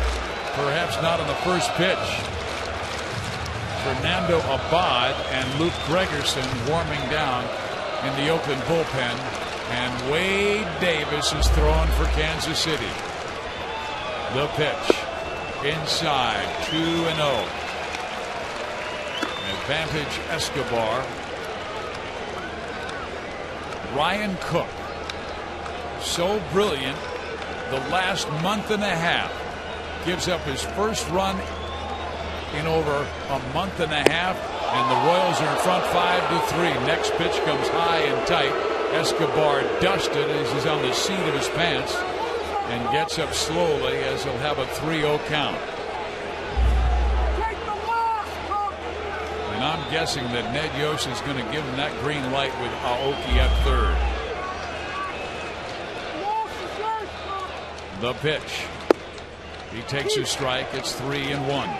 perhaps not on the first pitch. Fernando Abad and Luke Gregerson warming down in the Oakland bullpen. And Wade Davis is throwing for Kansas City. The pitch. Inside, 2-0. Advantage Escobar. Ryan Cook. So brilliant the last month and a half. Gives up his first run in over a month and a half, and the Royals are in front 5-3. Next pitch comes high and tight. Escobar dusted as he's on the seat of his pants and gets up slowly as he'll have a 3-0 count. And I'm guessing that Ned Yost is going to give him that green light with Aoki at third. The pitch. He takes a strike. It's 3-1.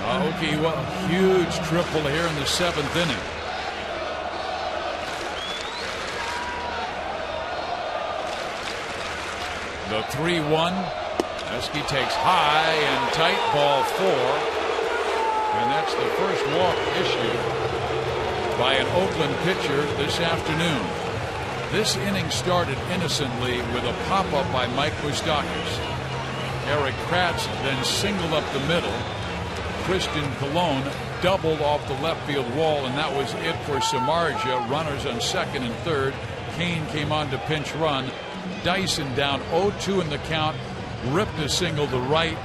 Aoki, what a huge triple here in the 7th inning. The 3-1. Esky takes high and tight, ball 4. And that's the first walk issued by an Oakland pitcher this afternoon. This inning started innocently with a pop-up by Mike Moustakas. Eric Kratz then singled up the middle. Christian Colon doubled off the left field wall, and that was it for Samardzija. Runners on second and third. Kane came on to pinch run. Dyson down 0-2 in the count. Ripped a single to right.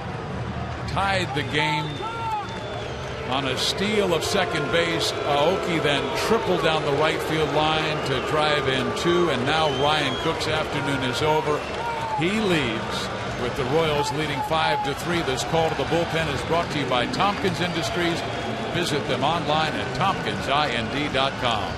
Tied the game on a steal of second base. Aoki then tripled down the right field line to drive in 2, and now Ryan Cook's afternoon is over. He leaves with the Royals leading 5-3. This call to the bullpen is brought to you by Tompkins Industries. Visit them online at tompkinsind.com.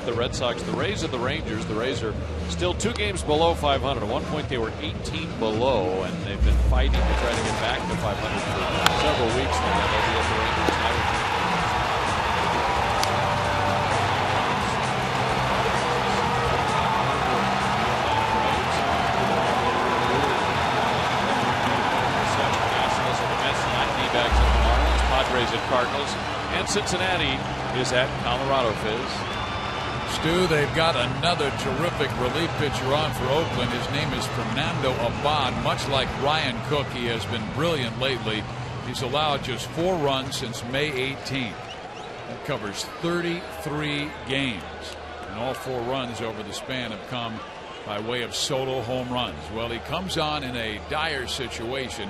The Red Sox, the Rays, and the Rangers. The Rays are still 2 games below 500. At one point they were 18 below, and they've been fighting to try to get back to 500 for several weeks now. They'll be at the Rangers now. Padres at Cardinals. And Cincinnati is at Colorado, Fizz. Stu, they've got another terrific relief pitcher on for Oakland. His name is Fernando Abad. Much like Ryan Cook, he has been brilliant lately. He's allowed just 4 runs since May 18th. He covers 33 games. And all 4 runs over the span have come by way of solo home runs. Well, he comes on in a dire situation.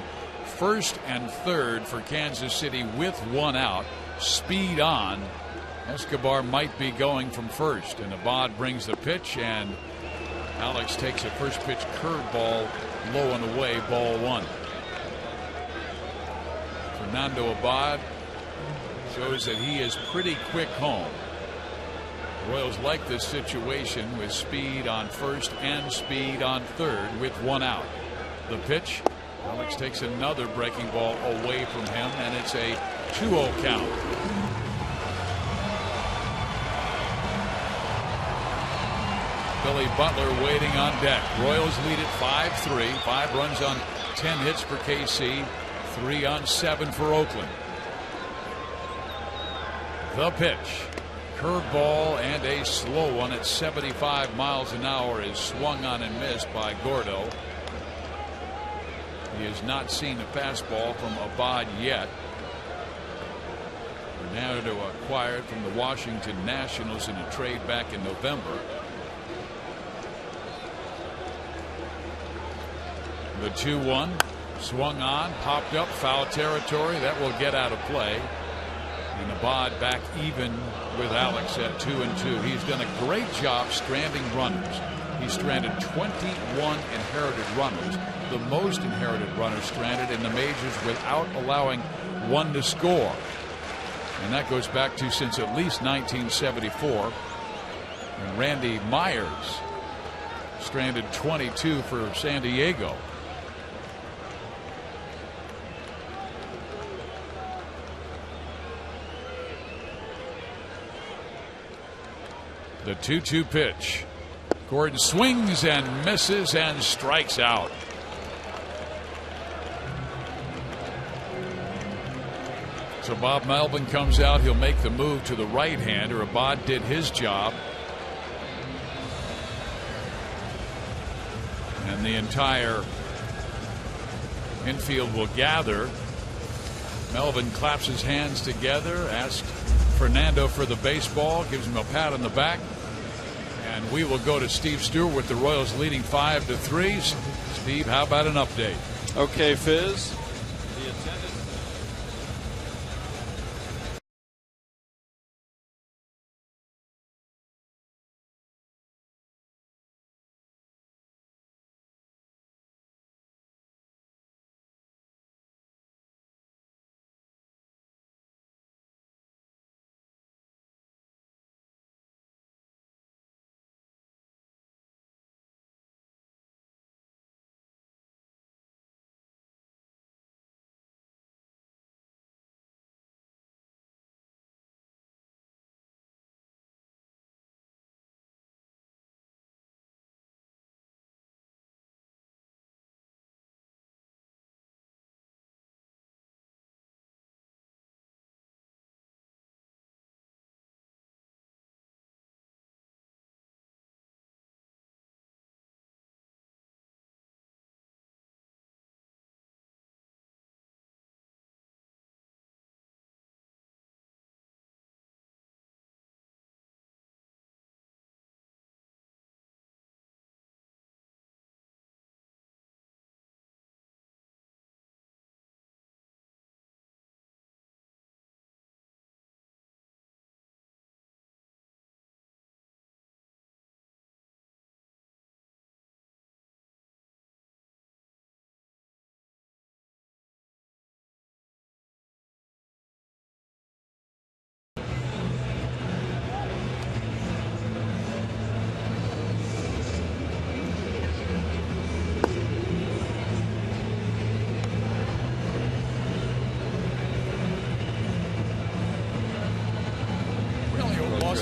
1st and 3rd for Kansas City with 1 out. Speed on. Escobar might be going from first, and Abad brings the pitch, and Alex takes a first pitch curveball low and away, ball 1. Fernando Abad shows that he is pretty quick home. The Royals like this situation with speed on first and speed on third with 1 out. The pitch, Alex takes another breaking ball away from him, and it's a 2-0 count. Billy Butler waiting on deck. Royals lead it 5-3. 5 runs on 10 hits for KC. 3 on 7 for Oakland. The pitch. Curveball and a slow one at 75 miles an hour is swung on and missed by Gordo. He has not seen a fastball from Abad yet. Fernando acquired from the Washington Nationals in a trade back in November. The 2-1 swung on, popped up, foul territory. That will get out of play. And Abad back even with Alex at 2-2. He's done a great job stranding runners. He stranded 21 inherited runners, the most inherited runners stranded in the majors without allowing 1 to score. And that goes back to since at least 1974. And Randy Myers stranded 22 for San Diego. The 2-2 pitch. Gordon swings and misses and strikes out. So Bob Melvin comes out. He'll make the move to the right-hander. Abad did his job. And the entire infield will gather. Melvin claps his hands together, asks Fernando for the baseball, gives him a pat on the back. And we will go to Steve Stewart with the Royals leading 5-3. Steve, how about an update? Okay, Fizz. The attendance.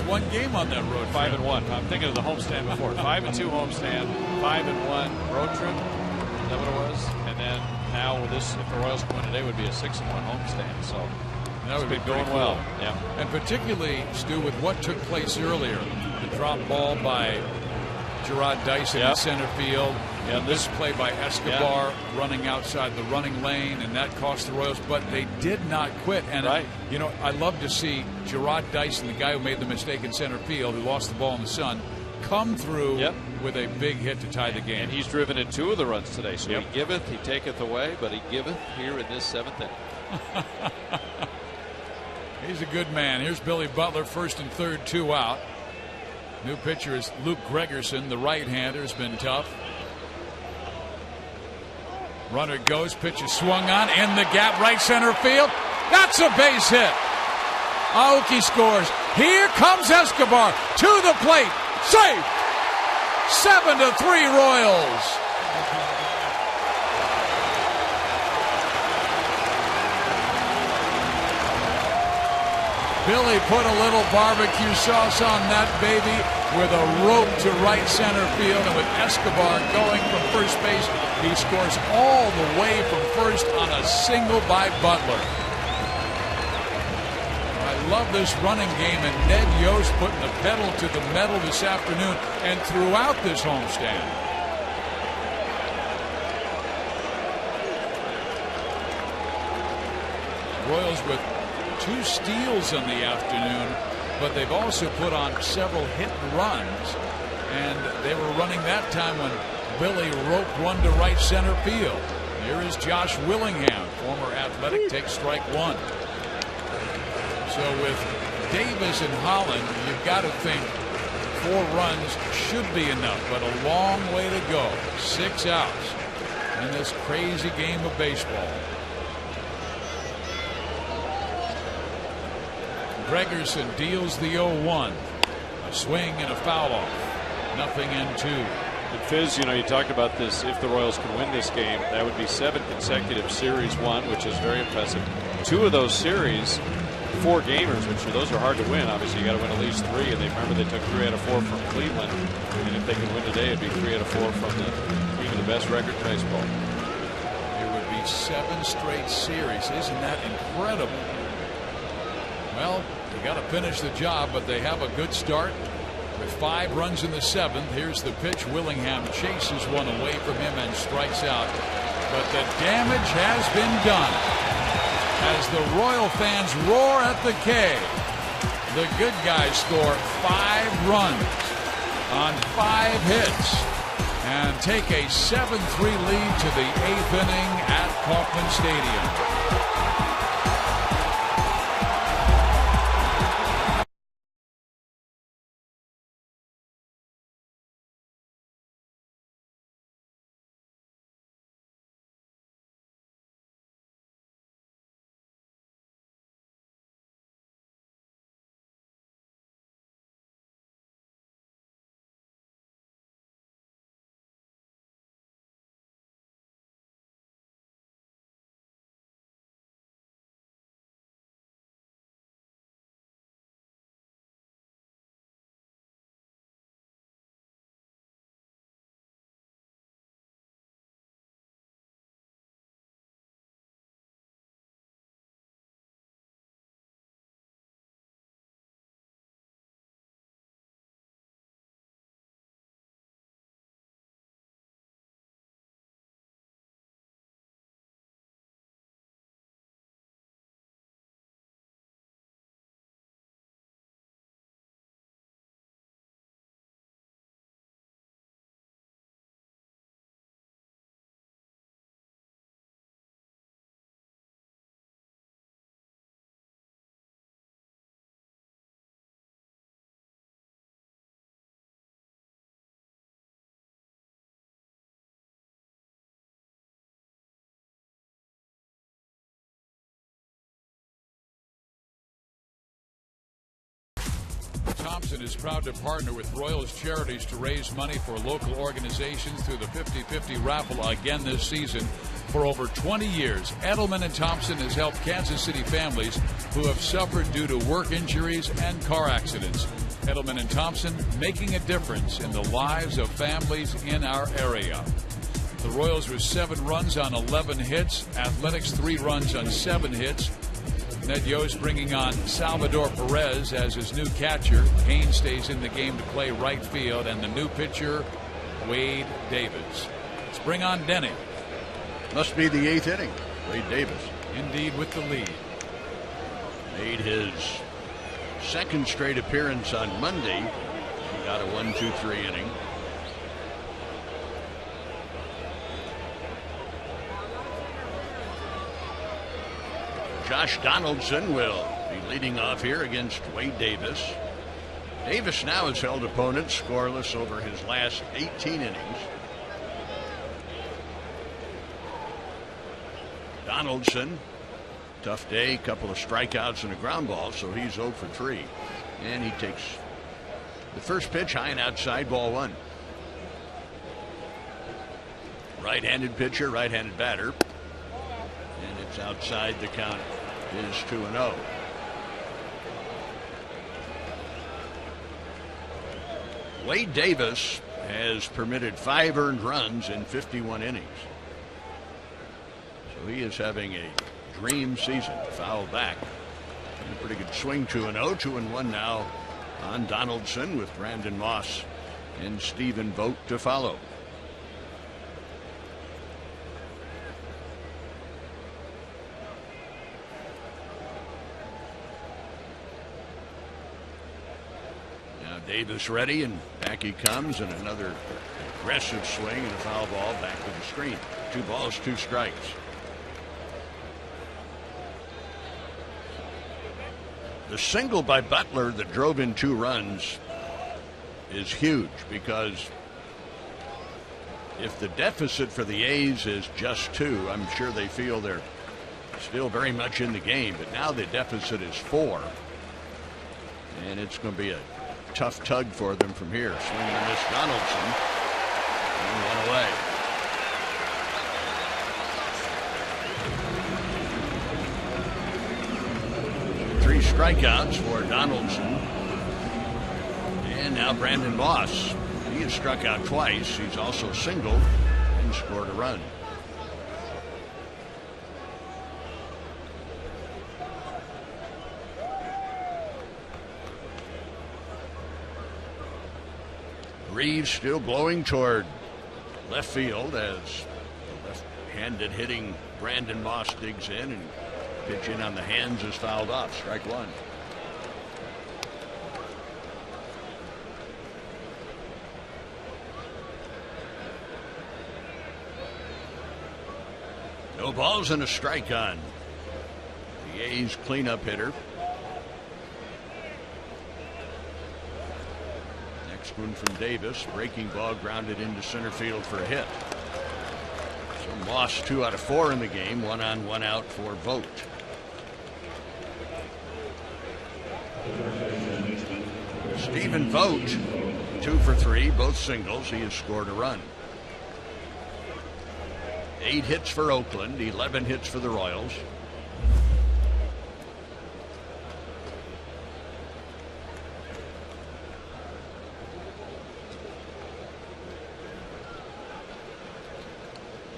One game on that road. 5-1. I'm thinking of the homestand before. 5-2 homestand, 5-1 road trip. Is that what it was? And then now with this, if the Royals win today, would be a 6-1 homestand. So That would be going cool. well. Yeah. And particularly, Stu, with what took place earlier, the drop ball by Gerard Dyson in center field. And this play by Escobar running outside the running lane, and that cost the Royals. But they did not quit. And, you know, I love to see Gerard Dyson, the guy who made the mistake in center field, who lost the ball in the sun, come through with a big hit to tie the game. And he's driven in 2 of the runs today. So he giveth, he taketh away, but he giveth here in this 7th inning. He's a good man. Here's Billy Butler, 1st and 3rd, 2 out. New pitcher is Luke Gregerson, the right-hander, has been tough. Runner goes, pitch is swung on, in the gap, right center field. That's a base hit. Aoki scores. Here comes Escobar to the plate. Safe. 7-3 Royals. Billy put a little barbecue sauce on that baby with a rope to right center field, and with Escobar going from first base, he scores all the way from first on a single by Butler. I love this running game, and Ned Yost putting the pedal to the metal this afternoon and throughout this homestand. Royals with 2 steals in the afternoon, but they've also put on several hit and runs, and they were running that time when Billy roped one to right center field. Here is Josh Willingham, former Athletic, takes strike 1. So with Davis and Holland, you've got to think 4 runs should be enough, but a long way to go. 6 outs in this crazy game of baseball. Gregerson deals the 0-1. A swing and a foul off. Nothing in 2. And Fizz, you know, you talked about this. If the Royals can win this game, that would be 7 consecutive series won, which is very impressive. 2 of those series, 4 gamers, which those are hard to win. Obviously, you got to win at least 3. And they took 3 out of 4 from Cleveland. And if they can win today, it'd be 3 out of 4 from even the best record in baseball. It would be 7 straight series. Isn't that incredible? Well, you got to finish the job, but they have a good start with 5 runs in the 7th. Here's the pitch. Willingham chases one away from him and strikes out. But the damage has been done as the Royal fans roar at the K. The good guys score 5 runs on 5 hits and take a 7-3 lead to the 8th inning at Kauffman Stadium. Thompson is proud to partner with Royals Charities to raise money for local organizations through the 50-50 raffle again this season. For over 20 years, Edelman and Thompson has helped Kansas City families who have suffered due to work injuries and car accidents. Edelman and Thompson making a difference in the lives of families in our area. The Royals with 7 runs on 11 hits. Athletics 3 runs on 7 hits. Ned Yost bringing on Salvador Perez as his new catcher. Haynes stays in the game to play right field, and the new pitcher, Wade Davis. Let's bring on Denny. Must be the 8th inning. Wade Davis. Indeed, with the lead. Made his second straight appearance on Monday. He got a 1-2-3 inning. Josh Donaldson will be leading off here against Wade Davis. Davis now has held opponents scoreless over his last 18 innings. Donaldson, tough day, couple of strikeouts and a ground ball, so he's 0 for 3. And he takes the first pitch high and outside, ball 1. Right-handed pitcher, right-handed batter. And it's outside. The count is 2-0. Wade Davis has permitted 5 earned runs in 51 innings. So he is having a dream season. Foul back. And a pretty good swing. 2-0. 2-1 now on Donaldson, with Brandon Moss and Stephen Vogt to follow. Now Davis ready, and back he comes, and another aggressive swing and a foul ball back to the screen. 2 balls, 2 strikes. The single by Butler that drove in 2 runs is huge, because if the deficit for the A's is just 2, I'm sure they feel they're still very much in the game. But now the deficit is 4, and it's going to be a tough tug for them from here. Swing and miss Donaldson, and 1 away. Strikeouts for Donaldson. And now Brandon Moss. He has struck out twice. He's also singled and scored a run. Reeves still blowing toward left field as the left-handed hitting Brandon Moss digs in, and pitch in on the hands is fouled off. Strike 1. No balls and a strike on the A's cleanup hitter. Next one from Davis. Breaking ball grounded into center field for a hit. So Moss 2 out of 4 in the game. 1 on, 1 out for Vogt. Stephen Vogt 2 for 3, both singles. He has scored a run. 8 hits for Oakland, 11 hits for the Royals.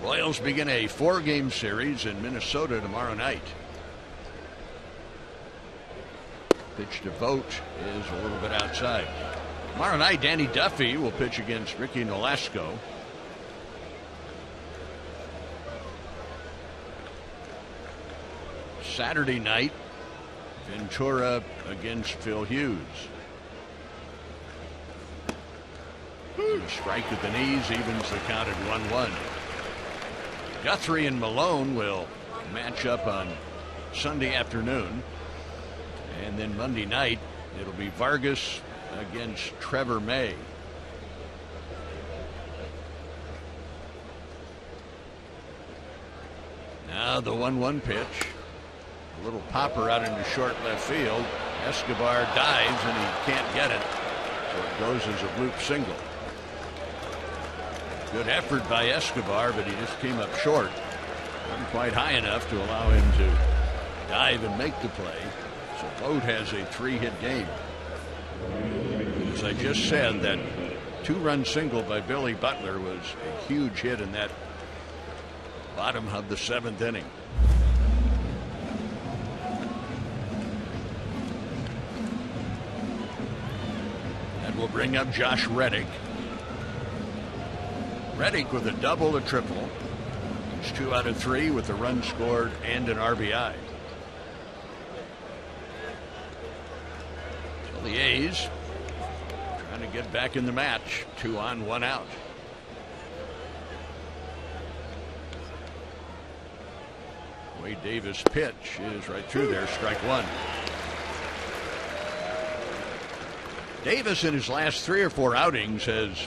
Royals begin a 4-game series in Minnesota tomorrow night. Pitch to Vogt is a little bit outside. Tomorrow night, Danny Duffy will pitch against Ricky Nolasco. Saturday night, Ventura against Phil Hughes. A strike at the knees evens the count at 1-1. Guthrie and Malone will match up on Sunday afternoon. And then Monday night, it'll be Vargas against Trevor May. Now the 1-1 pitch. A little popper out into short left field. Escobar dives and he can't get it. So it goes as a bloop single. Good effort by Escobar, but he just came up short. Wasn't quite high enough to allow him to dive and make the play. So Vogt has a 3-hit game. As I just said, that 2-run single by Billy Butler was a huge hit in that bottom of the 7th inning. will bring up Josh Reddick. Reddick with a double, a triple. He's 2 out of 3 with a run scored and an RBI. So the A's trying to get back in the match. 2 on, 1 out. Wade Davis pitch is right through there. Strike 1. Davis in his last 3 or 4 outings has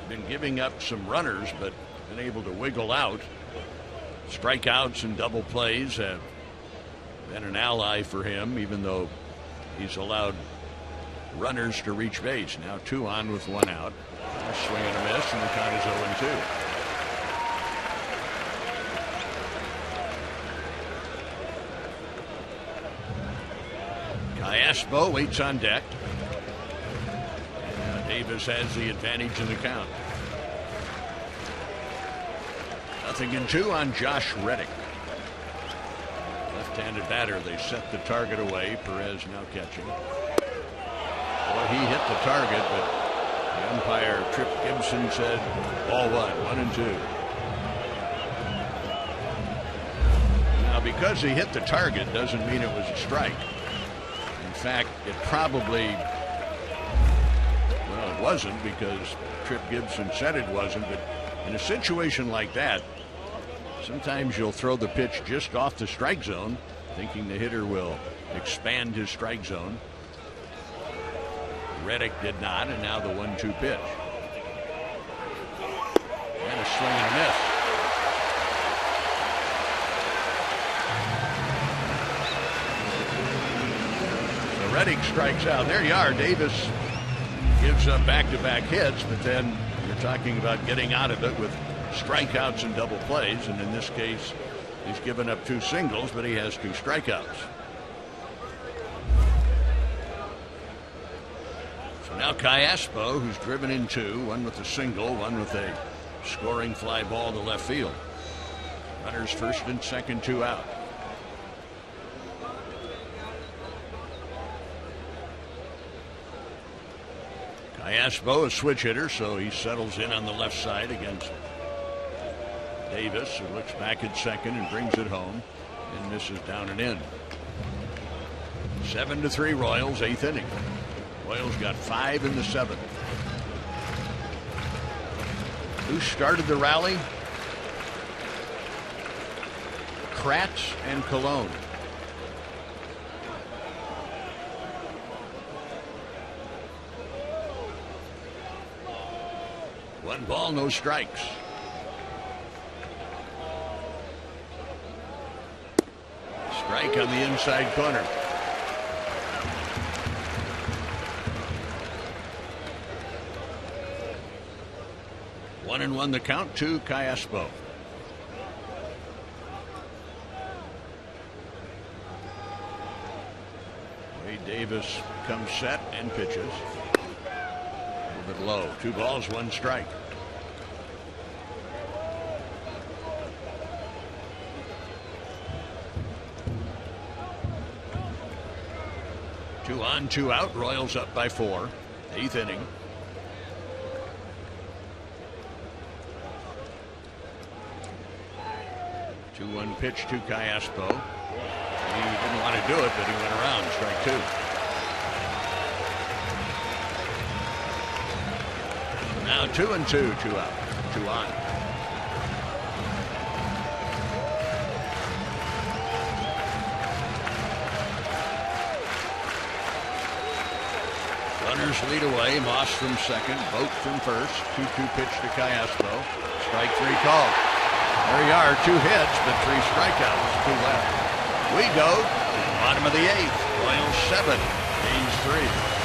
been giving up some runners, but been able to wiggle out. Strikeouts and double plays have been an ally for him, even though he's allowed runners to reach base. Now 2 on with 1 out. A swing and a miss, and the count is 0-2. Aspo waits on deck. Davis has the advantage in the count. 0-2 on Josh Reddick. Left-handed batter. They set the target away. Perez now catching. Well, he hit the target, but the umpire, Trip Gibson, said ball 1-2. Now, because he hit the target doesn't mean it was a strike. In fact, it probably, well, it wasn't, because Trip Gibson said it wasn't. But in a situation like that, sometimes you'll throw the pitch just off the strike zone, thinking the hitter will expand his strike zone. Reddick did not, and now the 1-2 pitch. And a swing and a miss. Reddick strikes out. There you are. Davis gives up back-to-back hits, but then you're talking about getting out of it with strikeouts and double plays, and in this case he's given up 2 singles, but he has 2 strikeouts. So now Aspo, who's driven in 2, 1 with a single, 1 with a scoring fly ball to left field. Runners first and second, 2 out. Aspo, a switch hitter, so he settles in on the left side against Davis, who looks back at second and brings it home, and misses down and in. 7-3 Royals, 8th inning. Royals got 5 in the 7th. Who started the rally? Kratz and Cologne. One ball, no strikes. Strike on the inside corner. One and one the count to Aspo. Wade Davis comes set and pitches. A little bit low. 2 balls, 1 strike. Two on, 2 out. Royals up by 4. 8th inning. Two 1 pitch to Aspo. He didn't want to do it, but he went around. Strike 2. So now 2-2, 2 out. 2 on. Runners lead away. Moss from second. Vogt from first. 2-2 pitch to Aspo. Strike 3 called. There you are. 2 hits, but 3 strikeouts. 2 left. We go to the bottom of the 8th. Royals 7. A's 3.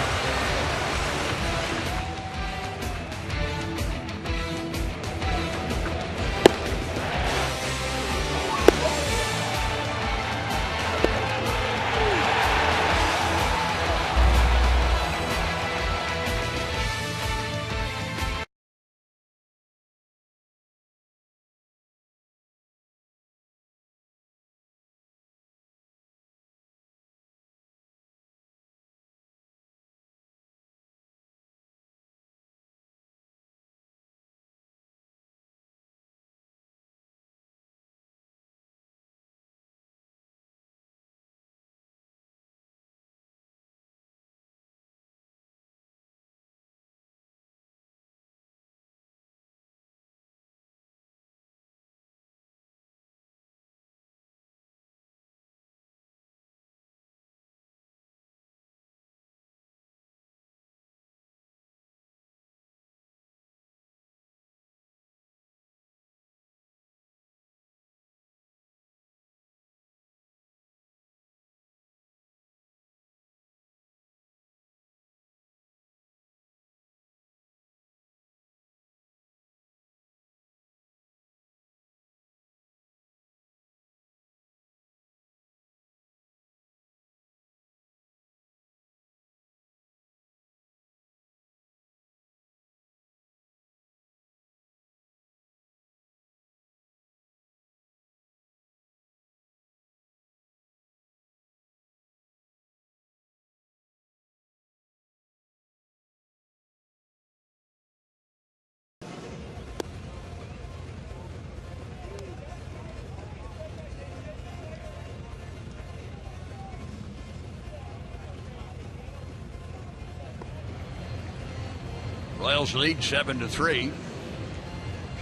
Royals lead 7-3.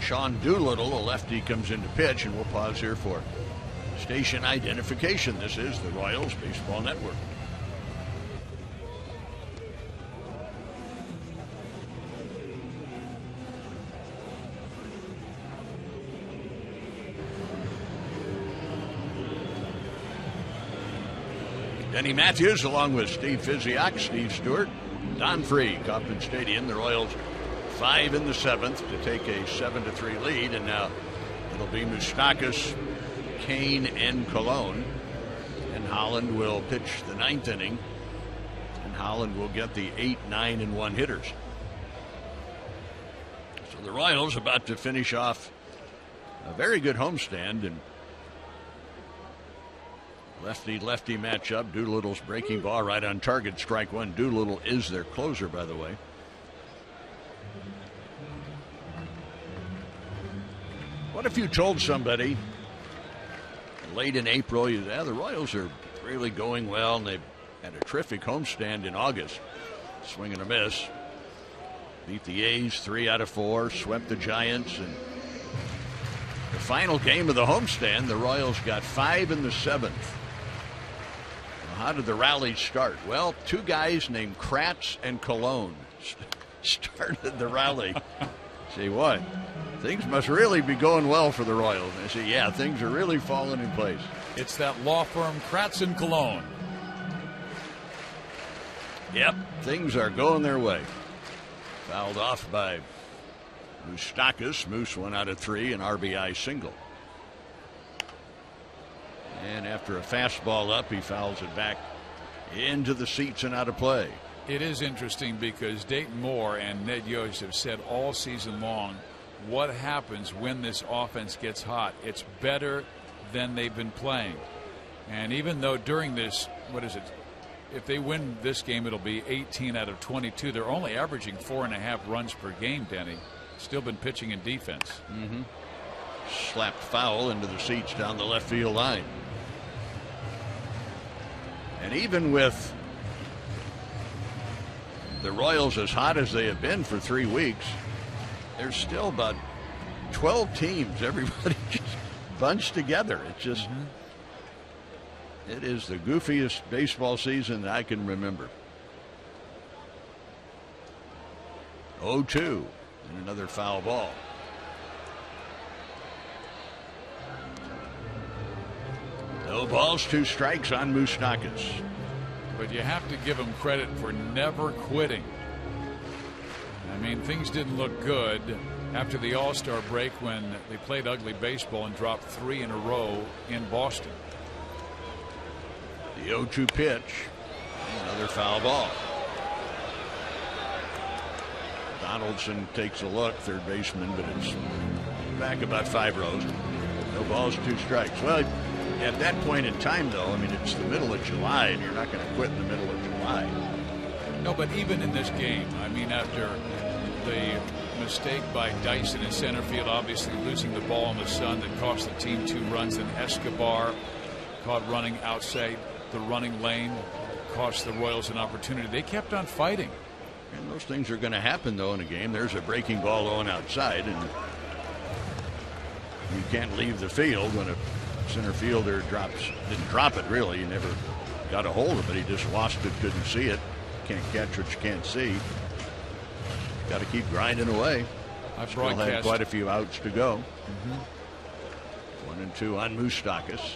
Sean Doolittle, a lefty, comes in to pitch, and we'll pause here for station identification. This is the Royals Baseball Network. Denny Matthews along with Steve Physiak, Steve Stewart, Don Free, Kauffman Stadium. The Royals 5 in the 7th to take a 7-3 lead, and now it'll be Moustakas, Kane, and Colon. And Holland will pitch the 9th inning, and Holland will get the 8, 9, and 1 hitters. So the Royals about to finish off a very good homestand, and lefty-lefty matchup. Doolittle's breaking ball right on target, strike one. Doolittle is their closer, by the way. What if you told somebody late in April, the Royals are really going well, and they've had a terrific homestand in August. Swing and a miss. Beat the A's 3 out of 4, swept the Giants, and the final game of the homestand, the Royals got 5 in the 7th. How did the rally start? Well, 2 guys named Kratz and Colon started the rally. Say what? Things must really be going well for the Royals. And I say, yeah, things are really falling in place. It's that law firm Kratz and Colon. Yep, things are going their way. Fouled off by Moustakas. Moose 1 out of 3, an RBI single. And after a fastball up, he fouls it back into the seats and out of play. It is interesting because Dayton Moore and Ned Yost have said all season long, what happens when this offense gets hot? It's better than they've been playing. And even though during this, if they win this game, it'll be 18 out of 22. They're only averaging 4.5 runs per game, Denny. Still been pitching in defense. Mm-hmm. Slapped foul into the seats down the left field line. And even with the Royals as hot as they have been for 3 weeks, there's still about 12 teams. Everybody just bunched together. It's just, It is the goofiest baseball season that I can remember. 0-2 and another foul ball. No balls, 2 strikes on Moustakas. But you have to give him credit for never quitting. I mean, things didn't look good after the All-Star break when they played ugly baseball and dropped 3 in a row in Boston. The 0-2 pitch. Another foul ball. Donaldson takes a look, third baseman, but it's back about 5 rows. No balls, 2 strikes. Well, at that point in time, though, I mean, it's the middle of July, and you're not going to quit in the middle of July. No, but even in this game, I mean, after the mistake by Dyson in center field, obviously losing the ball in the sun that cost the team 2 runs, and Escobar caught running outside the running lane, cost the Royals an opportunity. They kept on fighting. And those things are going to happen, though, in a game. There's a breaking ball going outside, and you can't leave the field when a center fielder didn't drop it, really. He never got a hold of it. He just lost it, couldn't see it. Can't catch what you can't see. Got to keep grinding away. Still had quite a few outs to go. 1-2 on Moustakas.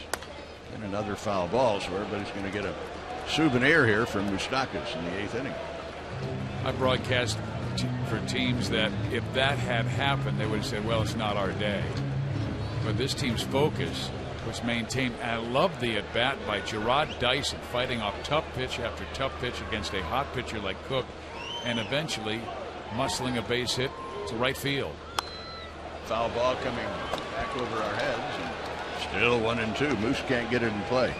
And another foul ball, so everybody's going to get a souvenir here from Moustakas in the 8th inning. I broadcast for teams that if that had happened, they would have said, well, it's not our day. But this team's focus was maintained. And I love the at-bat by Gerard Dyson, fighting off tough pitch after tough pitch against a hot pitcher like Cook, and eventually muscling a base hit to right field. Foul ball coming back over our heads. And still 1-2. Moose can't get it in play.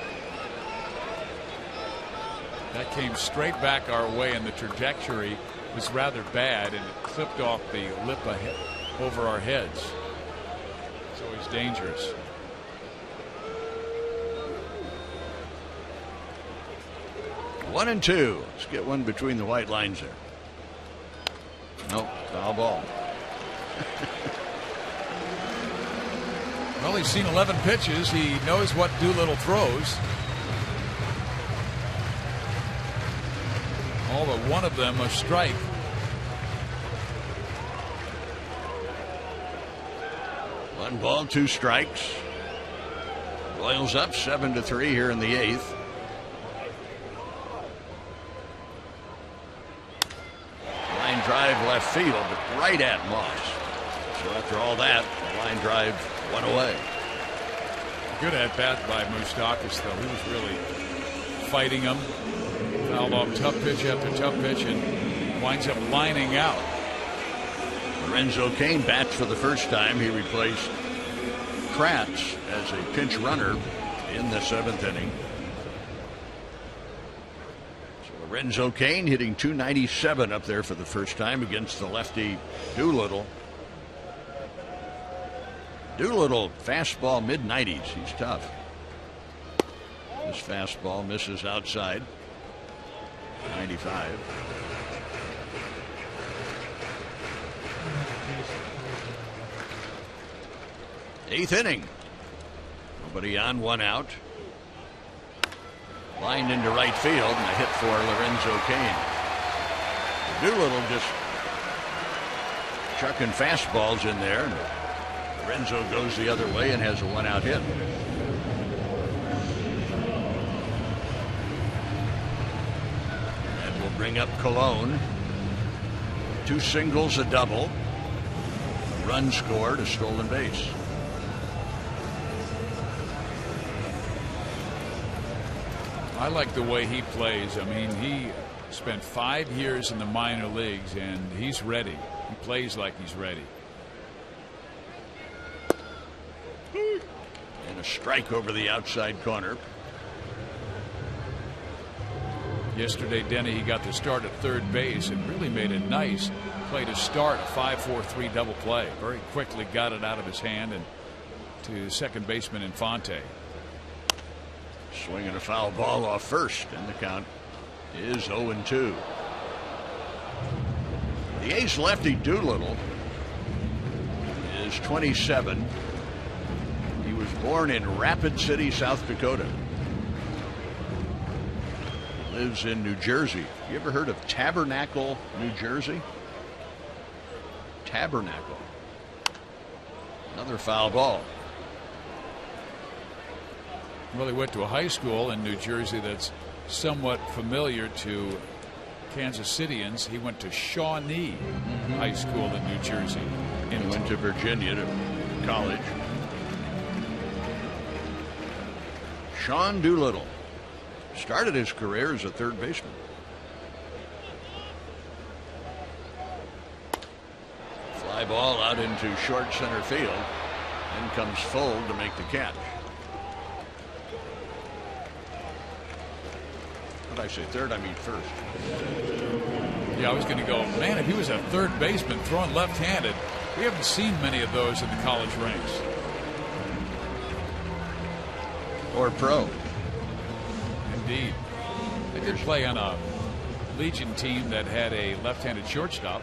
That came straight back our way, and the trajectory was rather bad, and it clipped off the lip ahead, over our heads. It's always dangerous. One and two. Let's get one between the white lines there. Nope. Foul ball. Well, he's seen 11 pitches. He knows what Doolittle throws. All but one of them a strike. One ball, 2 strikes. Royals up 7-3 here in the 8th. Line drive left field, but right at Moss. So after all that, the line drive went away. Good at bat by Moustakas, though. He was really fighting him. Fouled off tough pitch after tough pitch and winds up lining out. Lorenzo Cain bats for the first time. He replaced Kratz as a pinch runner in the 7th inning. So Lorenzo Cain hitting .297 up there for the first time against the lefty Doolittle. Doolittle fastball mid-90s. He's tough. This fastball misses outside. 95. Eighth inning. Nobody on, 1 out. Lined into right field, and a hit for Lorenzo Cain. Doolittle just chucking fastballs in there, and Lorenzo goes the other way and has a 1-out hit. And will bring up Colon. 2 singles, a double. A run scored, a stolen base. I like the way he plays. I mean, he spent 5 years in the minor leagues, and he's ready. He plays like he's ready. And a strike over the outside corner. Yesterday, Denny, he got the start at third base and really made a nice play to start, a 5-4-3 double play. Very quickly got it out of his hand and to second baseman Infante. Swinging a foul ball off first, and the count is 0-2. The A's lefty Doolittle is 27. He was born in Rapid City, South Dakota. Lives in New Jersey. You ever heard of Tabernacle, New Jersey? Tabernacle. Another foul ball. Well, he went to a high school in New Jersey that's somewhat familiar to Kansas Cityans. He went to Shawnee High School in New Jersey. He went to Virginia to college. Sean Doolittle started his career as a third baseman. Fly ball out into short center field. Then comes Fold to make the catch. What did I say, third? I mean first. Yeah, I was going to go, man, if he was a third baseman throwing left-handed, we haven't seen many of those in the college ranks. Or pro. Indeed. I did play on a Legion team that had a left-handed shortstop.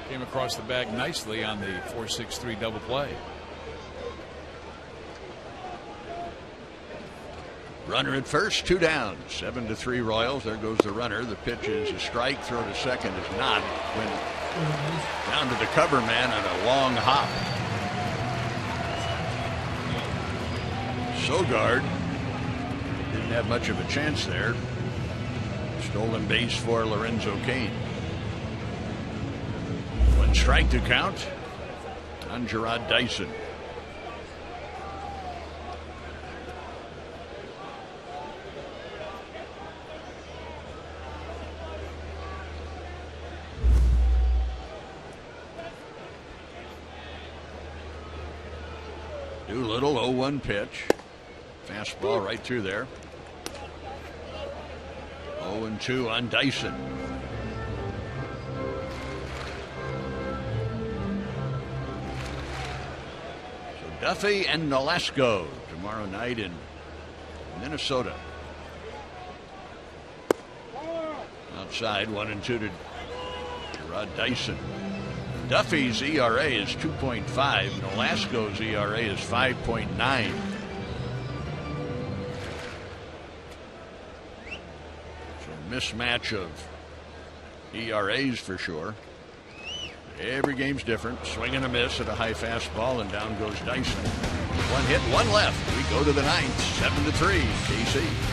Came across the bag nicely on the 4-6-3 double play. Runner at first, 2 down. 7-3 Royals. There goes the runner. The pitch is a strike. Throw to second is not. Went down to the cover man on a long hop. Sogard didn't have much of a chance there. Stolen base for Lorenzo Cain. 1 strike to count on Gerard Dyson. Doolittle, 0-1 pitch. Fastball right through there. 0-2 on Dyson. So Duffy and Nolasco tomorrow night in Minnesota. Outside, 1-2 to Rod Dyson. Duffy's ERA is 2.5. Nolasco's ERA is 5.9. So mismatch of ERAs for sure. Every game's different. Swing and a miss at a high fastball, and down goes Dyson. One hit, one left. We go to the ninth. 7-3, KC.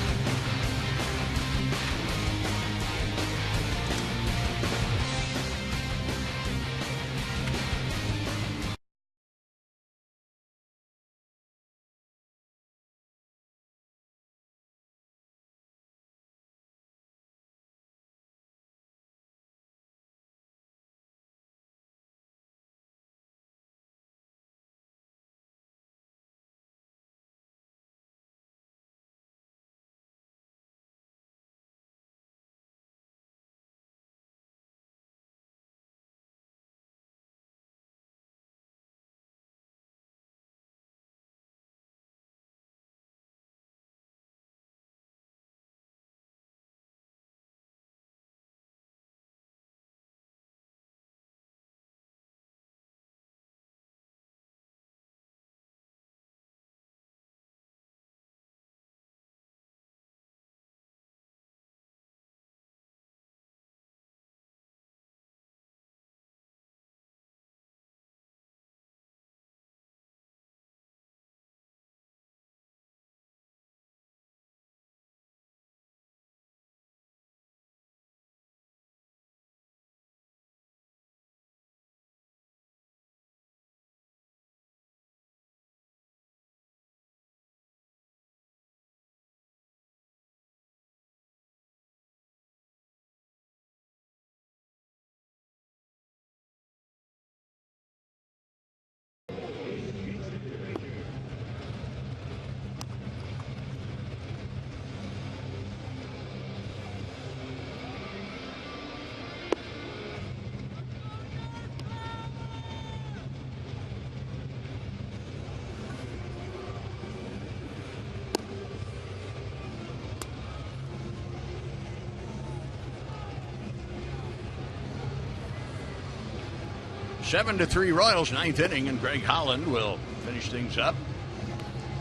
Seven to 3 Royals, ninth inning, and Greg Holland will finish things up.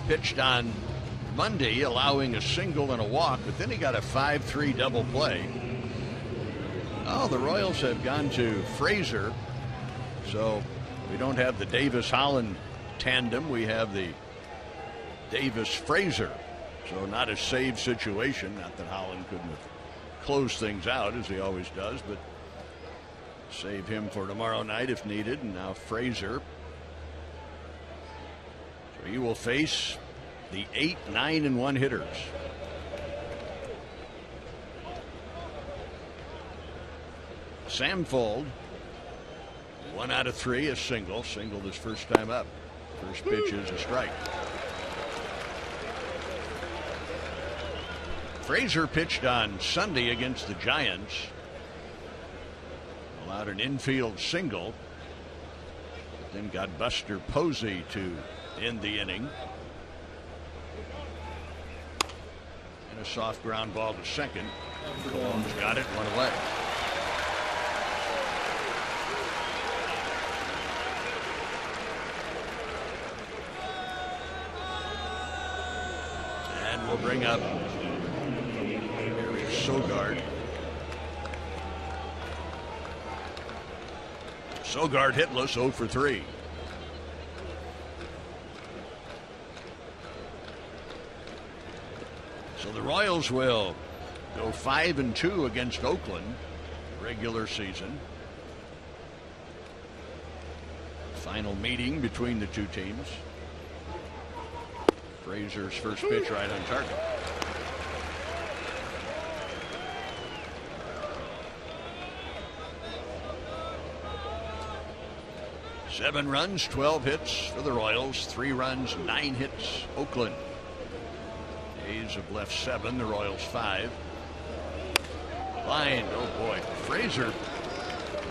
Pitched on Monday, allowing a single and a walk, but then he got a 5-3 double play. Oh, the Royals have gone to Frazier, so we don't have the Davis-Holland tandem. We have the Davis-Frazier, so not a save situation. Not that Holland couldn't have closed things out as he always does, but save him for tomorrow night if needed. And now Frazier. So he will face the 8, 9, and 1 hitters. Samfold, 1 out of 3, a single. Singled his first time up. First pitch is a strike. Frazier pitched on Sunday against the Giants. Allowed an infield single. Then got Buster Posey to end the inning. And a soft ground ball to second. Colom's got it, 1 away. And we'll bring up Sogard. Sogard hitless, 0 for 3. So the Royals will go 5-2 against Oakland regular season. Final meeting between the two teams. Frazier's first pitch right on target. Seven runs, 12 hits for the Royals. 3 runs, 9 hits, Oakland. A's have left 7, the Royals 5. Line, oh boy. Frazier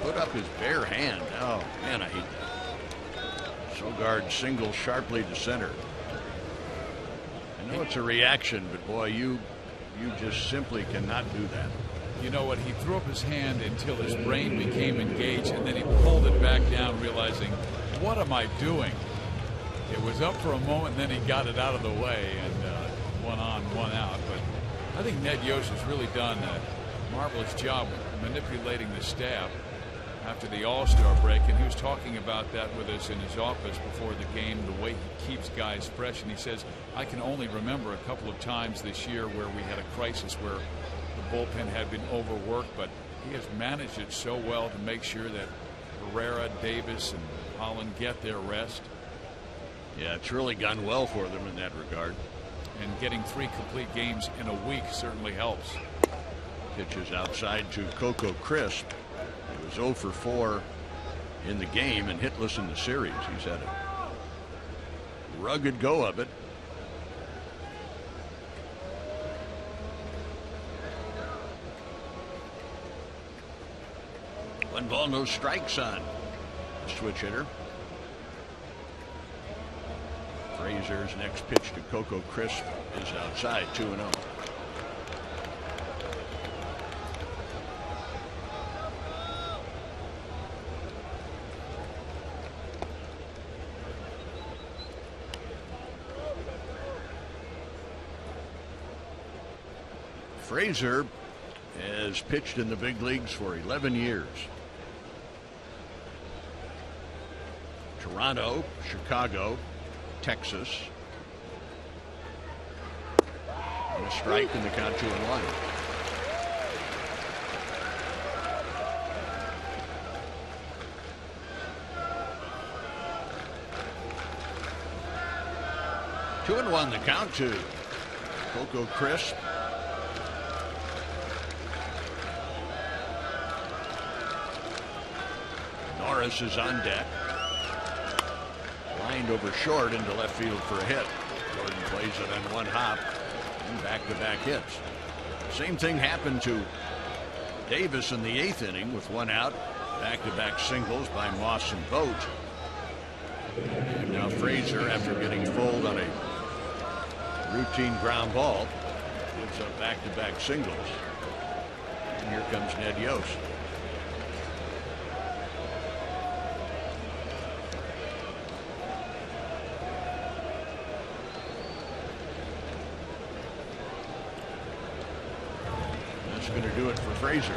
put up his bare hand. Oh, man, I hate that. Sogard singles sharply to center. I know it's a reaction, but boy, you just simply cannot do that. you know what, he threw up his hand until his brain became engaged, and then he pulled it back down, realizing, what am I doing? It was up for a moment, and then he got it out of the way, and one on, one out. But I think Ned Yost has really done a marvelous job manipulating the staff after the All-Star break, and he was talking about that with us in his office before the game, the way he keeps guys fresh. And he says, I can only remember a couple of times this year where we had a crisis where the bullpen had been overworked, but he has managed it so well to make sure that Herrera, Davis, and Holland get their rest. Yeah, it's really gone well for them in that regard. And getting 3 complete games in a week certainly helps. Pitches outside to Coco Crisp. He was 0 for 4 in the game and hitless in the series. He's had a rugged go of it. One ball, no strikes on the switch hitter. Frazier's next pitch to Coco Crisp is outside, 2-0. Frazier has pitched in the big leagues for 11 years. Toronto, Chicago, Texas. And a strike in the count, 2-1. Two and one the count to Coco Crisp. Norris is on deck. Lined over short into left field for a hit. Gordon plays it on one hop and back-to-back hits. Same thing happened to Davis in the 8th inning with 1 out. Back-to-back singles by Moss and Vogt. And now Frazier, after getting fouled on a routine ground ball, gives up back-to-back singles. And here comes Ned Yost. Going to do it for Frazier.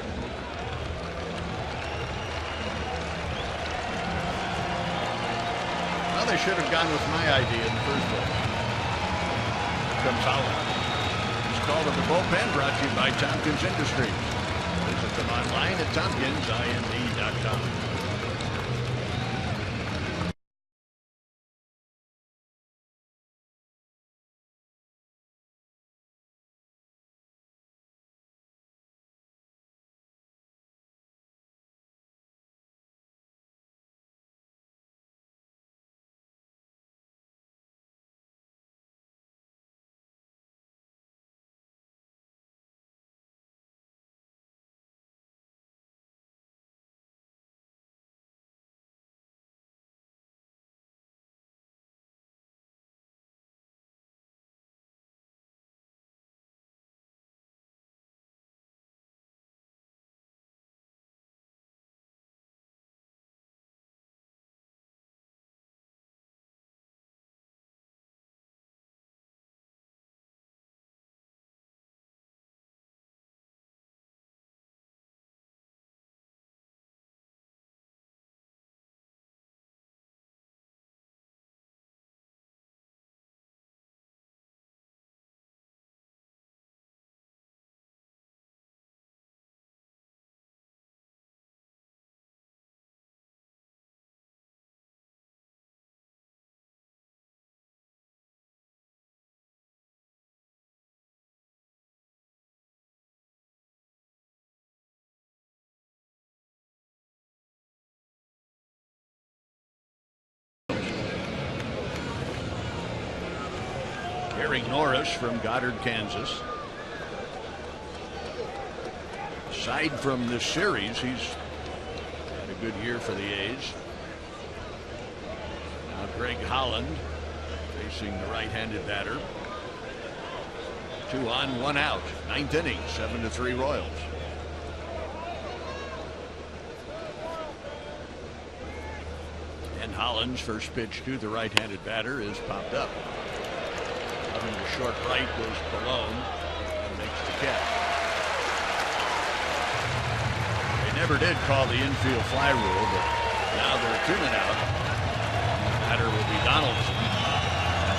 Well, they should have gone with my idea in the first place. Here comes Holland. He's called to the bullpen, brought to you by Tompkins Industries. Visit them online at tompkinsind.com. Eric Norris from Goddard, Kansas. Aside from this series, he's had a good year for the A's. Now Greg Holland facing the right-handed batter. 2 on, 1 out. 9th inning, 7-3 Royals. Collins' first pitch to the right-handed batter is popped up. Coming to short right goes Colon and makes the catch. They never did call the infield fly rule, but now they're 2 men out. The batter will be Donaldson.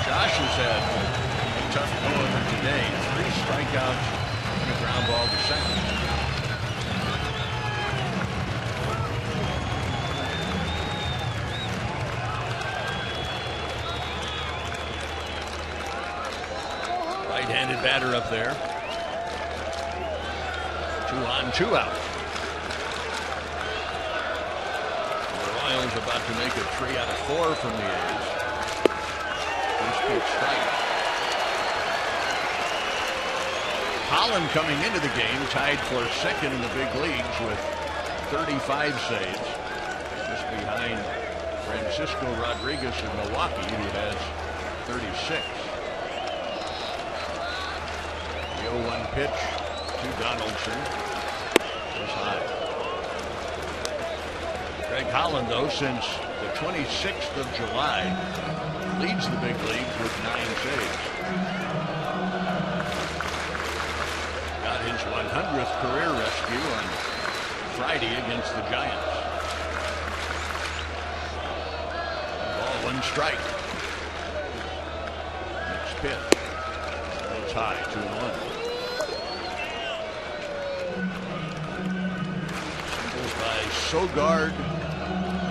Josh has had a tough go of it today. 3 strikeouts and a ground ball to second. Right-handed batter up there. 2 on, 2 out. The Royals about to make it 3 out of 4 from the A's. First pitch strike. Holland coming into the game tied for second in the big leagues with 35 saves, just behind Francisco Rodriguez of Milwaukee, who has 36. The 0-1 pitch to Donaldson was high. Greg Holland, though, since the 26th of July, leads the big leagues with 9 saves. Got his 100th career rescue on Friday against the Giants. Ball 1 strike. Next pitch. It's high, 2-1. Singles by Sogard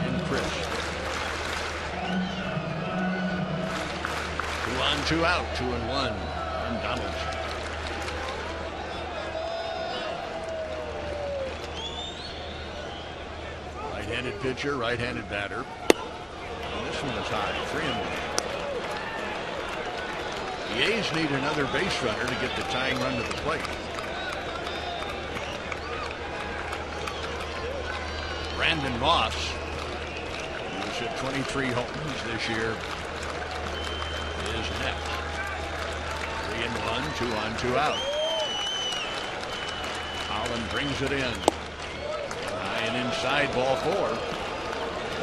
and Chris. 2 on, 2 out, 2-1, and Donaldson. Right-handed pitcher, right-handed batter. And this one is high, 3-1. The A's need another base runner to get the tying run to the plate. Brandon Moss, who's hit 23 homers this year, is next. 3-1, 2 on, 2 out. Holland brings it in. High and inside, ball 4.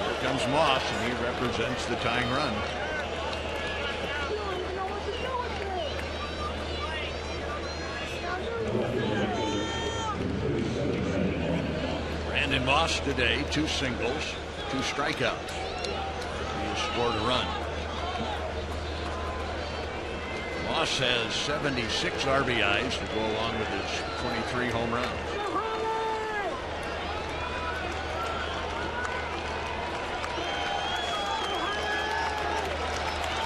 Here comes Moss, and he represents the tying run. Brandon Moss today, 2 singles, 2 strikeouts. He has scored a run. Moss has 76 RBIs to go along with his 23 home runs.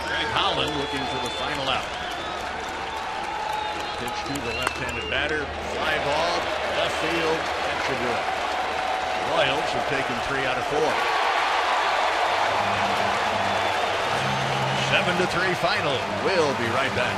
Greg Holland looking for the final out. Pitch to the left-handed batter. Fly ball, left field, extra good. The Royals have taken 3 out of 4. 7-3 final. We'll be right back.